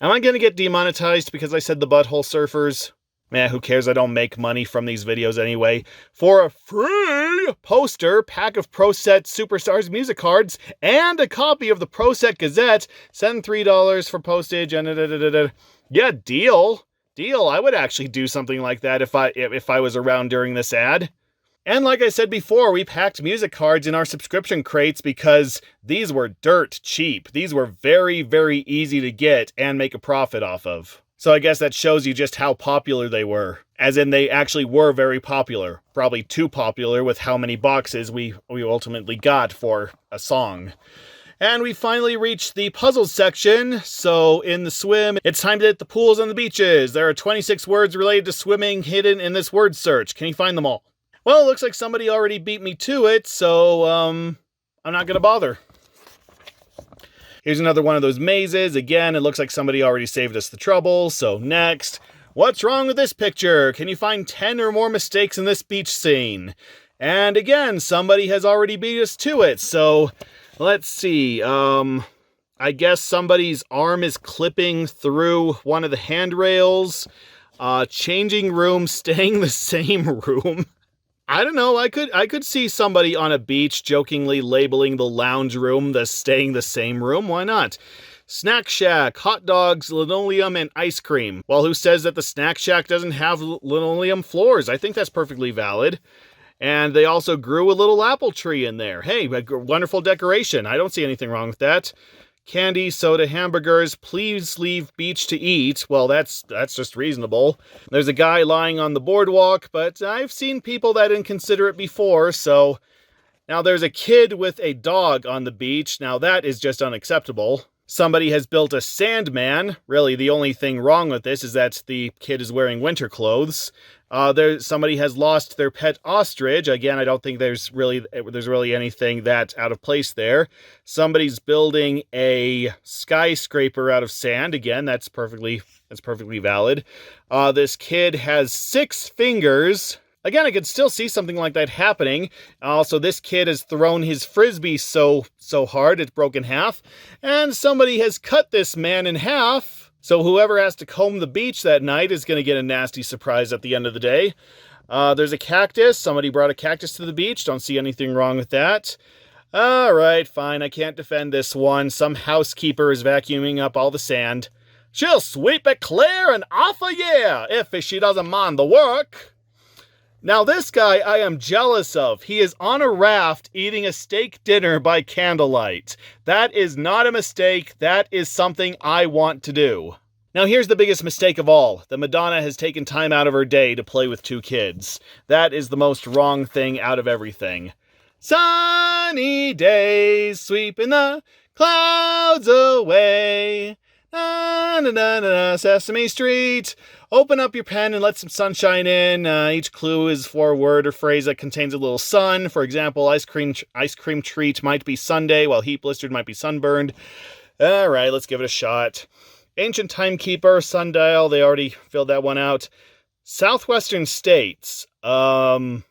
Am I going to get demonetized because I said the Butthole Surfers? Man, who cares? I don't make money from these videos anyway. For a free poster, pack of Pro Set Superstars music cards, and a copy of the Pro Set Gazette, send $3 for postage, and yeah, deal. Deal. I would actually do something like that if I was around during this ad. And like I said before, we packed music cards in our subscription crates because these were dirt cheap. These were very, very easy to get and make a profit off of. So I guess that shows you just how popular they were. As in, they actually were very popular. Probably too popular with how many boxes we ultimately got for a song. And we finally reached the puzzles section. So in the swim, it's time to hit the pools and the beaches. There are 26 words related to swimming hidden in this word search. Can you find them all? Well, it looks like somebody already beat me to it, so I'm not going to bother. Here's another one of those mazes. Again, it looks like somebody already saved us the trouble. So next, what's wrong with this picture? Can you find 10 or more mistakes in this beach scene? And again, somebody has already beat us to it. So let's see. I guess somebody's arm is clipping through one of the handrails. Changing room, staying the same room. I don't know, I could see somebody on a beach jokingly labeling the lounge room the staying the same room, why not? Snack Shack, hot dogs, linoleum, and ice cream. Well, who says that the Snack Shack doesn't have linoleum floors? I think that's perfectly valid. And they also grew a little apple tree in there. Hey, wonderful decoration. I don't see anything wrong with that. Candy, soda, hamburgers, please leave beach to eat. Well, that's just reasonable. There's a guy lying on the boardwalk, but I've seen people that inconsiderate before, so... Now there's a kid with a dog on the beach. Now that is just unacceptable. Somebody has built a Sandman. Really, the only thing wrong with this is that the kid is wearing winter clothes. Somebody has lost their pet ostrich. Again, I don't think there's really anything that out of place there. Somebody's building a skyscraper out of sand. Again, that's perfectly valid. This kid has 6 fingers. Again, I could still see something like that happening. Also, this kid has thrown his frisbee so hard it's broken half. And somebody has cut this man in half. So whoever has to comb the beach that night is going to get a nasty surprise at the end of the day. There's a cactus. Somebody brought a cactus to the beach. Don't see anything wrong with that. All right, fine. I can't defend this one. Some housekeeper is vacuuming up all the sand. She'll sweep it clear and off a year if she doesn't mind the work. Now this guy I am jealous of. He is on a raft eating a steak dinner by candlelight. That is not a mistake. That is something I want to do. Now here's the biggest mistake of all. That Madonna has taken time out of her day to play with 2 kids. That is the most wrong thing out of everything. Sunny days sweeping the clouds away. Na, na, na, na, Sesame Street. Open up your pen and let some sunshine in. Each clue is for a word or phrase that contains a little sun. For example, ice cream treat might be Sunday, while heat blistered might be sunburned. All right, let's give it a shot. Ancient timekeeper, sundial. They already filled that one out. Southwestern states. Don't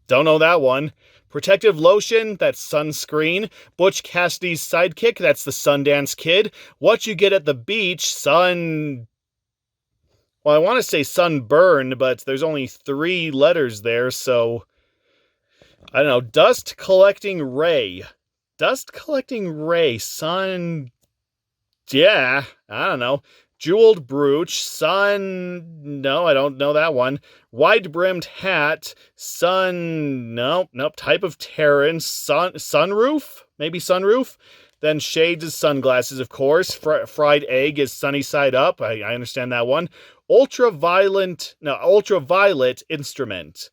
know that one. Protective lotion, that's sunscreen. Butch Cassidy's sidekick, that's the Sundance Kid. What you get at the beach, well, I want to say sunburn, but there's only 3 letters there, so... I don't know. Dust collecting ray. Sun... Yeah, I don't know. Jeweled brooch, no, I don't know that one. Wide-brimmed hat, nope, type of terrain, sunroof, maybe sunroof. Then shades is sunglasses, of course. Fried egg is sunny side up, I understand that one. Ultraviolet instrument.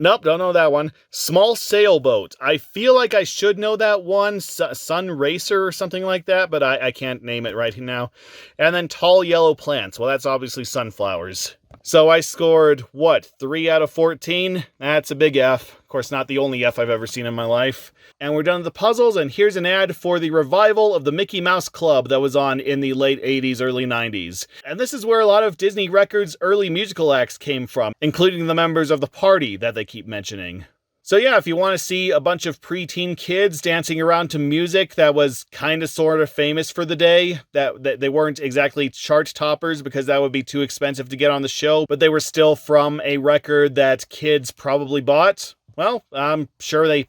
Nope, don't know that one. Small sailboat. I feel like I should know that one. Sun Racer or something like that, but I can't name it right now. And then tall yellow plants. Well, that's obviously sunflowers. So I scored, 3 out of 14? That's a big F. Of course, not the only F I've ever seen in my life. And we're done with the puzzles, and here's an ad for the revival of the Mickey Mouse Club that was on in the late 80s, early 90s. And this is where a lot of Disney Records' early musical acts came from, including the members of the party that they keep mentioning. So yeah, if you want to see a bunch of preteen kids dancing around to music that was kind of sort of famous for the day, that they weren't exactly chart toppers because that would be too expensive to get on the show, but they were still from a record that kids probably bought, well, I'm sure they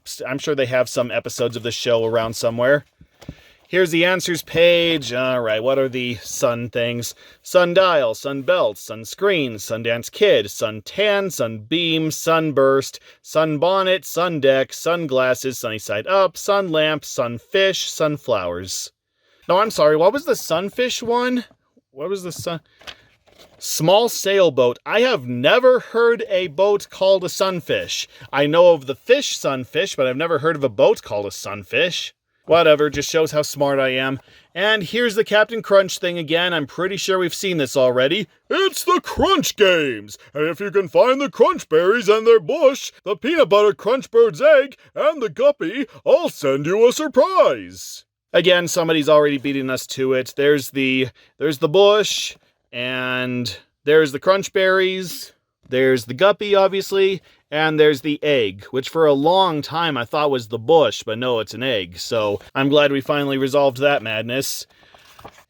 have some episodes of the show around somewhere. Here's the answers page. All right, what are the sun things? Sundial, sunbelt, sunscreen, Sundance Kid, suntan, sunbeam, sunburst, sunbonnet, sundeck, sunglasses, sunny side up, sun lamp, sunfish, sunflowers. No, I'm sorry, what was the sunfish one? What was the sun... Small sailboat. I have never heard a boat called a sunfish. I know of the fish sunfish, but I've never heard of a boat called a sunfish. Whatever, just shows how smart I am. And here's the Captain Crunch thing again. I'm pretty sure we've seen this already. It's the Crunch Games! And if you can find the Crunch Berries and their bush, the Peanut Butter Crunch Bird's egg, and the Guppy, I'll send you a surprise! Again, somebody's already beating us to it. There's the bush, and there's the Crunch Berries, there's the Guppy, obviously, and there's the egg, which for a long time I thought was the bush, but no, it's an egg. So I'm glad we finally resolved that madness.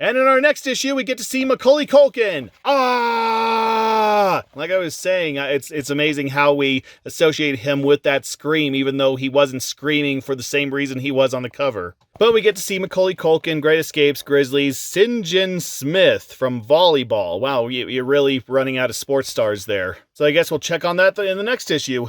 And in our next issue, we get to see Macaulay Culkin. Ah! Like I was saying, it's amazing how we associate him with that scream, even though he wasn't screaming for the same reason he was on the cover. But we get to see Macaulay Culkin, Great Escapes, Grizzlies, St. John Smith from volleyball. Wow, you're really running out of sports stars there. So I guess we'll check on that in the next issue.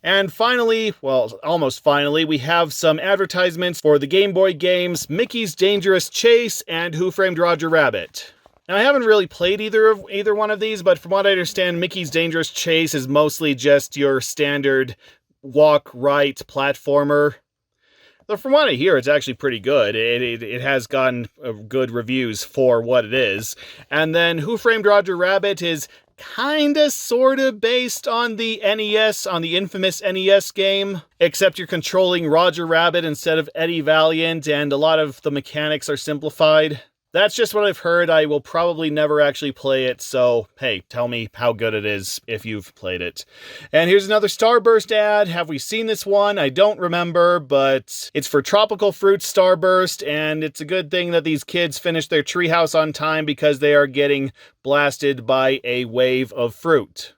And finally, well, almost finally, we have some advertisements for the Game Boy games Mickey's Dangerous Chase and Who Framed Roger Rabbit. Now, I haven't really played either one of these, but from what I understand, Mickey's Dangerous Chase is mostly just your standard walk right platformer. Though from what I hear, it's actually pretty good. It has gotten good reviews for what it is. And then Who Framed Roger Rabbit is kinda sorta based on the NES, on the infamous NES game, except you're controlling Roger Rabbit instead of Eddie Valiant, and a lot of the mechanics are simplified. That's just what I've heard. I will probably never actually play it, so hey, tell me how good it is if you've played it. And here's another Starburst ad. Have we seen this one? I don't remember, but it's for Tropical Fruit Starburst, and it's a good thing that these kids finish their treehouse on time because they are getting blasted by a wave of fruit.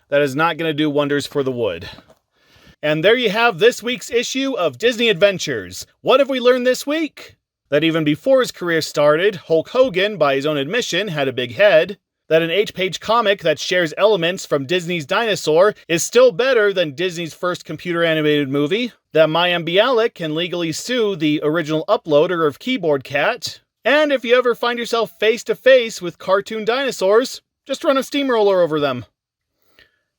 That is not going to do wonders for the wood. And there you have this week's issue of Disney Adventures. What have we learned this week? That even before his career started, Hulk Hogan, by his own admission, had a big head. That an 8-page comic that shares elements from Disney's Dinosaur is still better than Disney's first computer-animated movie. That Mayim Bialik can legally sue the original uploader of Keyboard Cat. And if you ever find yourself face-to-face with cartoon dinosaurs, just run a steamroller over them.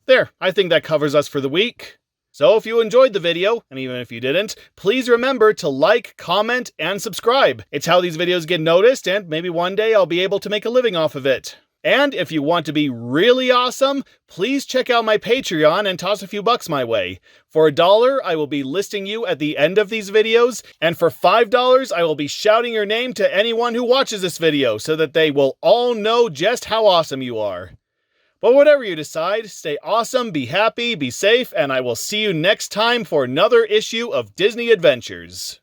There, I think that covers us for the week. So if you enjoyed the video, and even if you didn't, please remember to like, comment, and subscribe. It's how these videos get noticed, and maybe one day I'll be able to make a living off of it. And if you want to be really awesome, please check out my Patreon and toss a few bucks my way. For $1, I will be listing you at the end of these videos, and for $5, I will be shouting your name to anyone who watches this video, so that they will all know just how awesome you are. But whatever you decide, stay awesome, be happy, be safe, and I will see you next time for another issue of Disney Adventures.